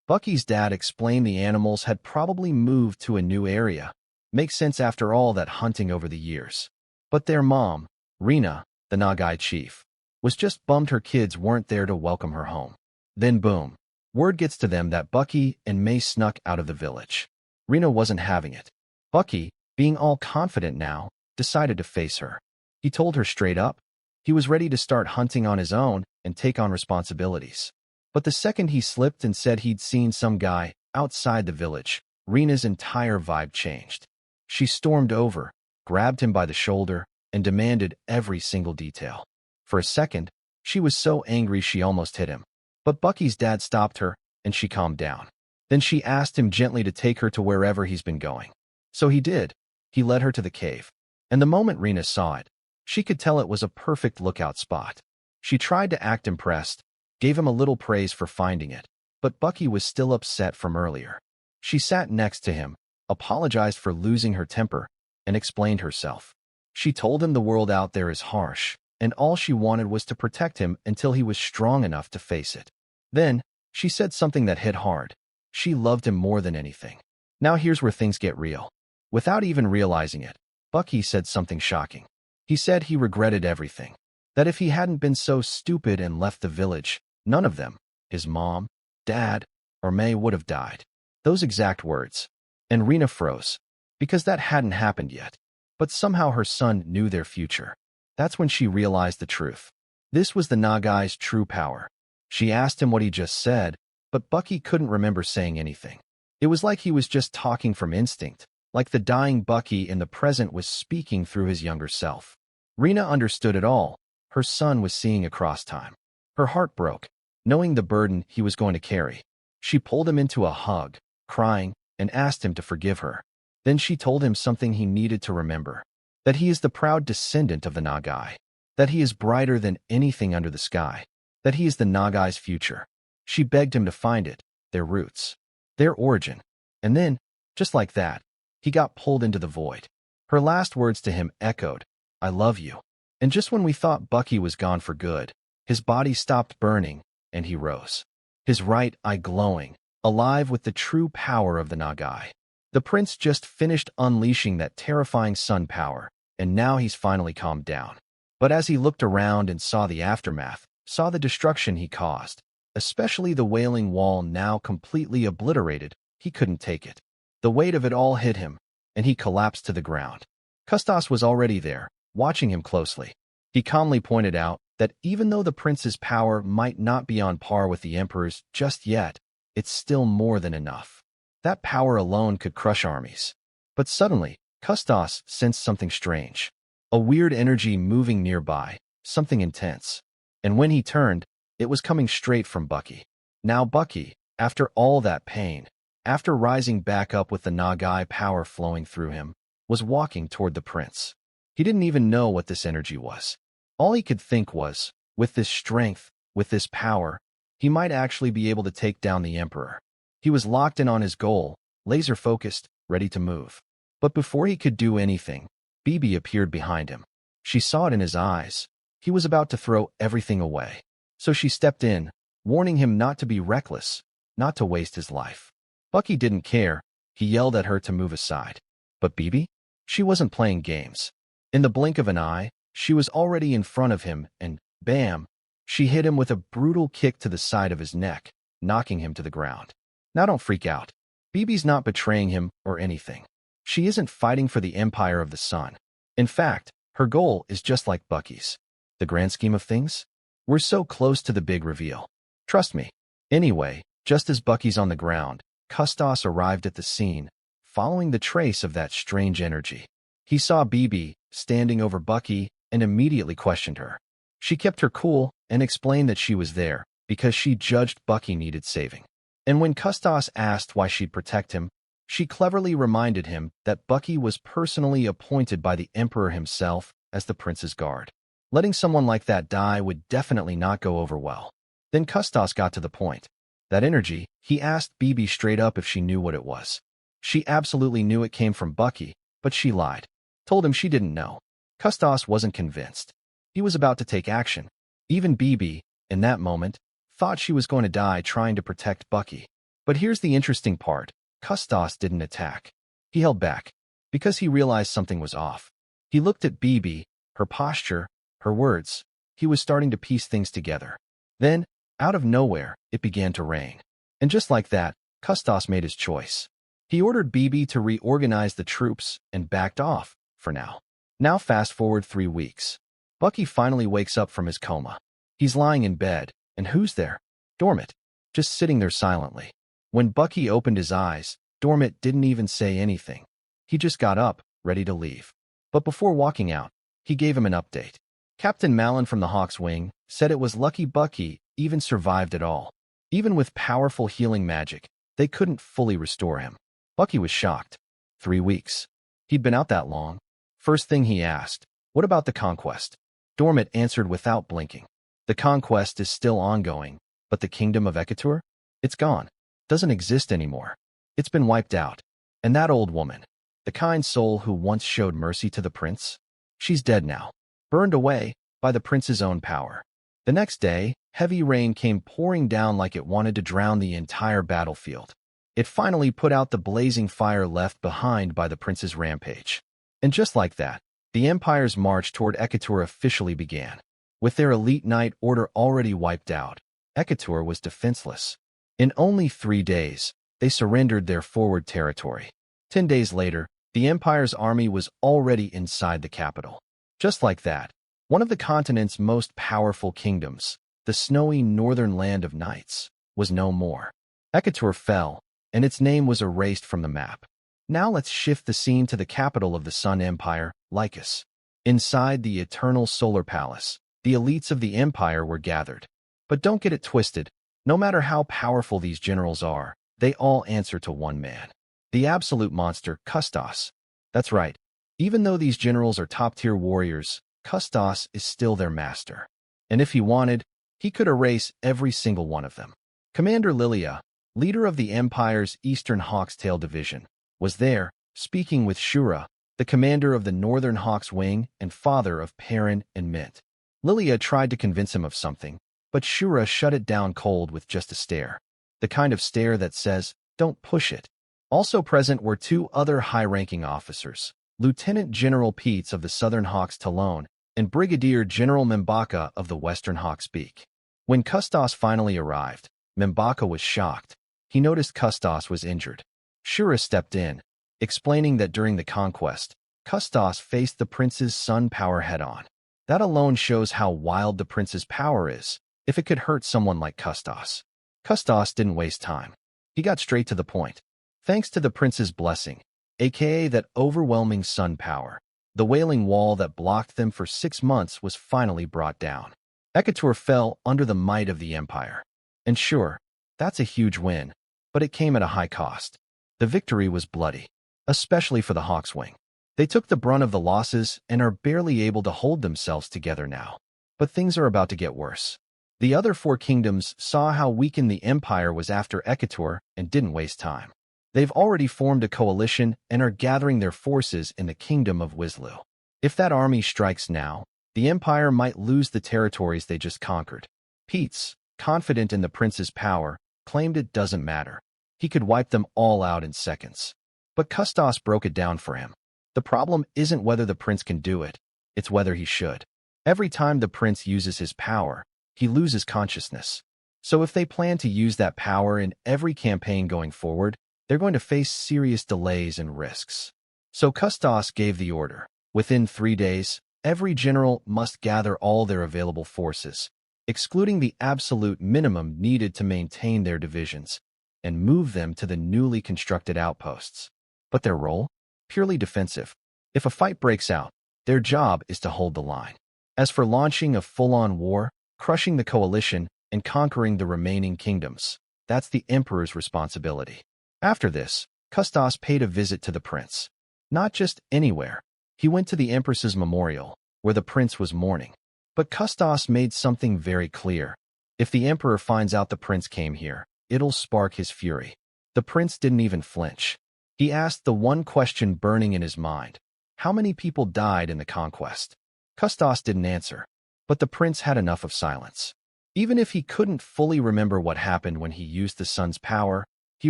Bucky's dad explained the animals had probably moved to a new area. Makes sense after all that hunting over the years. But their mom, Rena, the Nagai chief, was just bummed her kids weren't there to welcome her home. Then boom, word gets to them that Bucky and May snuck out of the village. Rena wasn't having it. Bucky, being all confident now, decided to face her. He told her straight up. He was ready to start hunting on his own and take on responsibilities. But the second he slipped and said he'd seen some guy outside the village, Rena's entire vibe changed. She stormed over, grabbed him by the shoulder, and demanded every single detail. For a second, she was so angry she almost hit him. But Bucky's dad stopped her, and she calmed down. Then she asked him gently to take her to wherever he's been going. So he did. He led her to the cave. And the moment Rena saw it, she could tell it was a perfect lookout spot. She tried to act impressed, gave him a little praise for finding it, but Bucky was still upset from earlier. She sat next to him, apologized for losing her temper, and explained herself. She told him the world out there is harsh, and all she wanted was to protect him until he was strong enough to face it. Then, she said something that hit hard. She loved him more than anything. Now here's where things get real. Without even realizing it, Bucky said something shocking. He said he regretted everything. That if he hadn't been so stupid and left the village, none of them, his mom, dad, or May, would have died. Those exact words. And Rena froze, because that hadn't happened yet. But somehow her son knew their future. That's when she realized the truth. This was the Nagai's true power. She asked him what he just said, but Bucky couldn't remember saying anything. It was like he was just talking from instinct, like the dying Bucky in the present was speaking through his younger self. Rena understood it all. Her son was seeing across time. Her heart broke, knowing the burden he was going to carry. She pulled him into a hug, crying, and asked him to forgive her. Then she told him something he needed to remember. That he is the proud descendant of the Nagai. That he is brighter than anything under the sky. That he is the Nagai's future. She begged him to find it, their roots, their origin. And then, just like that, he got pulled into the void. Her last words to him echoed, "I love you." And just when we thought Bucky was gone for good, his body stopped burning, and he rose. His right eye glowing, alive with the true power of the Nagai. The prince just finished unleashing that terrifying sun power, and now he's finally calmed down. But as he looked around and saw the aftermath, saw the destruction he caused, especially the Wailing Wall now completely obliterated, he couldn't take it. The weight of it all hit him, and he collapsed to the ground. Custos was already there, watching him closely. He calmly pointed out that even though the prince's power might not be on par with the emperor's just yet, it's still more than enough. That power alone could crush armies. But suddenly, Custos sensed something strange. A weird energy moving nearby, something intense. And when he turned, it was coming straight from Bucky. Now Bucky, after all that pain, after rising back up with the Nagai power flowing through him, was walking toward the prince. He didn't even know what this energy was. All he could think was, with this strength, with this power, he might actually be able to take down the emperor. He was locked in on his goal, laser-focused, ready to move. But before he could do anything, Bibi appeared behind him. She saw it in his eyes. He was about to throw everything away. So she stepped in, warning him not to be reckless, not to waste his life. Bucky didn't care. He yelled at her to move aside. But Bibi? She wasn't playing games. In the blink of an eye, she was already in front of him and, bam, she hit him with a brutal kick to the side of his neck, knocking him to the ground. Now don't freak out. Bibi's not betraying him or anything. She isn't fighting for the Empire of the Sun. In fact, her goal is just like Bucky's. The grand scheme of things? We're so close to the big reveal. Trust me. Anyway, just as Bucky's on the ground, Custos arrived at the scene, following the trace of that strange energy. He saw Bibi standing over Bucky and immediately questioned her. She kept her cool and explained that she was there because she judged Bucky needed saving. And when Custos asked why she'd protect him, she cleverly reminded him that Bucky was personally appointed by the Emperor himself as the prince's guard. Letting someone like that die would definitely not go over well. Then Custos got to the point. That energy, he asked Bibi straight up if she knew what it was. She absolutely knew it came from Bucky, but she lied. Told him she didn't know. Custos wasn't convinced. He was about to take action. Even Bibi, in that moment, thought she was going to die trying to protect Bucky. But here's the interesting part. Custos didn't attack. He held back, because he realized something was off. He looked at Bibi, her posture, her words. He was starting to piece things together. Then, out of nowhere, it began to rain. And just like that, Custos made his choice. He ordered Bibi to reorganize the troops and backed off, for now. Now fast forward 3 weeks. Bucky finally wakes up from his coma. He's lying in bed, and who's there? Dormit, just sitting there silently. When Bucky opened his eyes, Dormit didn't even say anything. He just got up, ready to leave. But before walking out, he gave him an update. Captain Malin from the Hawk's Wing said it was lucky Bucky even survived at all. Even with powerful healing magic, they couldn't fully restore him. Bucky was shocked. 3 weeks. He'd been out that long. First thing he asked, what about the conquest? Dormit answered without blinking. The conquest is still ongoing, but the kingdom of Ekatur? It's gone. Doesn't exist anymore. It's been wiped out. And that old woman, the kind soul who once showed mercy to the prince? She's dead now, burned away by the prince's own power. The next day, heavy rain came pouring down like it wanted to drown the entire battlefield. It finally put out the blazing fire left behind by the prince's rampage. And just like that, the Empire's march toward Ekatur officially began. With their elite knight order already wiped out, Ekatur was defenseless. In only 3 days, they surrendered their forward territory. 10 days later, the Empire's army was already inside the capital. Just like that, one of the continent's most powerful kingdoms, the snowy northern land of knights, was no more. Ekatur fell, and its name was erased from the map. Now let's shift the scene to the capital of the Sun Empire, Lycus. Inside the eternal solar palace, the elites of the Empire were gathered. But don't get it twisted. No matter how powerful these generals are, they all answer to one man. The absolute monster, Custos. That's right. Even though these generals are top-tier warriors, Custos is still their master. And if he wanted, he could erase every single one of them. Commander Lilia, leader of the Empire's Eastern Hawk's Tail Division, was there, speaking with Shura, the commander of the Northern Hawk's Wing and father of Perrin and Mint. Lilia tried to convince him of something, but Shura shut it down cold with just a stare. The kind of stare that says, don't push it. Also present were 2 other high-ranking officers, Lieutenant General Peets of the Southern Hawk's Talon and Brigadier General Mbaka of the Western Hawk's Beak. When Custos finally arrived, Mbaka was shocked. He noticed Custos was injured. Shura stepped in, explaining that during the conquest, Custos faced the prince's sun power head-on. That alone shows how wild the prince's power is, if it could hurt someone like Custos. Custos didn't waste time. He got straight to the point. Thanks to the prince's blessing, aka that overwhelming sun power. The wailing wall that blocked them for 6 months was finally brought down. Ekator fell under the might of the Empire. And sure, that's a huge win, but it came at a high cost. The victory was bloody, especially for the Hawkswing. They took the brunt of the losses and are barely able to hold themselves together now. But things are about to get worse. The other 4 kingdoms saw how weakened the Empire was after Ekator and didn't waste time. They've already formed a coalition and are gathering their forces in the kingdom of Wislu. If that army strikes now, the Empire might lose the territories they just conquered. Peets, confident in the prince's power, claimed it doesn't matter. He could wipe them all out in seconds. But Custos broke it down for him. The problem isn't whether the prince can do it, it's whether he should. Every time the prince uses his power, he loses consciousness. So if they plan to use that power in every campaign going forward, they're going to face serious delays and risks. So Custos gave the order. Within 3 days, every general must gather all their available forces, excluding the absolute minimum needed to maintain their divisions, and move them to the newly constructed outposts. But their role? Purely defensive. If a fight breaks out, their job is to hold the line. As for launching a full-on war, crushing the coalition, and conquering the remaining kingdoms, that's the emperor's responsibility. After this, Custos paid a visit to the prince. Not just anywhere. He went to the empress's memorial, where the prince was mourning. But Custos made something very clear. If the emperor finds out the prince came here, it'll spark his fury. The prince didn't even flinch. He asked the one question burning in his mind. How many people died in the conquest? Custos didn't answer. But the prince had enough of silence. Even if he couldn't fully remember what happened when he used the sun's power, he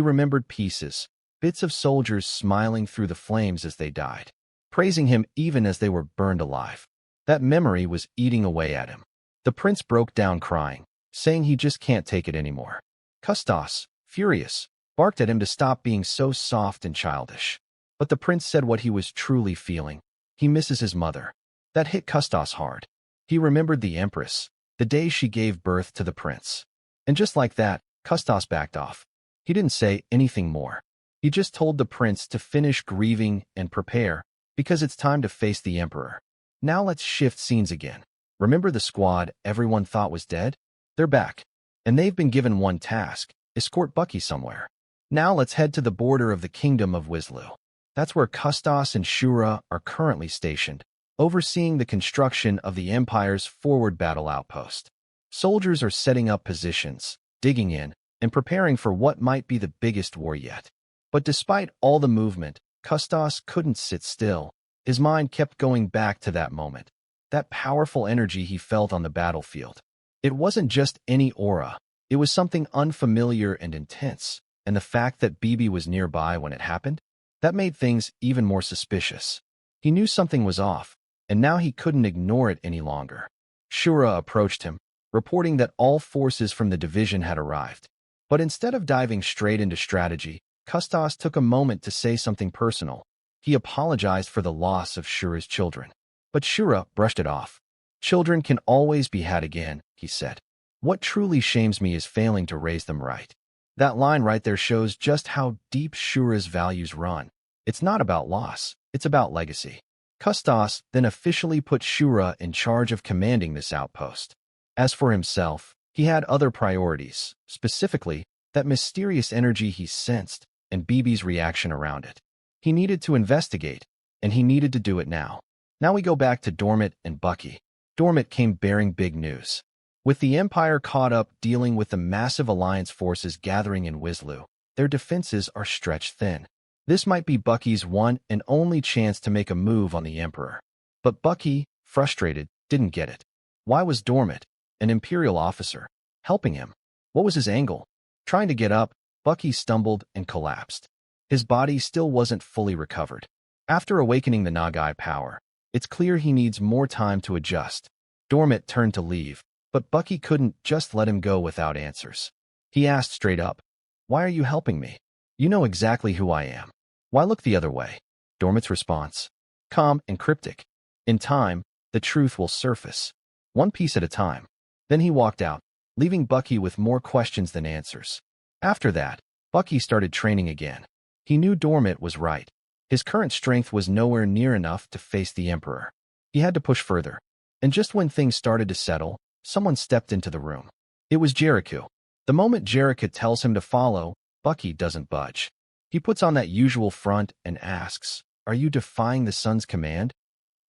remembered pieces, bits of soldiers smiling through the flames as they died, praising him even as they were burned alive. That memory was eating away at him. The prince broke down crying, saying he just can't take it anymore. Custos, furious, barked at him to stop being so soft and childish. But the prince said what he was truly feeling. He misses his mother. That hit Custos hard. He remembered the empress, the day she gave birth to the prince. And just like that, Custos backed off. He didn't say anything more. He just told the prince to finish grieving and prepare, because it's time to face the emperor. Now let's shift scenes again. Remember the squad everyone thought was dead? They're back. And they've been given one task: escort Bucky somewhere. Now let's head to the border of the kingdom of Wislu. That's where Custos and Shura are currently stationed, overseeing the construction of the Empire's forward battle outpost. Soldiers are setting up positions, digging in, and preparing for what might be the biggest war yet. But despite all the movement, Custos couldn't sit still. His mind kept going back to that moment, that powerful energy he felt on the battlefield. It wasn't just any aura, it was something unfamiliar and intense, and the fact that Bibi was nearby when it happened, that made things even more suspicious. He knew something was off, and now he couldn't ignore it any longer. Shura approached him, reporting that all forces from the division had arrived. But instead of diving straight into strategy, Custos took a moment to say something personal. He apologized for the loss of Shura's children. But Shura brushed it off. Children can always be had again, he said. What truly shames me is failing to raise them right. That line right there shows just how deep Shura's values run. It's not about loss, it's about legacy. Custos then officially put Shura in charge of commanding this outpost. As for himself, he had other priorities, specifically that mysterious energy he sensed and Bibi's reaction around it. He needed to investigate, and he needed to do it now. Now we go back to Dormit and Bucky. Dormit came bearing big news. With the Empire caught up dealing with the massive alliance forces gathering in Wislu, their defenses are stretched thin. This might be Bucky's one and only chance to make a move on the Emperor. But Bucky, frustrated, didn't get it. Why was Dormit, an Imperial officer, helping him? What was his angle? Trying to get up, Bucky stumbled and collapsed. His body still wasn't fully recovered. After awakening the Nagai power, it's clear he needs more time to adjust. Dormit turned to leave, but Bucky couldn't just let him go without answers. He asked straight up, "Why are you helping me? You know exactly who I am. Why look the other way?" Dormit's response, calm and cryptic. "In time, the truth will surface. One piece at a time." Then he walked out, leaving Bucky with more questions than answers. After that, Bucky started training again. He knew Dormit was right. His current strength was nowhere near enough to face the Emperor. He had to push further. And just when things started to settle, someone stepped into the room. It was Jericho. The moment Jericho tells him to follow, Bucky doesn't budge. He puts on that usual front and asks, "Are you defying the sun's command?"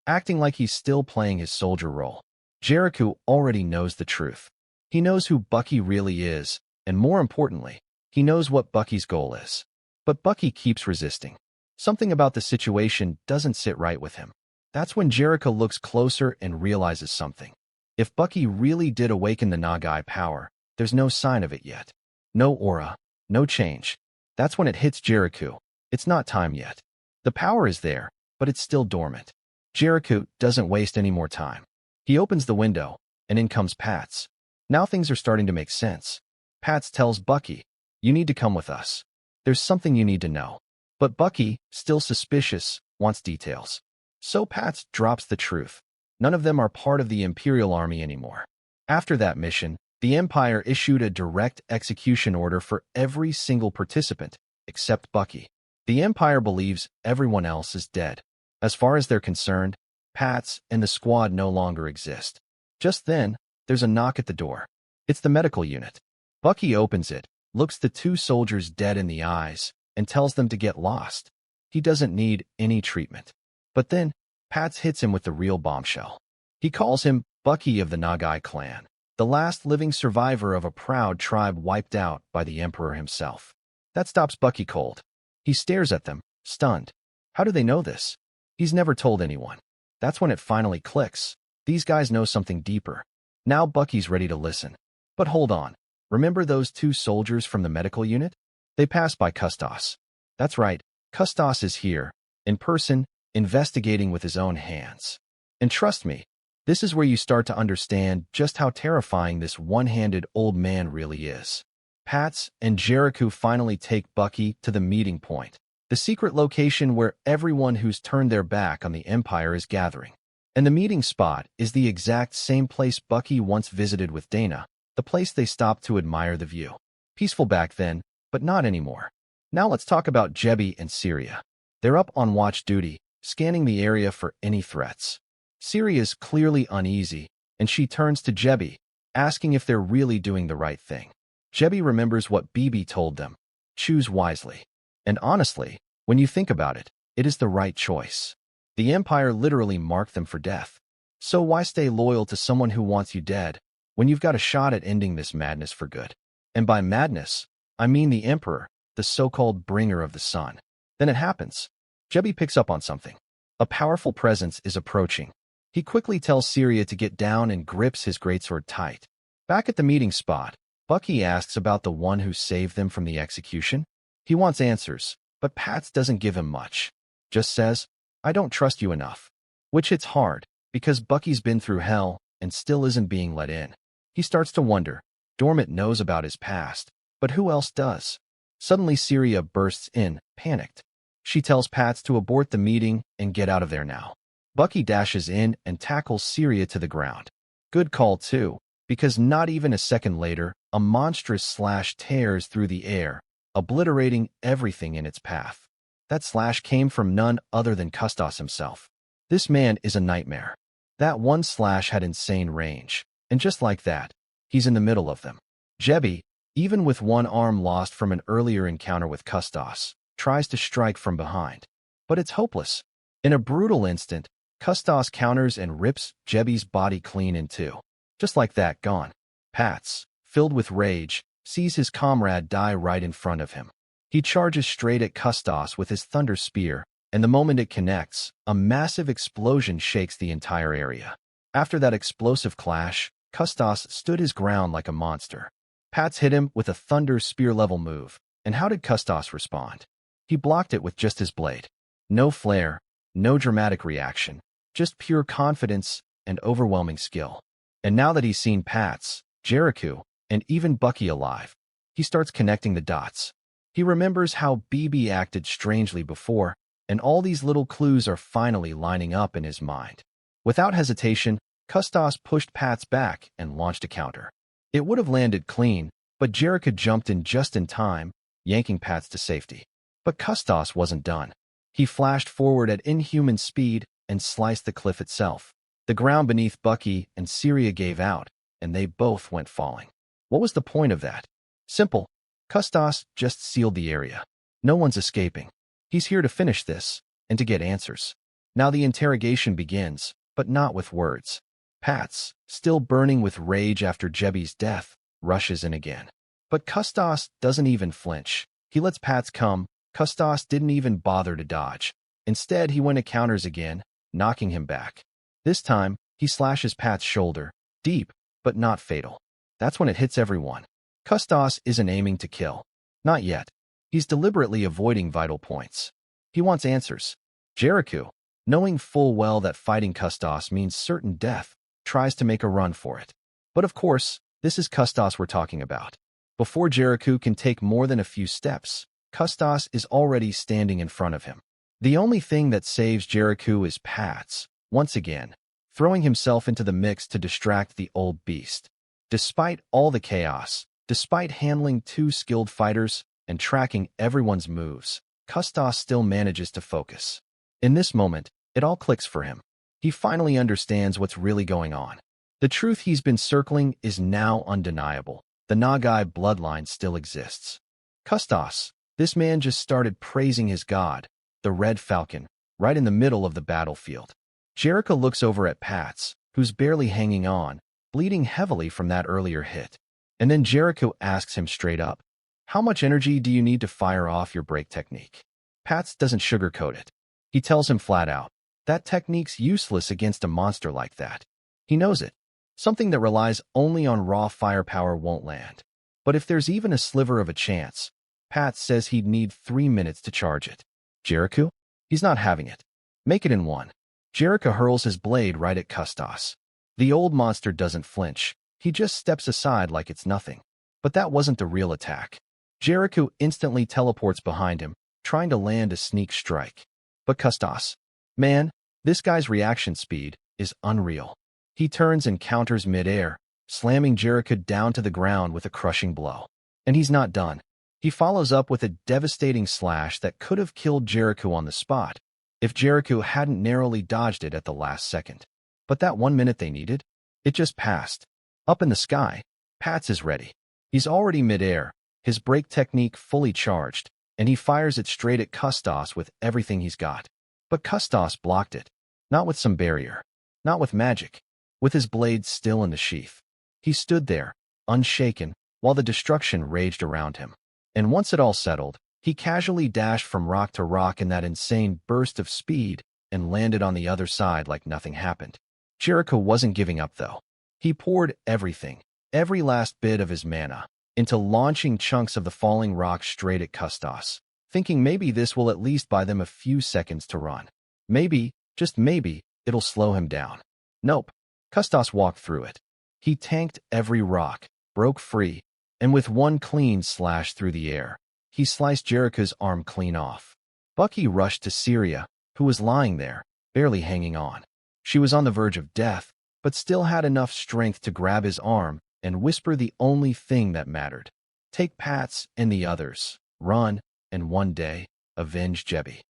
Acting like he's still playing his soldier role. Jericho already knows the truth. He knows who Bucky really is, and more importantly, he knows what Bucky's goal is. But Bucky keeps resisting. Something about the situation doesn't sit right with him. That's when Jericho looks closer and realizes something. If Bucky really did awaken the Nagai power, there's no sign of it yet. No aura, no change. That's when it hits Jericho. It's not time yet. The power is there, but it's still dormant. Jericho doesn't waste any more time. He opens the window, and in comes Pats. Now things are starting to make sense. Pats tells Bucky, "You need to come with us. There's something you need to know." But Bucky, still suspicious, wants details. So Pats drops the truth. None of them are part of the Imperial Army anymore. After that mission, the Empire issued a direct execution order for every single participant, except Bucky. The Empire believes everyone else is dead. As far as they're concerned, Pats and the squad no longer exist. Just then, there's a knock at the door. It's the medical unit. Bucky opens it, looks the two soldiers dead in the eyes, and tells them to get lost. He doesn't need any treatment. But then, Pats hits him with the real bombshell. He calls him Bucky of the Nagai clan, the last living survivor of a proud tribe wiped out by the Emperor himself. That stops Bucky cold. He stares at them, stunned. How do they know this? He's never told anyone. That's when it finally clicks. These guys know something deeper. Now Bucky's ready to listen. But hold on. Remember those two soldiers from the medical unit? They pass by Custos. That's right, Custos is here, in person, investigating with his own hands. And trust me, this is where you start to understand just how terrifying this one-handed old man really is. Pats and Jericho finally take Bucky to the meeting point, the secret location where everyone who's turned their back on the Empire is gathering. And the meeting spot is the exact same place Bucky once visited with Dana, the place they stopped to admire the view. Peaceful back then, but not anymore. Now let's talk about Jebi and Syria. They're up on watch duty, scanning the area for any threats. Syria's clearly uneasy, and she turns to Jebi, asking if they're really doing the right thing. Jebi remembers what Bibi told them. Choose wisely. And honestly, when you think about it, it is the right choice. The Empire literally marked them for death. So why stay loyal to someone who wants you dead, when you've got a shot at ending this madness for good? And by madness, I mean the Emperor, the so-called bringer of the sun. Then it happens. Jebi picks up on something. A powerful presence is approaching. He quickly tells Syria to get down and grips his greatsword tight. Back at the meeting spot, Bucky asks about the one who saved them from the execution. He wants answers, but Pats doesn't give him much. Just says, "I don't trust you enough." Which hits hard, because Bucky's been through hell and still isn't being let in. He starts to wonder. Dormant knows about his past, but who else does? Suddenly Syria bursts in, panicked. She tells Pats to abort the meeting and get out of there now. Bucky dashes in and tackles Syria to the ground. Good call too, because not even a second later, a monstrous slash tears through the air, obliterating everything in its path. That slash came from none other than Custos himself. This man is a nightmare. That one slash had insane range, and just like that, he's in the middle of them. Jebi, even with one arm lost from an earlier encounter with Custos, tries to strike from behind. But it's hopeless. In a brutal instant, Custos counters and rips Jebi's body clean in two. Just like that, gone. Pats, filled with rage, sees his comrade die right in front of him. He charges straight at Custos with his thunder spear, and the moment it connects, a massive explosion shakes the entire area. After that explosive clash, Custos stood his ground like a monster. Pats hit him with a thunder spear-level move, and how did Custos respond? He blocked it with just his blade. No flair, no dramatic reaction, just pure confidence and overwhelming skill. And now that he's seen Pats, Jericho, and even Bucky alive, he starts connecting the dots. He remembers how BB acted strangely before, and all these little clues are finally lining up in his mind. Without hesitation, Custos pushed Pats back and launched a counter. It would have landed clean, but Jericho jumped in just in time, yanking Pats to safety. But Custos wasn't done. He flashed forward at inhuman speed and sliced the cliff itself. The ground beneath Bucky and Syria gave out, and they both went falling. What was the point of that? Simple. Custos just sealed the area. No one's escaping. He's here to finish this, and to get answers. Now the interrogation begins, but not with words. Pats, still burning with rage after Jebi's death, rushes in again. But Custos doesn't even flinch. He lets Pats come. Custos didn't even bother to dodge. Instead, he went to counters again, knocking him back. This time, he slashes Pat's shoulder, deep, but not fatal. That's when it hits everyone. Custos isn't aiming to kill. Not yet. He's deliberately avoiding vital points. He wants answers. Jericho, knowing full well that fighting Custos means certain death, tries to make a run for it. But of course, this is Custos we're talking about. Before Jericho can take more than a few steps, Custos is already standing in front of him. The only thing that saves Jericho is Pats, once again, throwing himself into the mix to distract the old beast. Despite all the chaos, despite handling two skilled fighters and tracking everyone's moves, Custos still manages to focus. In this moment, it all clicks for him. He finally understands what's really going on. The truth he's been circling is now undeniable. The Nagai bloodline still exists. Custos, this man just started praising his god, the Red Falcon, right in the middle of the battlefield. Jericho looks over at Pats, who's barely hanging on, bleeding heavily from that earlier hit. And then Jericho asks him straight up, "How much energy do you need to fire off your break technique?" Pats doesn't sugarcoat it. He tells him flat out, that technique's useless against a monster like that. He knows it. Something that relies only on raw firepower won't land. But if there's even a sliver of a chance, Pats says he'd need 3 minutes to charge it. Jericho? He's not having it. Make it in 1. Jericho hurls his blade right at Custos. The old monster doesn't flinch. He just steps aside like it's nothing. But that wasn't the real attack. Jericho instantly teleports behind him, trying to land a sneak strike. But Custos, man, this guy's reaction speed is unreal. He turns and counters midair, slamming Jericho down to the ground with a crushing blow. And he's not done. He follows up with a devastating slash that could have killed Jericho on the spot, if Jericho hadn't narrowly dodged it at the last second. But that 1 minute they needed? It just passed. Up in the sky, Pats is ready. He's already midair, his break technique fully charged, and he fires it straight at Custos with everything he's got. But Custos blocked it. Not with some barrier. Not with magic. With his blade still in the sheath. He stood there, unshaken, while the destruction raged around him. And once it all settled, he casually dashed from rock to rock in that insane burst of speed and landed on the other side like nothing happened. Jericho wasn't giving up, though. He poured everything, every last bit of his mana, into launching chunks of the falling rock straight at Custos, thinking maybe this will at least buy them a few seconds to run. Maybe, just maybe, it'll slow him down. Nope. Custos walked through it. He tanked every rock, broke free, and with one clean slash through the air, he sliced Jericho's arm clean off. Bucky rushed to Syria, who was lying there, barely hanging on. She was on the verge of death, but still had enough strength to grab his arm and whisper the only thing that mattered. Take Pats and the others, run, and one day, avenge Jebi.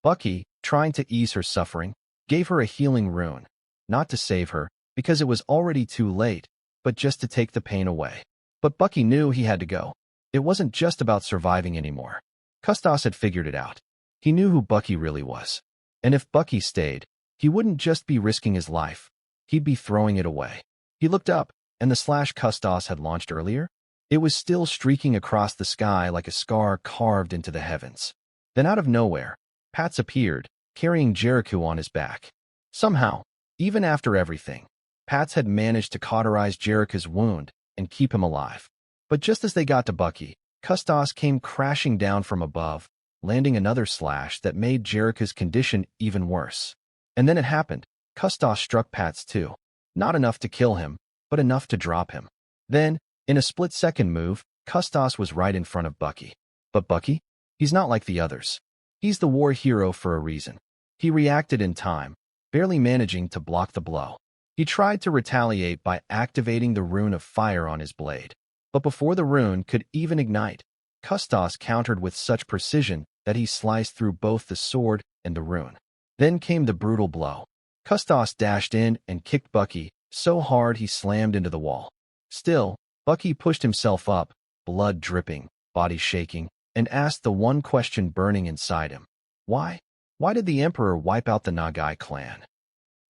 Bucky, trying to ease her suffering, gave her a healing rune, not to save her, because it was already too late, but just to take the pain away. But Bucky knew he had to go. It wasn't just about surviving anymore. Custos had figured it out. He knew who Bucky really was. And if Bucky stayed, he wouldn't just be risking his life. He'd be throwing it away. He looked up, and the slash Custos had launched earlier? It was still streaking across the sky like a scar carved into the heavens. Then out of nowhere, Pats appeared, carrying Jericho on his back. Somehow, even after everything, Pats had managed to cauterize Jericho's wound and keep him alive. But just as they got to Bucky, Custos came crashing down from above, landing another slash that made Jericho's condition even worse. And then it happened. Custos struck Pats too. Not enough to kill him, but enough to drop him. Then, in a split-second move, Custos was right in front of Bucky. But Bucky? He's not like the others. He's the war hero for a reason. He reacted in time, barely managing to block the blow. He tried to retaliate by activating the rune of fire on his blade. But before the rune could even ignite, Custos countered with such precision that he sliced through both the sword and the rune. Then came the brutal blow. Custos dashed in and kicked Bucky so hard he slammed into the wall. Still, Bucky pushed himself up, blood dripping, body shaking, and asked the one question burning inside him. Why? Why did the Emperor wipe out the Nagai clan?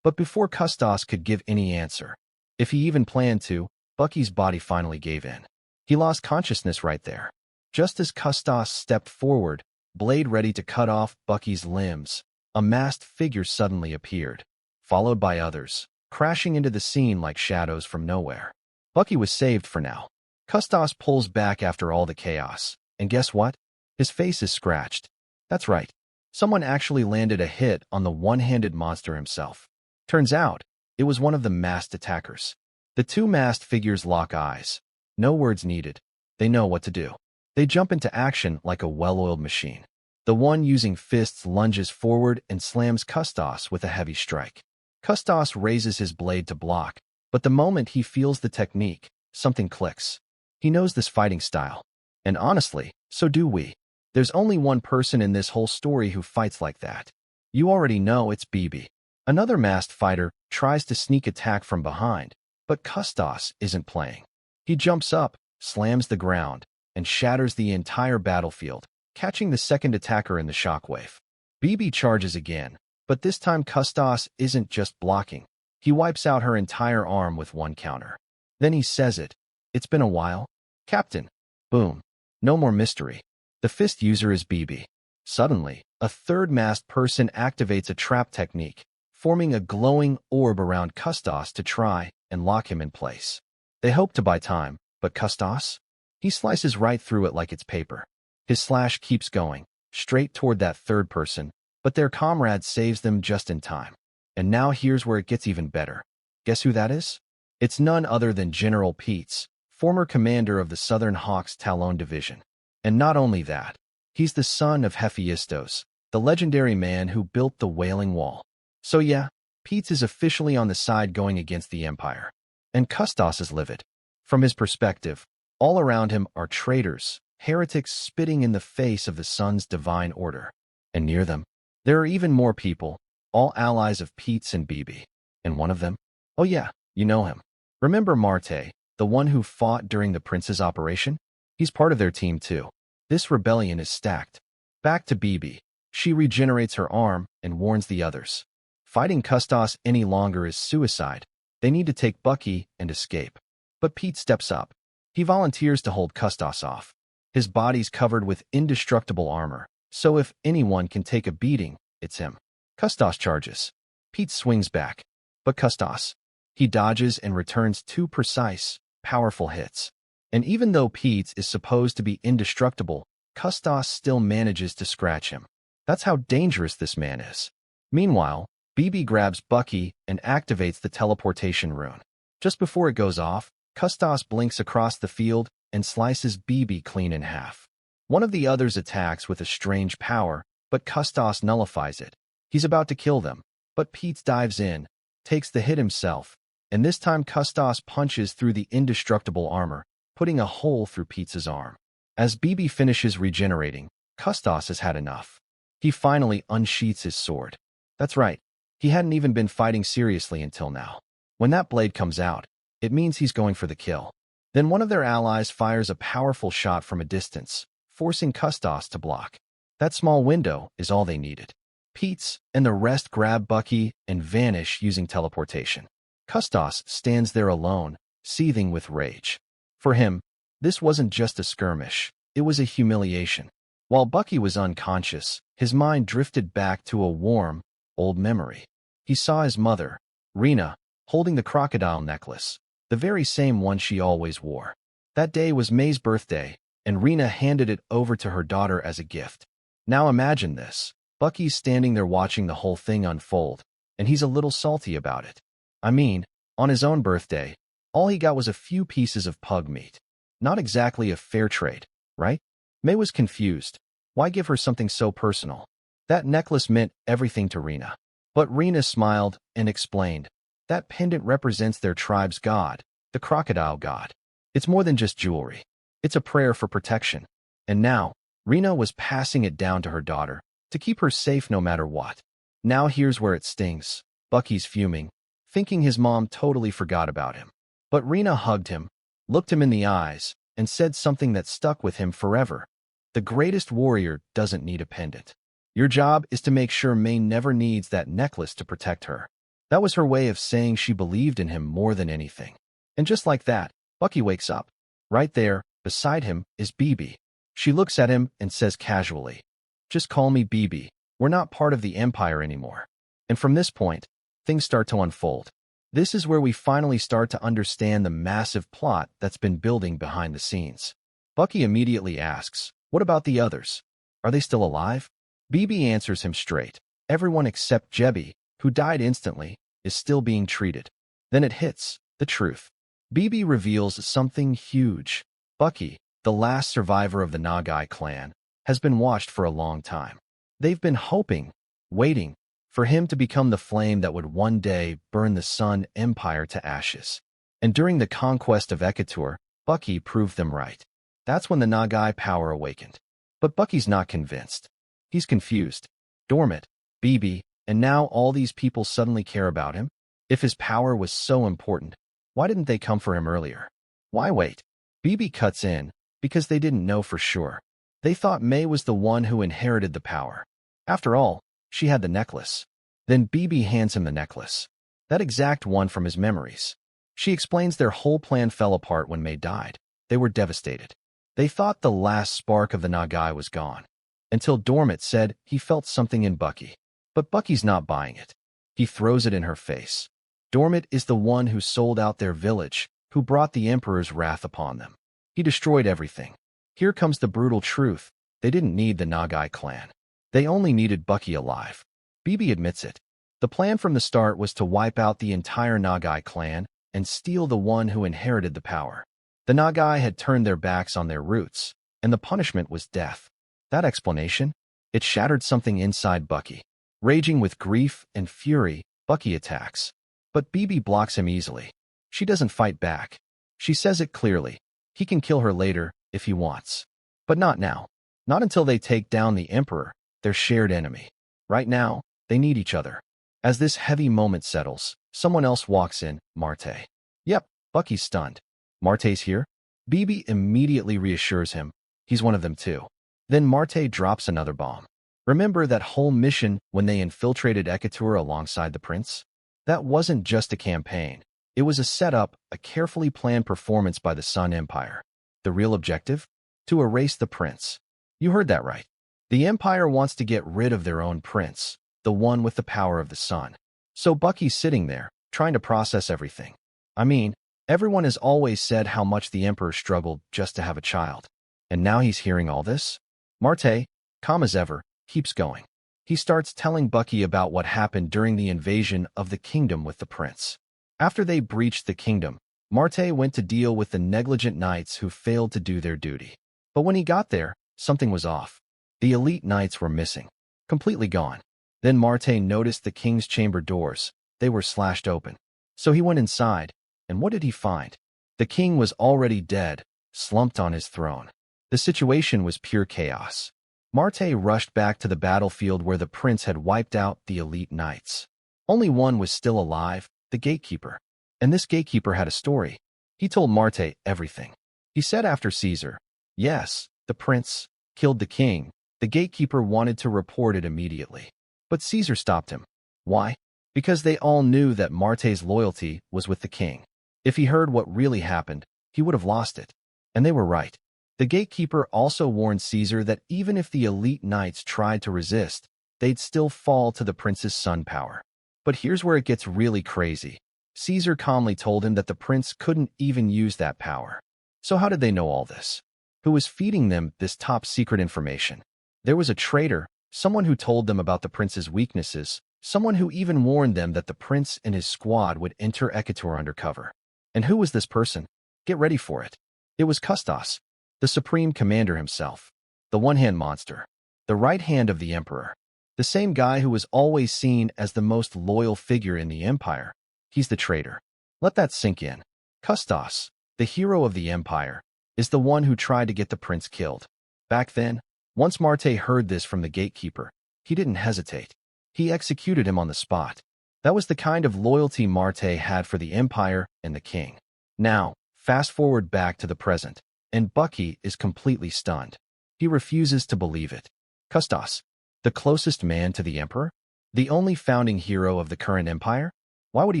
But before Custos could give any answer, if he even planned to, Bucky's body finally gave in. He lost consciousness right there. Just as Custos stepped forward, blade ready to cut off Bucky's limbs, a masked figure suddenly appeared, followed by others, crashing into the scene like shadows from nowhere. Bucky was saved for now. Custos pulls back after all the chaos, and guess what? His face is scratched. That's right. Someone actually landed a hit on the one-handed monster himself. Turns out, it was one of the masked attackers. The two masked figures lock eyes. No words needed. They know what to do. They jump into action like a well-oiled machine. The one using fists lunges forward and slams Custos with a heavy strike. Custos raises his blade to block, but the moment he feels the technique, something clicks. He knows this fighting style. And honestly, so do we. There's only one person in this whole story who fights like that. You already know it's BB. Another masked fighter tries to sneak attack from behind, but Custos isn't playing. He jumps up, slams the ground, and shatters the entire battlefield, catching the second attacker in the shockwave. BB charges again, but this time Custos isn't just blocking. He wipes out her entire arm with one counter. Then he says it. It's been a while, Captain. Boom. No more mystery. The fist user is BB. Suddenly, a third masked person activates a trap technique, forming a glowing orb around Custos to try and lock him in place. They hope to buy time, but Custos? He slices right through it like it's paper. His slash keeps going, straight toward that third person, but their comrade saves them just in time. And now here's where it gets even better. Guess who that is? It's none other than General Peets, former commander of the Southern Hawks Talon Division. And not only that, he's the son of Hephaestus, the legendary man who built the Wailing Wall. So yeah, Peets is officially on the side going against the Empire. And Custos is livid. From his perspective, all around him are traitors, heretics spitting in the face of the Sun's divine order. And near them, there are even more people, all allies of Peets and BB. And one of them? Oh yeah, you know him. Remember Marte, the one who fought during the Prince's operation? He's part of their team too. This rebellion is stacked. Back to BB. She regenerates her arm and warns the others. Fighting Custos any longer is suicide. They need to take Bucky and escape. But Pete steps up. He volunteers to hold Custos off. His body's covered with indestructible armor, so if anyone can take a beating, it's him. Custos charges. Pete swings back. But Custos. He dodges and returns two precise, powerful hits. And even though Pete is supposed to be indestructible, Custos still manages to scratch him. That's how dangerous this man is. Meanwhile, BB grabs Bucky and activates the teleportation rune. Just before it goes off, Custos blinks across the field and slices BB clean in half. One of the others attacks with a strange power, but Custos nullifies it. He's about to kill them, but Pete dives in, takes the hit himself, and this time Custos punches through the indestructible armor, putting a hole through Pete's arm. As BB finishes regenerating, Custos has had enough. He finally unsheaths his sword. That's right, he hadn't even been fighting seriously until now. When that blade comes out, it means he's going for the kill. Then one of their allies fires a powerful shot from a distance, forcing Custos to block. That small window is all they needed. Pete's and the rest grab Bucky and vanish using teleportation. Custos stands there alone, seething with rage. For him, this wasn't just a skirmish, it was a humiliation. While Bucky was unconscious, his mind drifted back to a warm, old memory. He saw his mother, Rena, holding the crocodile necklace, the very same one she always wore. That day was May's birthday, and Rena handed it over to her daughter as a gift. Now imagine this. Bucky's standing there watching the whole thing unfold, and he's a little salty about it. I mean, on his own birthday, all he got was a few pieces of pug meat. Not exactly a fair trade, right? May was confused. Why give her something so personal? That necklace meant everything to Rena. But Rena smiled and explained. That pendant represents their tribe's god, the crocodile god. It's more than just jewelry. It's a prayer for protection. And now, Rina was passing it down to her daughter to keep her safe no matter what. Now here's where it stings. Bucky's fuming, thinking his mom totally forgot about him. But Rina hugged him, looked him in the eyes, and said something that stuck with him forever. The greatest warrior doesn't need a pendant. Your job is to make sure May never needs that necklace to protect her. That was her way of saying she believed in him more than anything. And just like that, Bucky wakes up. Right there, beside him, is Bibi. She looks at him and says casually, "Just call me Bibi. We're not part of the Empire anymore." And from this point, things start to unfold. This is where we finally start to understand the massive plot that's been building behind the scenes. Bucky immediately asks, "What about the others? Are they still alive?" Bibi answers him straight. Everyone except Jebi, who died instantly, is still being treated. Then it hits, the truth. Bibi reveals something huge. Bucky, the last survivor of the Nagai clan, has been watched for a long time. They've been hoping, waiting, for him to become the flame that would one day burn the Sun Empire to ashes. And during the conquest of Ekatur, Bucky proved them right. That's when the Nagai power awakened. But Bucky's not convinced. He's confused. Dormant, Bibi, and now all these people suddenly care about him? If his power was so important, why didn't they come for him earlier? Why wait? Bibi cuts in, because they didn't know for sure. They thought May was the one who inherited the power. After all, she had the necklace. Then Bibi hands him the necklace. That exact one from his memories. She explains their whole plan fell apart when May died. They were devastated. They thought the last spark of the Nagai was gone. Until Dormant said he felt something in Bucky. But Bucky's not buying it. He throws it in her face. Dormant is the one who sold out their village, who brought the Emperor's wrath upon them. He destroyed everything. Here comes the brutal truth. They didn't need the Nagai clan. They only needed Bucky alive. Bibi admits it. The plan from the start was to wipe out the entire Nagai clan and steal the one who inherited the power. The Nagai had turned their backs on their roots, and the punishment was death. That explanation? It shattered something inside Bucky. Raging with grief and fury, Bucky attacks. But Bibi blocks him easily. She doesn't fight back. She says it clearly. He can kill her later, if he wants. But not now. Not until they take down the Emperor, their shared enemy. Right now, they need each other. As this heavy moment settles, someone else walks in, Marte. Yep, Bucky's stunned. Marte's here? Bibi immediately reassures him. He's one of them too. Then Marte drops another bomb. Remember that whole mission when they infiltrated Ekatur alongside the prince? That wasn't just a campaign. It was a setup, a carefully planned performance by the Sun Empire. The real objective? To erase the prince. You heard that right. The Empire wants to get rid of their own prince, the one with the power of the sun. So Bucky's sitting there, trying to process everything. I mean, everyone has always said how much the Emperor struggled just to have a child. And now he's hearing all this? Marte, calm as ever, keeps going. He starts telling Bucky about what happened during the invasion of the kingdom with the prince. After they breached the kingdom, Marte went to deal with the negligent knights who failed to do their duty. But when he got there, something was off. The elite knights were missing. Completely gone. Then Marte noticed the king's chamber doors. They were slashed open. So he went inside, and what did he find? The king was already dead, slumped on his throne. The situation was pure chaos. Marte rushed back to the battlefield where the prince had wiped out the elite knights. Only one was still alive, the gatekeeper. And this gatekeeper had a story. He told Marte everything. He said after Caesar, yes, the prince killed the king, the gatekeeper wanted to report it immediately. But Caesar stopped him. Why? Because they all knew that Marte's loyalty was with the king. If he heard what really happened, he would have lost it. And they were right. The gatekeeper also warned Caesar that even if the elite knights tried to resist, they'd still fall to the prince's sun power. But here's where it gets really crazy. Caesar calmly told him that the prince couldn't even use that power. So how did they know all this? Who was feeding them this top secret information? There was a traitor, someone who told them about the prince's weaknesses, someone who even warned them that the prince and his squad would enter Ekatur undercover. And who was this person? Get ready for it. It was Custos, the supreme commander himself, the one-hand monster, the right hand of the emperor, the same guy who was always seen as the most loyal figure in the empire. He's the traitor. Let that sink in. Custos, the hero of the empire, is the one who tried to get the prince killed. Back then, Once Marte heard this from the gatekeeper, he didn't hesitate. He executed him on the spot. That was the kind of loyalty Marte had for the Empire and the king. Now, fast forward back to the present, and Bucky is completely stunned. He refuses to believe it. Custos, the closest man to the Emperor? The only founding hero of the current Empire? Why would he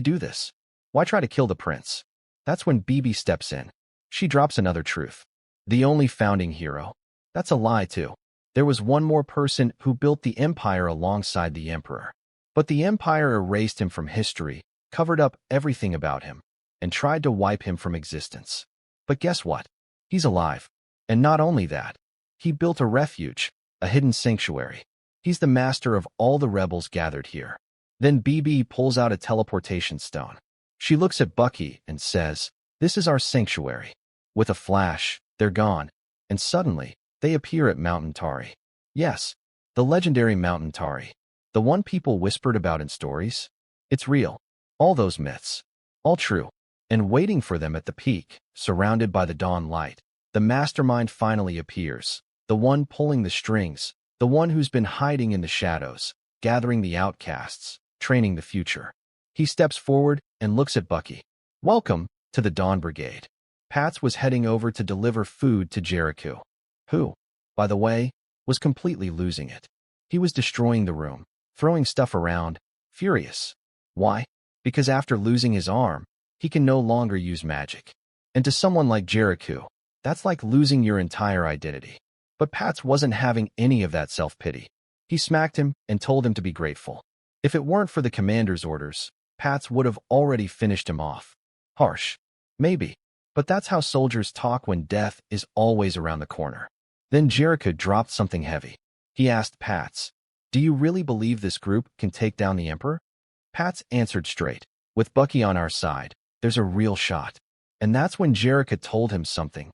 do this? Why try to kill the prince? That's when Bibi steps in. She drops another truth. The only founding hero. That's a lie, too. There was one more person who built the Empire alongside the Emperor. But the Empire erased him from history, covered up everything about him, and tried to wipe him from existence. But guess what? He's alive. And not only that, he built a refuge, a hidden sanctuary. He's the master of all the rebels gathered here. Then Bibi pulls out a teleportation stone. She looks at Bucky and says, "This is our sanctuary." With a flash, they're gone, and suddenly, they appear at Mountain Tari. Yes, the legendary Mountain Tari. The one people whispered about in stories. It's real. All those myths. All true. And waiting for them at the peak, surrounded by the dawn light, the mastermind finally appears. The one pulling the strings. The one who's been hiding in the shadows, gathering the outcasts, training the future. He steps forward and looks at Bucky. Welcome to the Dawn Brigade. Pats was heading over to deliver food to Jericho, who, by the way, was completely losing it. He was destroying the room, throwing stuff around, furious. Why? Because after losing his arm, he can no longer use magic. And to someone like Jericho, that's like losing your entire identity. But Pats wasn't having any of that self-pity. He smacked him and told him to be grateful. If it weren't for the commander's orders, Pats would have already finished him off. Harsh. Maybe. But that's how soldiers talk when death is always around the corner. Then Jericho dropped something heavy. He asked Pats, "Do you really believe this group can take down the Emperor?" Pats answered straight, "With Bucky on our side, there's a real shot." And that's when Jericho told him something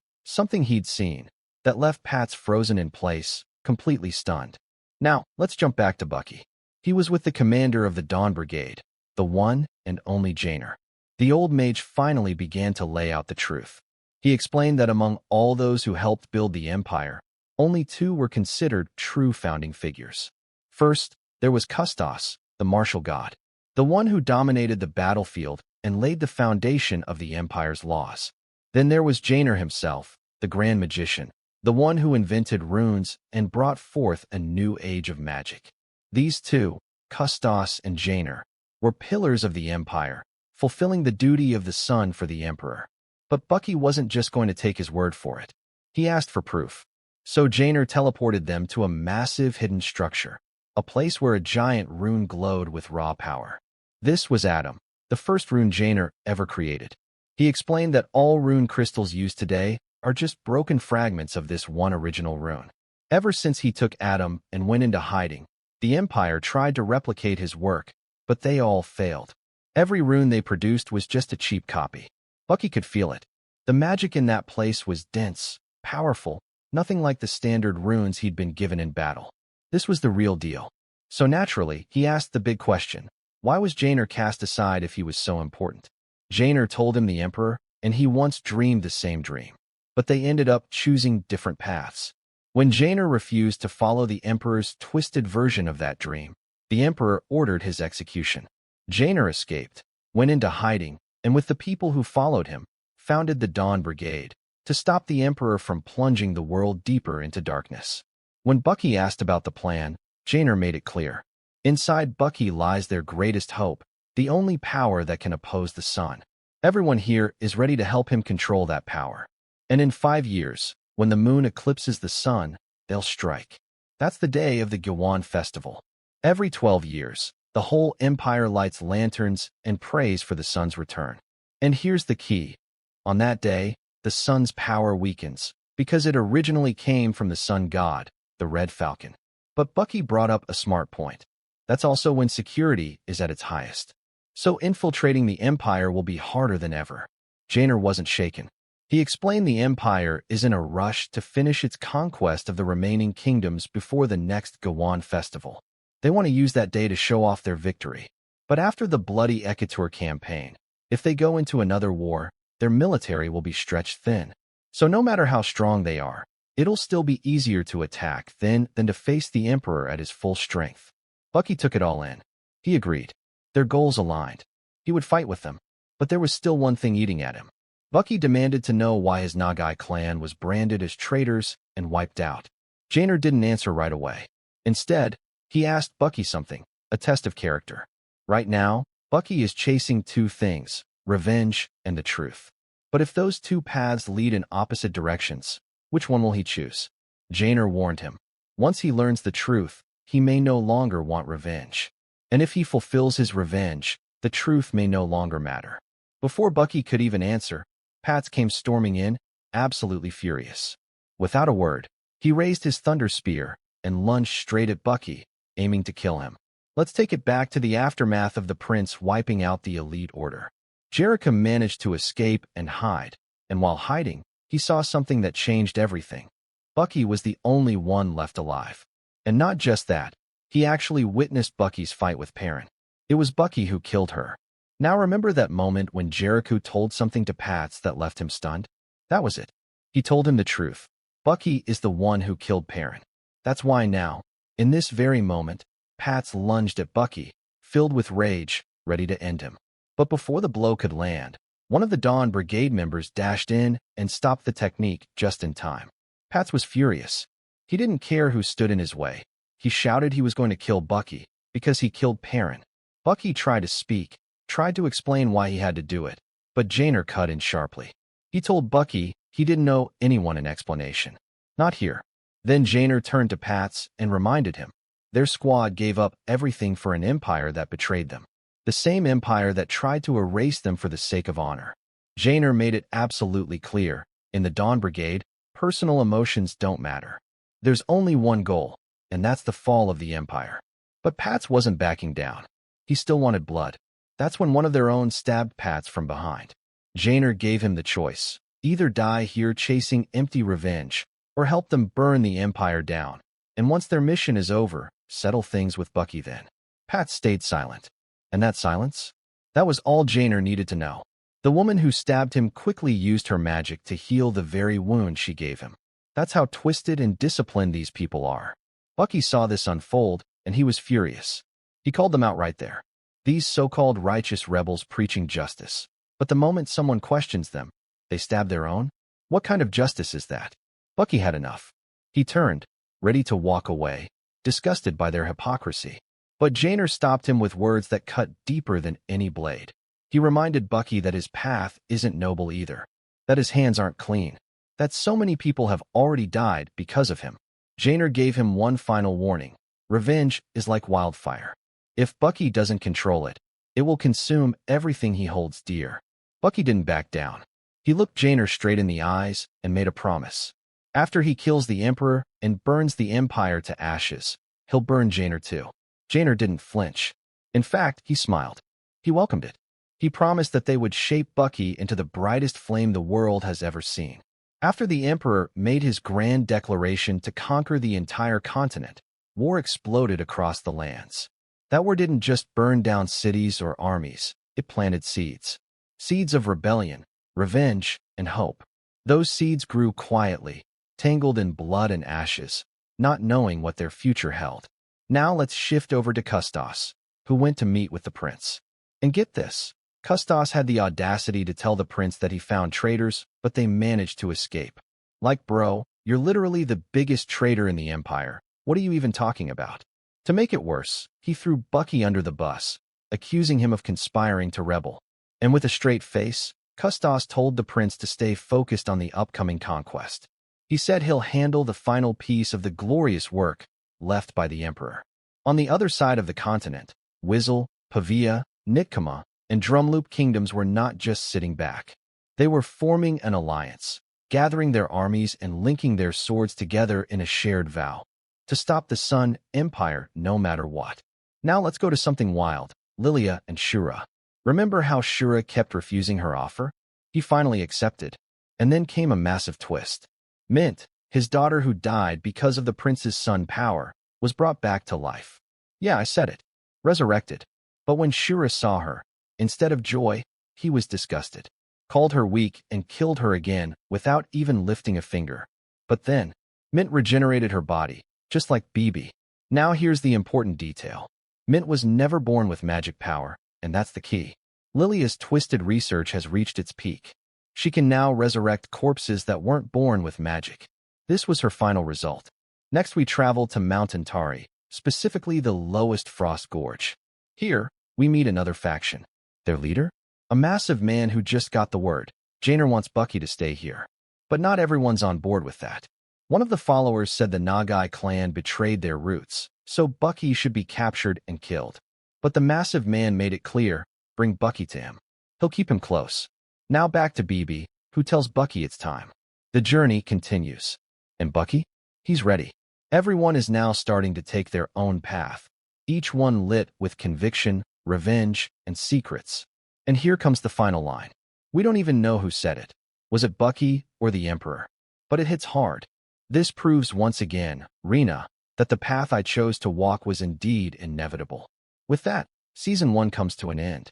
he'd seen, that left Pats frozen in place, completely stunned. Now, let's jump back to Bucky. He was with the commander of the Dawn Brigade, the one and only Jainer. The old mage finally began to lay out the truth. He explained that among all those who helped build the Empire, only two were considered true founding figures. First, there was Custos, the martial god, the one who dominated the battlefield and laid the foundation of the Empire's laws. Then there was Jainer himself, the grand magician, the one who invented runes and brought forth a new age of magic. These two, Custos and Jainer, were pillars of the Empire, fulfilling the duty of the sun for the Emperor. But Bucky wasn't just going to take his word for it. He asked for proof. So Jainer teleported them to a massive hidden structure, a place where a giant rune glowed with raw power. This was Adam, the first rune Jainer ever created. He explained that all rune crystals used today are just broken fragments of this one original rune. Ever since he took Adam and went into hiding, the Empire tried to replicate his work, but they all failed. Every rune they produced was just a cheap copy. Bucky could feel it. The magic in that place was dense, powerful, nothing like the standard runes he'd been given in battle. This was the real deal. So naturally, he asked the big question, why was Jainer cast aside if he was so important? Jainer told him the Emperor, and he once dreamed the same dream. But they ended up choosing different paths. When Jainer refused to follow the Emperor's twisted version of that dream, the Emperor ordered his execution. Jainer escaped, went into hiding, and with the people who followed him, founded the Dawn Brigade to stop the Emperor from plunging the world deeper into darkness. When Bucky asked about the plan, Jainer made it clear. Inside Bucky lies their greatest hope, the only power that can oppose the sun. Everyone here is ready to help him control that power. And in 5 years, when the moon eclipses the sun, they'll strike. That's the day of the Gwan festival. Every 12 years, the whole empire lights lanterns and prays for the sun's return. And here's the key. On that day, the sun's power weakens, because it originally came from the sun god, the Red Falcon. But Bucky brought up a smart point. That's also when security is at its highest. So infiltrating the empire will be harder than ever. Jainer wasn't shaken. He explained the empire is in a rush to finish its conquest of the remaining kingdoms before the next Gwan festival. They want to use that day to show off their victory. But after the bloody Ekatur campaign, if they go into another war, their military will be stretched thin. So no matter how strong they are, It'll still be easier to attack then than to face the Emperor at his full strength. Bucky took it all in. He agreed. Their goals aligned. He would fight with them. But there was still one thing eating at him. Bucky demanded to know why his Nagai clan was branded as traitors and wiped out. Janer didn't answer right away. Instead, he asked Bucky something, a test of character. Right now, Bucky is chasing two things, revenge and the truth. But if those two paths lead in opposite directions, which one will he choose? Janer warned him. Once he learns the truth, he may no longer want revenge. And if he fulfills his revenge, the truth may no longer matter. Before Bucky could even answer, Pats came storming in, absolutely furious. Without a word, he raised his thunder spear and lunged straight at Bucky, aiming to kill him. Let's take it back to the aftermath of the prince wiping out the elite order. Jericho managed to escape and hide, and while hiding, he saw something that changed everything. Bucky was the only one left alive. And not just that, he actually witnessed Bucky's fight with Perrin. It was Bucky who killed her. Now remember that moment when Jericho told something to Pats that left him stunned? That was it. He told him the truth. Bucky is the one who killed Perrin. That's why now, in this very moment, Pats lunged at Bucky, filled with rage, ready to end him. But before the blow could land, one of the Dawn Brigade members dashed in and stopped the technique just in time. Pats was furious. He didn't care who stood in his way. He shouted he was going to kill Bucky because he killed Perrin. Bucky tried to speak, tried to explain why he had to do it, but Janer cut in sharply. He told Bucky he didn't owe anyone an explanation. Not here. Then Janer turned to Pats and reminded him. Their squad gave up everything for an empire that betrayed them. The same empire that tried to erase them for the sake of honor. Janer made it absolutely clear, in the Dawn Brigade, personal emotions don't matter. There's only one goal, and that's the fall of the empire. But Pats wasn't backing down. He still wanted blood. That's when one of their own stabbed Pats from behind. Janer gave him the choice. Either die here chasing empty revenge, or help them burn the empire down. And once their mission is over, settle things with Bucky then. Pats stayed silent. And that silence? That was all Janer needed to know. The woman who stabbed him quickly used her magic to heal the very wound she gave him. That's how twisted and disciplined these people are. Bucky saw this unfold, and he was furious. He called them out right there. These so-called righteous rebels preaching justice. But the moment someone questions them, they stab their own? What kind of justice is that? Bucky had enough. He turned, ready to walk away, disgusted by their hypocrisy. But Janer stopped him with words that cut deeper than any blade. He reminded Bucky that his path isn't noble either, that his hands aren't clean, that so many people have already died because of him. Janer gave him one final warning. Revenge is like wildfire. If Bucky doesn't control it, it will consume everything he holds dear. Bucky didn't back down. He looked Janer straight in the eyes and made a promise. After he kills the Emperor and burns the Empire to ashes, he'll burn Janer too. Janer didn't flinch. In fact, he smiled. He welcomed it. He promised that they would shape Bucky into the brightest flame the world has ever seen. After the Emperor made his grand declaration to conquer the entire continent, war exploded across the lands. That war didn't just burn down cities or armies, it planted seeds. Seeds of rebellion, revenge, and hope. Those seeds grew quietly, tangled in blood and ashes, not knowing what their future held. Now let's shift over to Custos, who went to meet with the prince. And get this, Custos had the audacity to tell the prince that he found traitors, but they managed to escape. Like, bro, you're literally the biggest traitor in the empire. What are you even talking about? To make it worse, he threw Bucky under the bus, accusing him of conspiring to rebel. And with a straight face, Custos told the prince to stay focused on the upcoming conquest. He said he'll handle the final piece of the glorious work left by the emperor. On the other side of the continent, Wizzle, Pavia, Nitkama, and Drumloop kingdoms were not just sitting back. They were forming an alliance, gathering their armies and linking their swords together in a shared vow. To stop the Sun Empire no matter what. Now let's go to something wild, Lilia and Shura. Remember how Shura kept refusing her offer? He finally accepted. And then came a massive twist. Mint, his daughter who died because of the prince's sun power, was brought back to life. Yeah, I said it. Resurrected. But when Shura saw her, instead of joy, he was disgusted. Called her weak and killed her again without even lifting a finger. But then, Mint regenerated her body, just like BB. Now here's the important detail. Mint was never born with magic power, and that's the key. Lilia's twisted research has reached its peak. She can now resurrect corpses that weren't born with magic. This was her final result. Next we travel to Mount Antari, specifically the lowest Frost Gorge. Here, we meet another faction. Their leader? A massive man who just got the word. Janer wants Bucky to stay here. But not everyone's on board with that. One of the followers said the Nagai clan betrayed their roots, so Bucky should be captured and killed. But the massive man made it clear, bring Bucky to him. He'll keep him close. Now back to BB, who tells Bucky it's time. The journey continues. And Bucky? He's ready. Everyone is now starting to take their own path, each one lit with conviction, revenge, and secrets. And here comes the final line. We don't even know who said it. Was it Bucky or the Emperor? But it hits hard. This proves once again, Rena, that the path I chose to walk was indeed inevitable. With that, Season 1 comes to an end.